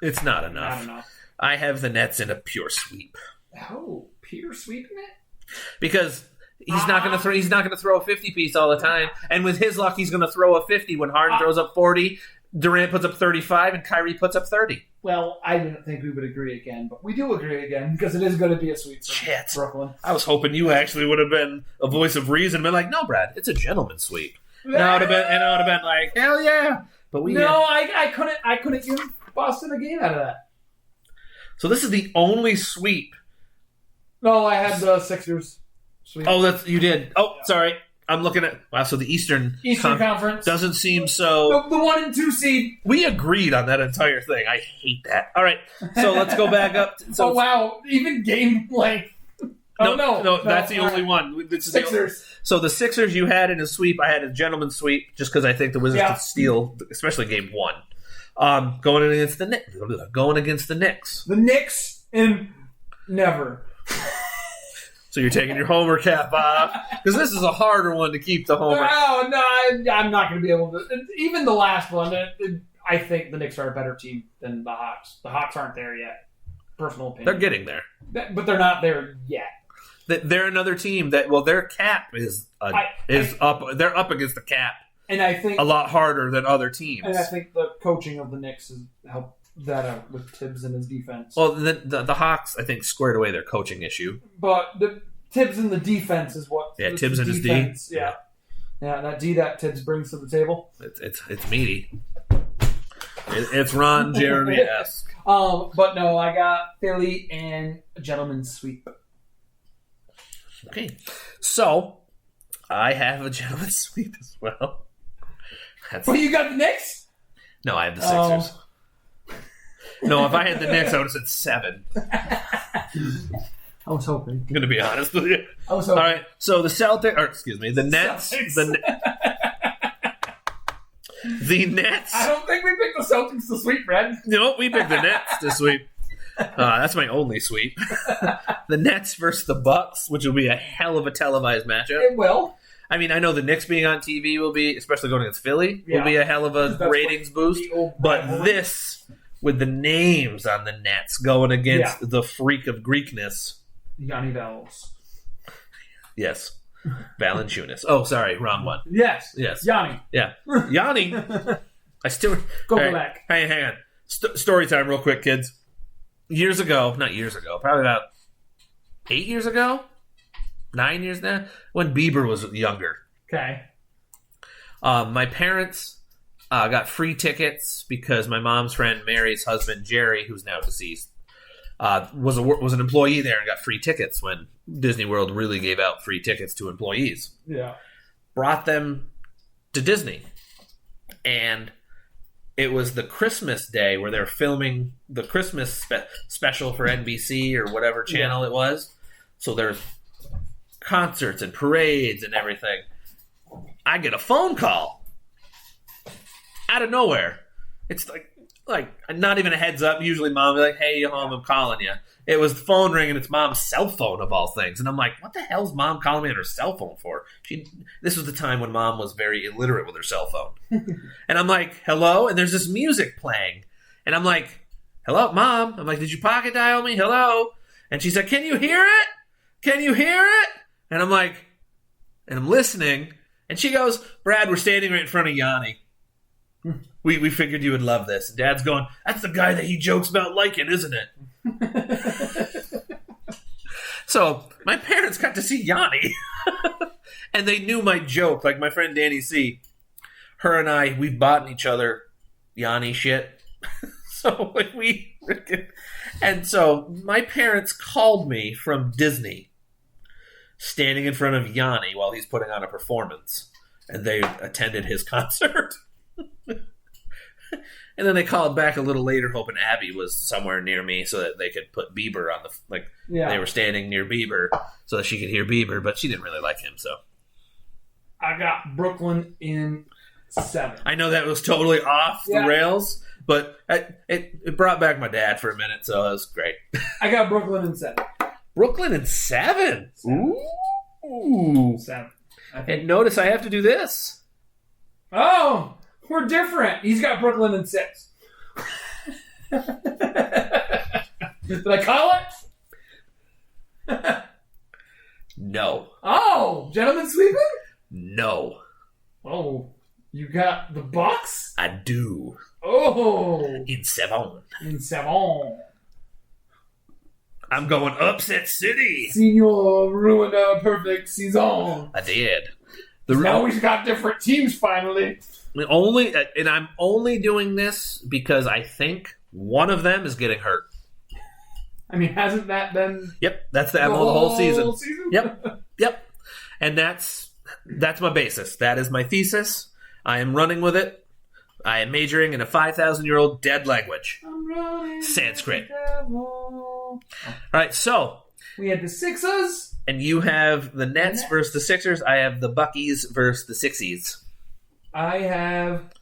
enough. Not enough. I have the Nets in a pure sweep. Oh, pure sweeping it? Because he's not going to throw a 50-piece all the time, and with his luck, he's going to throw a 50 when Harden throws up 40, Durant puts up 35, and Kyrie puts up 30. Well, I didn't think we would agree again, but we do agree again because it is going to be a sweep for Shit. Brooklyn. I was hoping you actually would have been a voice of reason, but like, no, Brad, it's a gentleman's sweep. And I would have been like, hell yeah! But I couldn't give Boston a game out of that. So this is the only sweep. No, I had the Sixers sweep. Oh, you did. Oh, yeah. Sorry, I'm looking at. Wow, so the Eastern Conference doesn't seem so. The 1 and 2 seed. We agreed on that entire thing. I hate that. All right, so let's go back up. Oh wow, even game length. No, that's the only one. This is Sixers. So the Sixers you had in a sweep. I had a gentleman's sweep just because I think the Wizards could steal, especially game 1. Going against the Knicks. The Knicks in never. So you're taking your homer cap off because this is a harder one to keep the homer. No, I'm not going to be able to. Even the last one, I think the Knicks are a better team than the Hawks. The Hawks aren't there yet. Personal opinion. They're getting there, but they're not there yet. They're another team that their cap is up. They're up against the cap, and I think a lot harder than other teams. And I think the coaching of the Knicks has helped that out with Tibbs and his defense. Well, the Hawks, I think, squared away their coaching issue. But the Tibbs and the defense is what. Yeah, Tibbs and his D. Yeah, that D that Tibbs brings to the table. It's meaty. It's Ron Jeremy-esque. But no, I got Philly and a gentleman's sweep. Okay. So, I have a gentleman's sweep as well. Well, you got the Knicks? No, I have the Sixers. No, if I had the Knicks, I would have said 7. I was hoping. I'm going to be honest with you. I was hoping. All right, so the the Nets. The Nets. I don't think we picked the Celtics to sweep, Brad. No, we picked the Nets to sweep. That's my only sweep. The Nets versus the Bucks, which will be a hell of a televised matchup. It will. I mean, I know the Knicks being on TV will be, especially going against Philly, will be a hell of a ratings boost. But this, with the names on the Nets going against the freak of Greekness. Yanni Vels. Yes. Valanciunas. Oh, sorry. Wrong one. Yes. Yanni. Yeah. Yanni. I still... Go back. Hang on. Story time real quick, kids. Not years ago, probably about 8 years ago? 9 years now? When Bieber was younger. Okay. My parents got free tickets because my mom's friend Mary's husband, Jerry, who's now deceased, was an employee there and got free tickets when Disney World really gave out free tickets to employees. Yeah. Brought them to Disney. And it was the Christmas day where they're filming the Christmas special for NBC or whatever channel it was. So there's concerts and parades and everything. I get a phone call out of nowhere. It's like not even a heads up. Usually mom will be like, hey, you home? I'm calling you. It was the phone ringing. It's mom's cell phone of all things. And I'm like, what the hell's mom calling me on her cell phone for? This was the time when mom was very illiterate with her cell phone. And I'm like, hello? And there's this music playing. And I'm like, hello, mom? I'm like, did you pocket dial me? Hello? And she said, can you hear it? Can you hear it? And I'm like, and I'm listening. And she goes, Brad, we're standing right in front of Yanni. We figured you would love this. And Dad's going, that's the guy that he jokes about liking, isn't it? So my parents got to see Yanni. And they knew my joke. Like my friend Danny C. Her and I, we've bought each other Yanni shit. So and so my parents called me from Disney, standing in front of Yanni while he's putting on a performance. And they attended his concert. And then they called back a little later hoping Abby was somewhere near me so that they could put Bieber on they were standing near Bieber so that she could hear Bieber, but she didn't really like him, so. I got Brooklyn in 7. I know that was totally off the rails, but it brought back my dad for a minute, so it was great. I got Brooklyn in 7. Brooklyn in 7? Ooh. 7. And notice I have to do this. Oh! We're different. He's got Brooklyn in 6. Did I call it? No. Oh, gentlemen sleeping? No. Oh, you got the Bucks? I do. Oh. In 7. In 7. I'm going upset city. Senor ruined a perfect season. I did. Now we've got different teams finally. I'm only doing this because I think one of them is getting hurt. I mean, hasn't that been? Yep, that's the MO the whole season. Yep. And that's my basis. That is my thesis. I am running with it. I am majoring in a 5,000-year-old dead language, Sanskrit. All right, so we had the Sixers, and you have the Nets versus the Sixers. I have the Buckies versus the Sixies. I have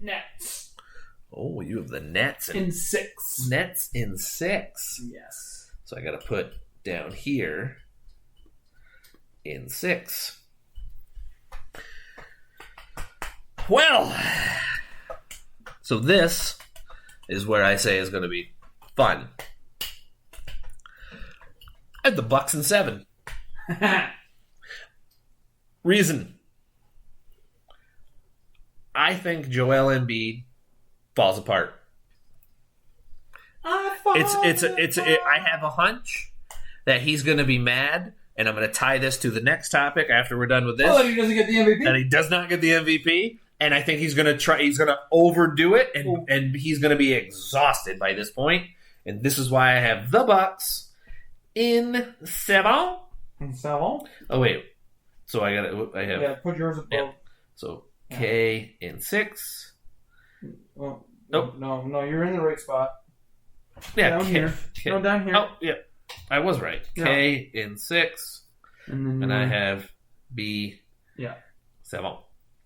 Nets. Oh, you have the Nets in 6. Nets in 6. Yes. So I got to put down here in 6. Well, so this is where I say is going to be fun. I have the Bucks in 7. Reason. I think Joel Embiid falls apart. I have a hunch that he's going to be mad, and I'm going to tie this to the next topic after we're done with this. Oh, he doesn't get the MVP? And he does not get the MVP. And I think he's going to overdo it, and he's going to be exhausted by this point. And this is why I have the Bucks in 7. In 7? Oh, wait. So I have... Yeah, put yours above. Yeah. So K in 6. Well, Nope. No, you're in the right spot. Yeah, down here. No, down here. Oh, yeah. I was right. Yeah. K in 6. And I have B 7.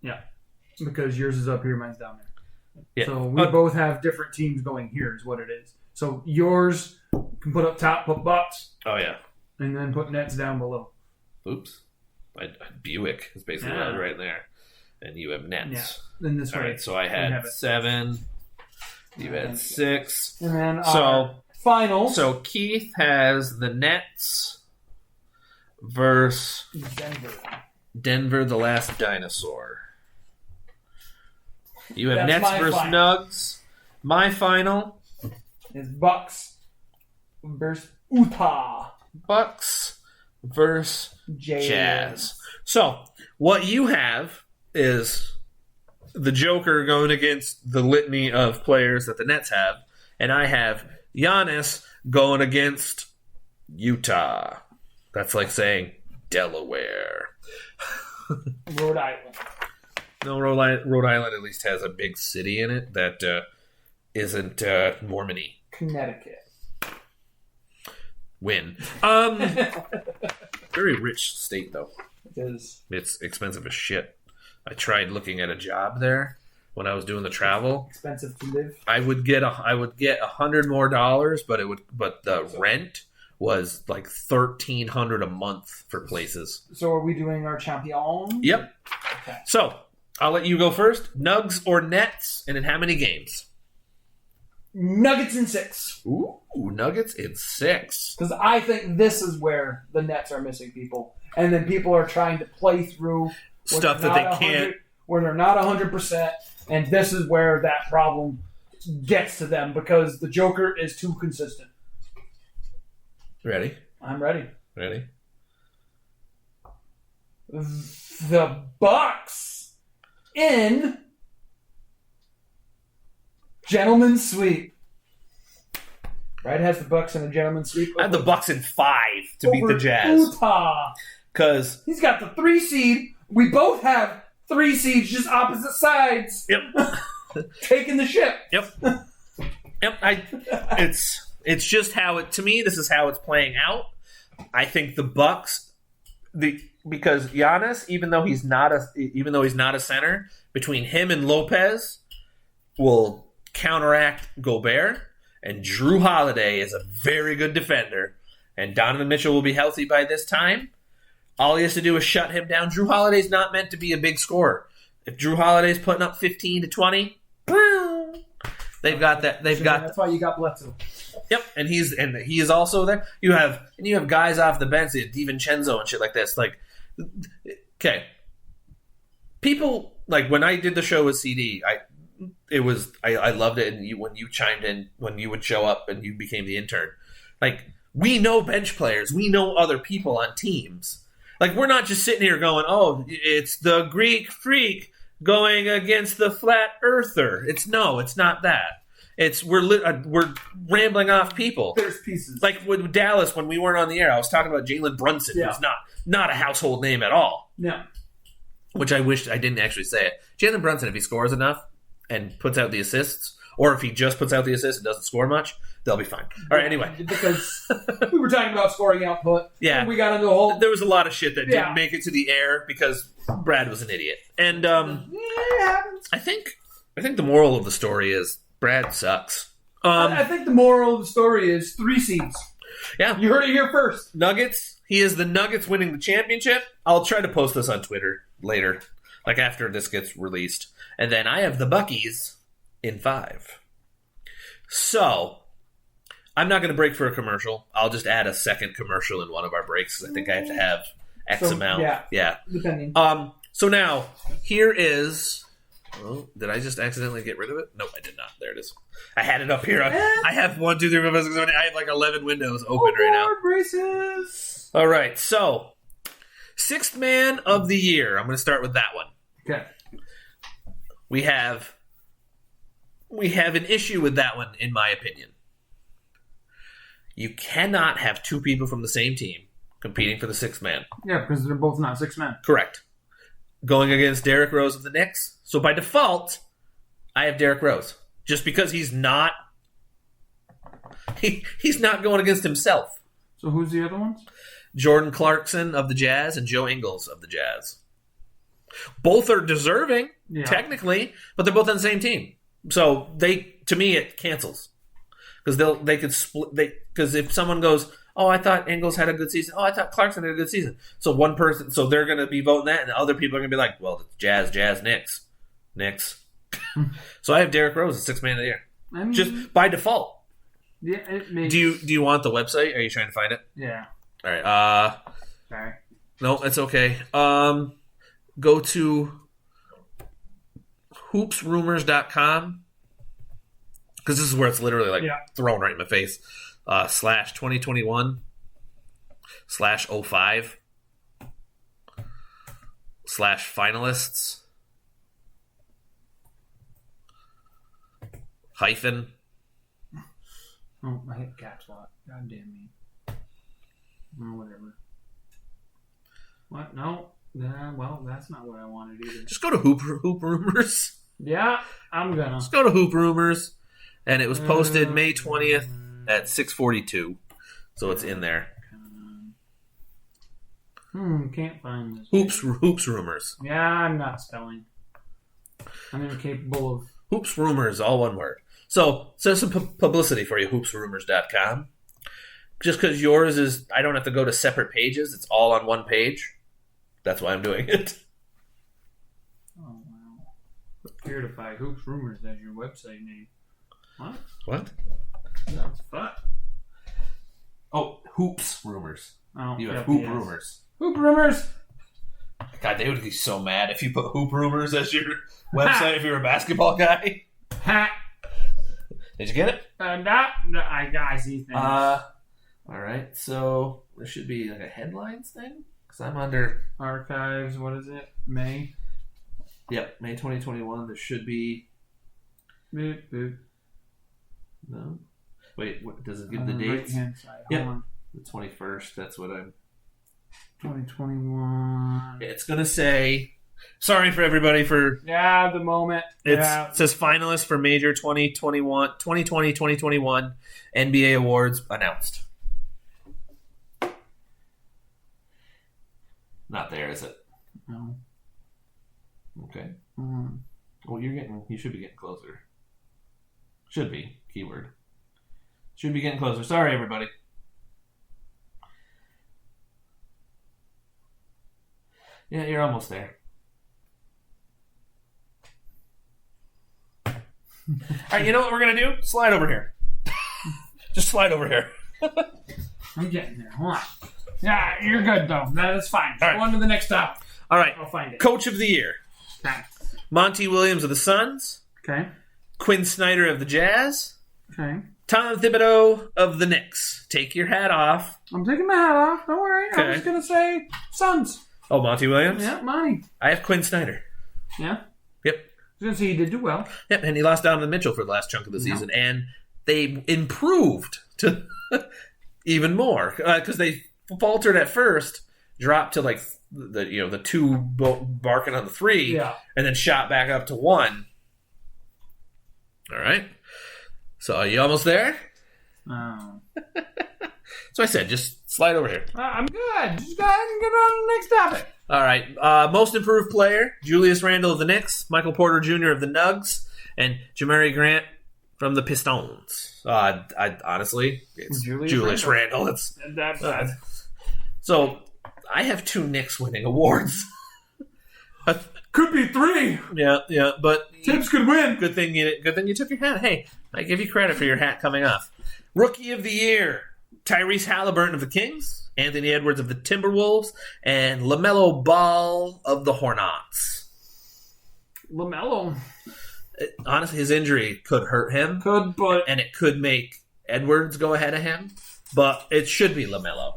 Yeah. Because yours is up here, mine's down there. Yeah. So we both have different teams going here is what it is. So yours can put up top, put Bucks. Oh, yeah. And then put Nets down below. Oops. Buick is basically what I was right there. And you have Nets. Yeah. Then this All way. right, so I had 7. You had 6. And then our finals. So Keith has the Nets versus Denver, the last dinosaur. You have Nets versus Nugs. My final is Bucks versus Utah. Bucks versus Jazz. So what you have is the Joker going against the litany of players that the Nets have, and I have Giannis going against Utah. That's like saying Delaware. Rhode Island. No, Rhode Island at least has a big city in it that isn't Mormon-y. Connecticut. Win. Very rich state, though. It is. It's expensive as shit. I tried looking at a job there when I was doing the travel. Expensive to live. I would get $100 more, but the rent was like $1,300 a month for places. So are we doing our champion? Yep. Okay. So I'll let you go first. Nugs or Nets, and in how many games? Nuggets in 6. Ooh, Nuggets in 6. Because I think this is where the Nets are missing people, and then people are trying to play through stuff that they can't, where they're not 100%, and this is where that problem gets to them because the Joker is too consistent. Ready? I'm ready. Ready? The Bucks in gentleman's sweep. Brad has the Bucks in a gentleman's sweep. I have the Bucks in 5 to beat the Jazz. Utah. Because he's got the 3 seed. We both have 3 seeds, just opposite sides. Yep. Taking the ship. Yep. It's just how it, to me, this is how it's playing out. I think the Bucks, because Giannis, even though he's not a center, between him and Lopez will counteract Gobert, and Drew Holiday is a very good defender, and Donovan Mitchell will be healthy by this time. All he has to do is shut him down. Drew Holiday's not meant to be a big scorer. If Drew Holiday's putting up 15 to 20, they've got that. That's why you got Bledsoe. Yep, and he is also there. You have guys off the bench, DiVincenzo and shit like this. Like, okay, people like when I did the show with CD, I loved it, and when you chimed in, when you would show up and you became the intern, like we know bench players, we know other people on teams. Like we're not just sitting here going, oh, it's the Greek freak going against the flat earther. It's not that. It's we're rambling off people. There's pieces. Like with Dallas when we weren't on the air, I was talking about Jalen Brunson, who's not a household name at all. Yeah. Which I wish I didn't actually say it. Jalen Brunson, if he scores enough and puts out the assists, or if he just puts out the assists and doesn't score much, they'll be fine. All right, anyway. Because we were talking about scoring output. Yeah. We got into a whole... There was a lot of shit that didn't make it to the air because Brad was an idiot. And I think the moral of the story is Brad sucks. I think the moral of the story is 3 seeds. Yeah. You heard it here first. Nuggets. He is the Nuggets winning the championship. I'll try to post this on Twitter later, like after this gets released. And then I have the Buckies in 5. So, I'm not going to break for a commercial. I'll just add a second commercial in one of our breaks because I think I have to have X amount. Yeah. Depending. So now, here is... Oh, did I just accidentally get rid of it? No, I did not. There it is. I had it up here. I have 1, 2, 3, 4, 5, 6, 7, 8. I have like 11 windows open right now. Braces. All right, so 6th man of the year. I'm going to start with that one. Okay. we have an issue with that one, in my opinion. You cannot have two people from the same team competing for the sixth man. Yeah, because they're both not 6 men. Correct. Going against Derrick Rose of the Knicks. So by default, I have Derrick Rose. Just because he's not he's not going against himself. So who's the other ones? Jordan Clarkson of the Jazz and Joe Ingles of the Jazz. Both are deserving, technically, but they're both on the same team. So to me, it cancels. Because they could split. Because if someone goes, oh, I thought Ingles had a good season. Oh, I thought Clarkson had a good season. So one person, so they're going to be voting that, and the other people are going to be like, well, it's Jazz, Knicks. So I have Derrick Rose as sixth man of the year, just by default. Yeah, it makes. Do you want the website? Are you trying to find it? Yeah. All right. Sorry. No, it's okay. Go to hoopsrumors.com. Because this is where it's literally thrown right in my face. /2021 /05 /finalists hyphen. Oh, I hit caps lock. God damn me. Oh, whatever. What? No. Well, that's not what I wanted either. Just go to Hoop Rumors. Yeah, I'm gonna. Just go to Hoop Rumors. And it was posted May 20th at 6:42. So it's in there. Can't find this. Hoops Rumors. Yeah, I'm not spelling. I'm incapable of... Hoops Rumors, all one word. So some publicity for you, hoopsrumors.com. Just because yours is, I don't have to go to separate pages. It's all on one page. That's why I'm doing it. Oh, wow. Certify Hoops Rumors as your website name. What? That's fuck. Oh, Hoops Rumors. Oh, you have Hoop Rumors. Hoop Rumors! God, they would be so mad if you put Hoop Rumors as your website if you're a basketball guy. Ha! Did you get it? I see things. All right, so there should be like a headlines thing? Because I'm under... Archives, what is it? May? Yep, May 2021. There should be... Boop, boop. No? Wait, what, does it give the dates? Right-hand side. Yep. Hold on. The 21st, that's what I'm... 2021. It's going to say... Sorry for everybody for... Yeah, the moment. It says finalists for major 2020-2021 NBA awards announced. Not there, is it? No. Okay. Well, you should be getting closer. Should be. Keyword. Should be getting closer. Sorry, everybody. Yeah, you're almost there. All right, you know what we're going to do? Slide over here. Just slide over here. I'm getting there. Hold on. Yeah, you're good, though. That's fine. All right. Go on to the next topic. All right. I'll find it. Coach of the year. Okay. Monty Williams of the Suns. Okay. Quinn Snyder of the Jazz. Okay. Tom Thibodeau of the Knicks. Take your hat off. I'm taking my hat off. Don't worry. Okay. I was going to say Suns. Oh, Monty Williams? Yeah, Monty. I have Quinn Snyder. Yeah? Yep. I was going to say he did do well. Yep, and he lost Donovan Mitchell for the last chunk of the season. And they improved to even more. Because they faltered at first, dropped to like the two barking on the three, and then shot back up to one. All right. So are you almost there? Oh. So I said, just slide over here. I'm good. Just go ahead and get on to the next topic. All right. Most improved player, Julius Randle of the Knicks, Michael Porter Jr. of the Nugs, and Jamari Grant from the Pistons. I honestly, it's Julius Randle. It's so I have 2 Knicks winning awards. Could be 3. Yeah, but Tibbs could win. Good thing you took your hat. Hey, I give you credit for your hat coming off. Rookie of the year, Tyrese Halliburton of the Kings, Anthony Edwards of the Timberwolves, and LaMelo Ball of the Hornets. LaMelo. Honestly, his injury could hurt him. And it could make Edwards go ahead of him. But it should be LaMelo.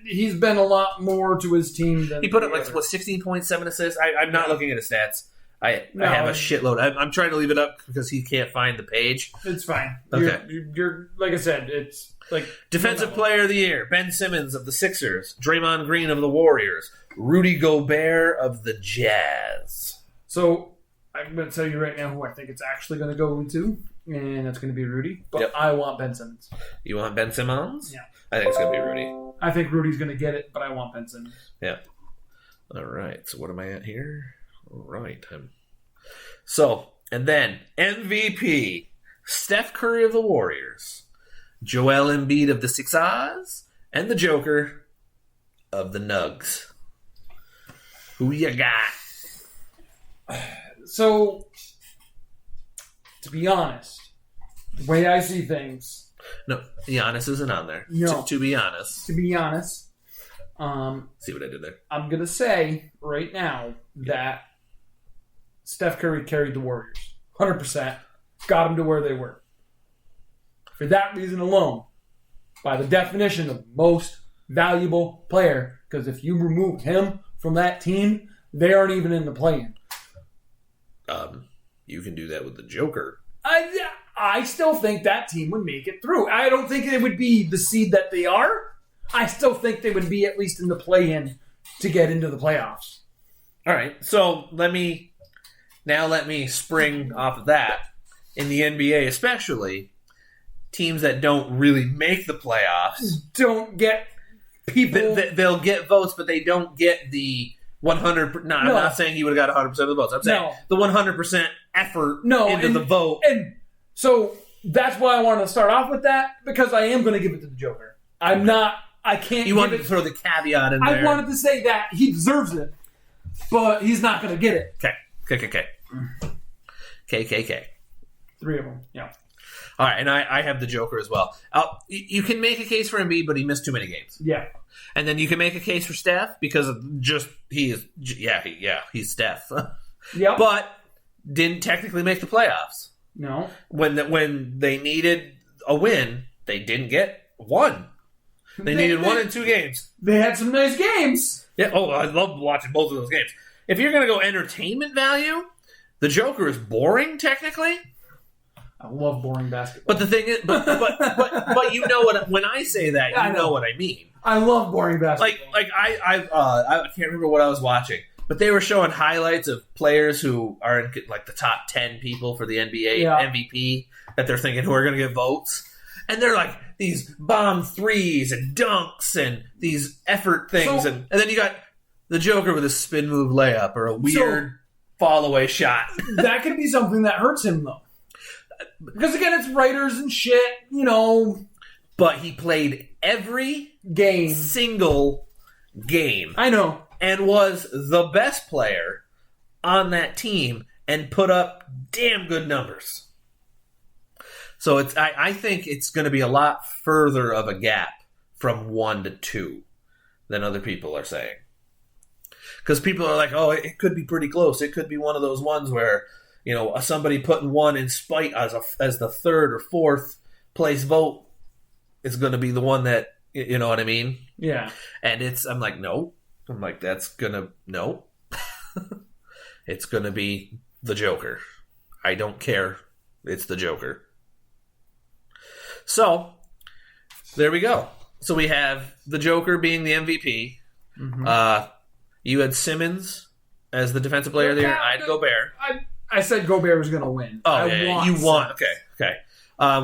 He's been a lot more to his team than... He put up, 16 points, 7 assists. I'm not looking at his stats. I have a shitload. I'm trying to leave it up because he can't find the page. It's fine. Okay. You're like I said, it's like... Defensive Player of the Year, Ben Simmons of the Sixers, Draymond Green of the Warriors, Rudy Gobert of the Jazz. So, I'm going to tell you right now who I think it's actually going to go into, and that's going to be Rudy. But I want Ben Simmons. You want Ben Simmons? Yeah. I think it's going to be Rudy. I think Rudy's going to get it, but I want Ben Simmons. Yeah. All right. So what am I at here? All right. So, and then MVP, Steph Curry of the Warriors, Joel Embiid of the Sixers, and the Joker of the Nugs. Who you got? So, to be honest, the way I see things... No, Giannis isn't on there. No. To be honest. To be honest... See what I did there? I'm going to say right now that Steph Curry carried the Warriors. 100%. Got them to where they were. For that reason alone, by the definition of most valuable player, because if you remove him from that team, they aren't even in the play-in. You can do that with the Joker. I still think that team would make it through. I don't think it would be the seed that they are. I still think they would be at least in the play-in to get into the playoffs. All right, so let me spring off of that. In the NBA especially, teams that don't really make the playoffs don't get people... They'll get votes, but they don't get the 100... No, I'm not saying he would have got 100% of the votes. I'm saying the 100% effort into the vote. And so that's why I wanted to start off with that, because I am going to give it to the Joker. I can't... You wanted to throw the caveat in there. I wanted to say that he deserves it, but he's not going to get it. Okay. KKK. 3 of them, yeah. All right, and I have the Joker as well. You can make a case for Embiid, but he missed too many games. Yeah. And then you can make a case for Steph because of just he's Steph. Yeah. But didn't technically make the playoffs. No. When they needed a win, they didn't get one. They needed 1 in 2 games. They had some nice games. Yeah. Oh, I loved watching both of those games. If you're going to go entertainment value, the Joker is boring technically. I love boring basketball. But the thing is, but you know what? When I say that, you know what I mean. I love boring basketball. Like I can't remember what I was watching, but they were showing highlights of players who are in like the top 10 people for the NBA MVP that they're thinking who are going to get votes, and they're like these bomb threes and dunks and these effort things, and then you got the Joker with a spin move layup or a weird fall away shot. That could be something that hurts him though. Because again, it's writers and shit, you know. But he played every single game. I know. And was the best player on that team and put up damn good numbers. So I think it's going to be a lot further of a gap from 1 to 2 than other people are saying. Because people are like, oh, it could be pretty close. It could be one of those ones where, you know, somebody putting 1 in spite as the 3rd or 4th place vote is going to be the one that, you know what I mean? Yeah. And I'm like, no. I'm like, no. It's going to be the Joker. I don't care. It's the Joker. So, there we go. So we have the Joker being the MVP. Mm-hmm. You had Simmons as the defensive player of the year. I had Gobert. I said Gobert was going to win. Oh, you won. Okay.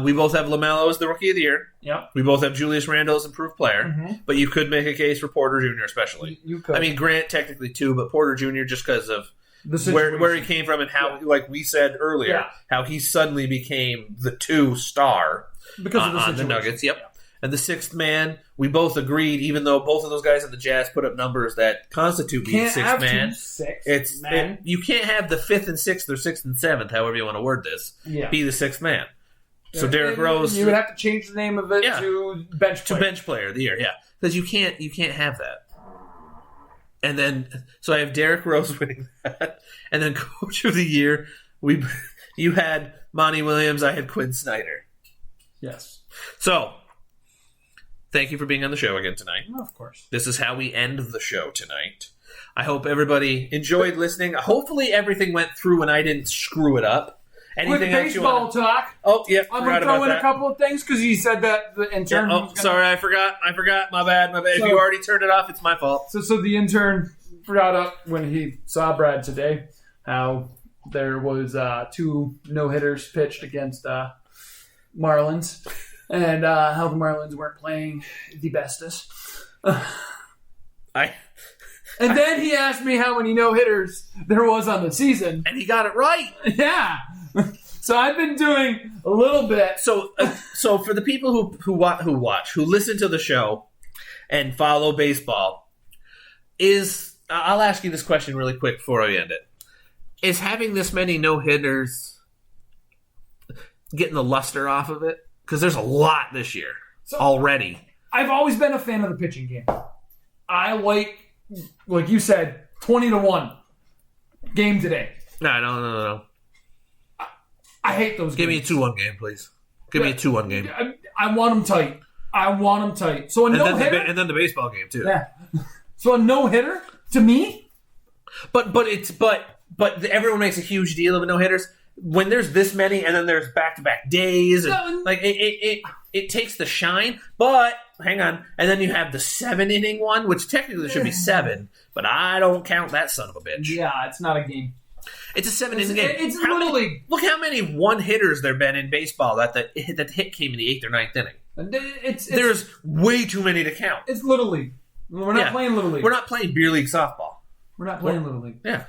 We both have LaMelo as the rookie of the year. Yep. We both have Julius Randle as improved player. But you could make a case for Porter Jr. especially. You could. I mean, Grant technically too, but Porter Jr. just because of where he came from and how, like we said earlier, how he suddenly became the 2 star because of the Nuggets. Yep. And the 6th man, we both agreed, even though both of those guys at the Jazz put up numbers that constitute being 6th man. You can't have the 5th and 6th or 6th and 7th, however you want to word this, be the 6th man. So Derrick Rose, you would have to change the name of it to bench player. To bench player of the year, because you can't have that. And then, so I have Derrick Rose winning that, and then coach of the year, you had Monty Williams, I had Quinn Snyder. Yes. So, thank you for being on the show again tonight. Oh, of course. This is how we end the show tonight. I hope everybody enjoyed listening. Hopefully everything went through and I didn't screw it up. Anything Quick baseball talk. Oh, yeah. I'm going to throw in a couple of things because you said that the intern... Yeah, sorry, I forgot. My bad. So, if you already turned it off, it's my fault. So the intern brought up when he saw Brad today how there was 2 no-hitters pitched against Marlins and how the Marlins weren't playing the bestest. And then he asked me how many no-hitters there was on the season. And he got it right. Yeah. So I've been doing a little bit. So for the people who listen to the show and follow baseball, I'll ask you this question really quick before I end it. Is having this many no-hitters getting the luster off of it? Because there's a lot this year already. I've always been a fan of the pitching game. I like you said, 20-1 game today. No. I hate those Give games. me a 2-1 game, please. Give me a 2-1 game. I want them tight. So a no-hitter... And then the baseball game, too. Yeah. So a no-hitter, to me... But everyone makes a huge deal of no-hitters. When there's this many and then there's back-to-back days, and, it takes the shine. But, hang on, and then you have the 7-inning one, which technically should be 7, but I don't count that son of a bitch. Yeah, it's not a game. It's a 7-inning game. It's literally... Look how many one-hitters there have been in baseball that the hit came in the 8th or 9th inning. There's way too many to count. It's Little League. We're not playing Little League. We're not playing beer league softball. We're not playing Little League. Yeah.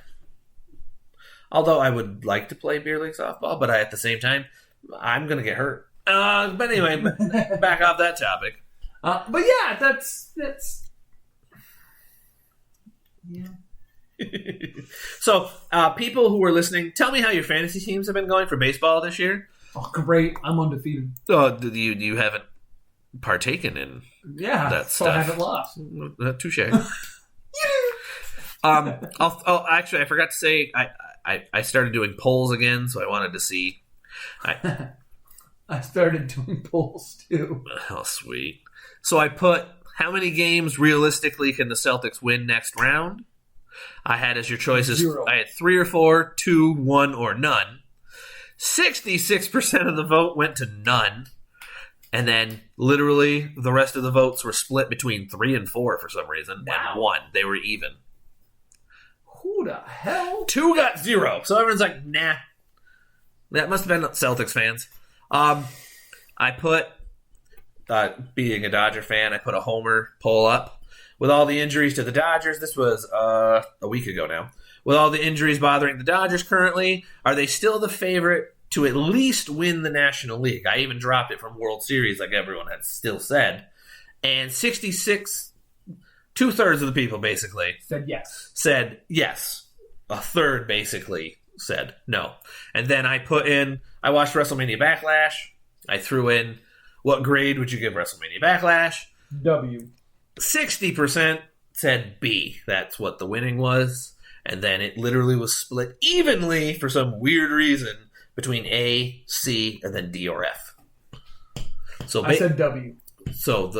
Although I would like to play beer league softball, but at the same time, I'm going to get hurt. But anyway, back off that topic. But yeah, that's yeah. So, people who are listening, tell me how your fantasy teams have been going for baseball this year. Oh, great! I'm undefeated. You haven't partaken in that so stuff. I haven't lost. Touche. Actually, I forgot to say I started doing polls again, so I wanted to see. I started doing polls too. Oh, sweet. So I put how many games realistically can the Celtics win next round? I had as your choices. 0. I had 3 or 4, 2, 1, or none. 66% of the vote went to none. And then literally the rest of the votes were split between 3 and 4 for some reason. Wow. And 1. They were even. Who the hell? 2 got 0. So everyone's like, nah. That must have been Celtics fans. I put, being a Dodger fan, I put a homer poll up. With all the injuries to the Dodgers, this was a week ago now. With all the injuries bothering the Dodgers currently, are they still the favorite to at least win the National League? I even dropped it from World Series like everyone had still said. And 66, 2/3 of the people basically said yes. A third basically said no. And then I watched WrestleMania Backlash. I threw in, what grade would you give WrestleMania Backlash? W. 60% said B. That's what the winning was. And then it literally was split evenly for some weird reason between A, C, and then D or F. So I said W. So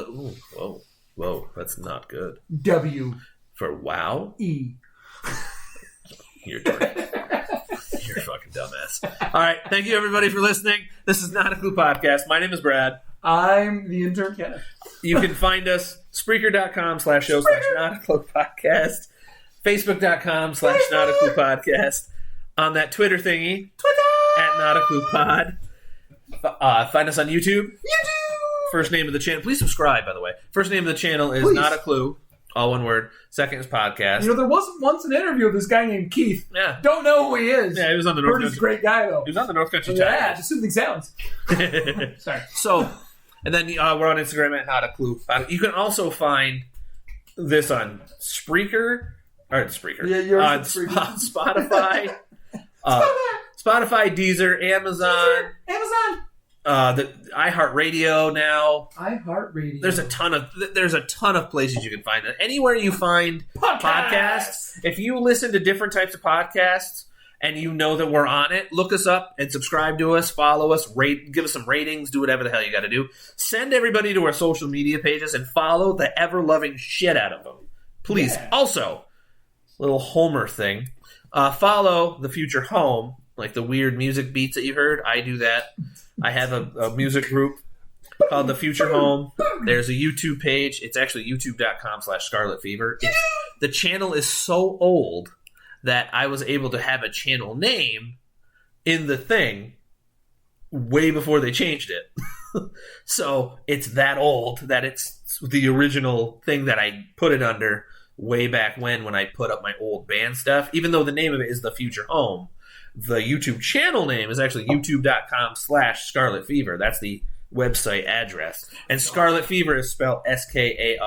whoa, that's not good. W. For wow? E. You're a fucking dumbass. All right, thank you everybody for listening. This is Not a Clue Podcast. My name is Brad. I'm the intern Kenneth. You can find us Spreaker.com/show/Not-a-Clue-podcast, Facebook.com/Not-a-Clue-podcast, on that Twitter thingy, @Not-a-Clue-pod. Find us on YouTube. First name of the channel. Please subscribe, by the way. First name of the channel is Not a Clue. All one word. Second is podcast. There wasn't once an interview with this guy named Keith. Yeah. Don't know who he is. Yeah, he was on the North Country. He's a great guy, though. He was on the North Country Tigers. Tigers. Yeah, just soothing sounds. Sorry. So, and then we're on Instagram @Not a Clue. You can also find this on Spreaker. Yeah, you're on Spotify. Spotify, Deezer, Amazon. The iHeartRadio now. iHeartRadio. There's a ton of places you can find it. Anywhere you find podcasts. If you listen to different types of podcasts and you know that we're on it, look us up and subscribe to us, follow us, give us some ratings, do whatever the hell you got to do. Send everybody to our social media pages and follow the ever-loving shit out of them. Please. Yeah. Also, little Homer thing. Follow The Future Home, like the weird music beats that you heard. I do that. I have a music group called The Future Home. There's a YouTube page. It's actually youtube.com/Scarlet Fever. The channel is so old that I was able to have a channel name in the thing way before they changed it. So it's that old that it's the original thing that I put it under way back when I put up my old band stuff. Even though the name of it is The Future Home, the YouTube channel name is actually youtube.com/Scarlet Fever. That's the website address. And Scarlet Fever is spelled SKARLETTE.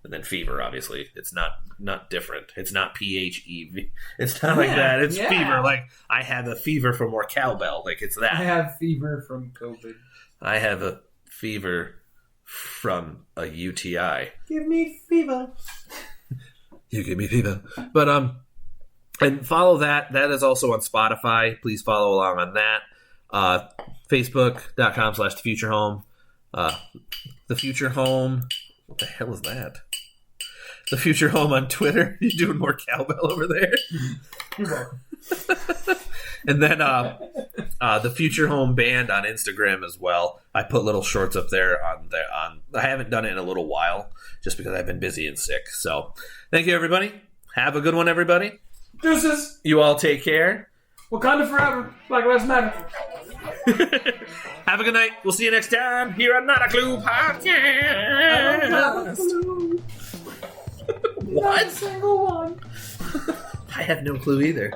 And then fever, obviously. It's not different. It's not PHEV. It's not like that. It's fever. Like, I have a fever for more cowbell. Like, it's that. I have fever from COVID. I have a fever from a UTI. Give me fever. You give me fever. But, and follow that. That is also on Spotify. Please follow along on that. Facebook.com/TheFutureHome. The Future Home. What the hell is that? The Future Home on Twitter. You're doing more cowbell over there. You're welcome. And then the Future Home Band on Instagram as well. I put little shorts up there on I haven't done it in a little while just because I've been busy and sick. So thank you, everybody. Have a good one, everybody. Deuces. You all take care. Wakanda forever. Black Lives Matter. Have a good night. We'll see you next time here on Not a Clue Podcast. What? Not a single one. I have no clue either.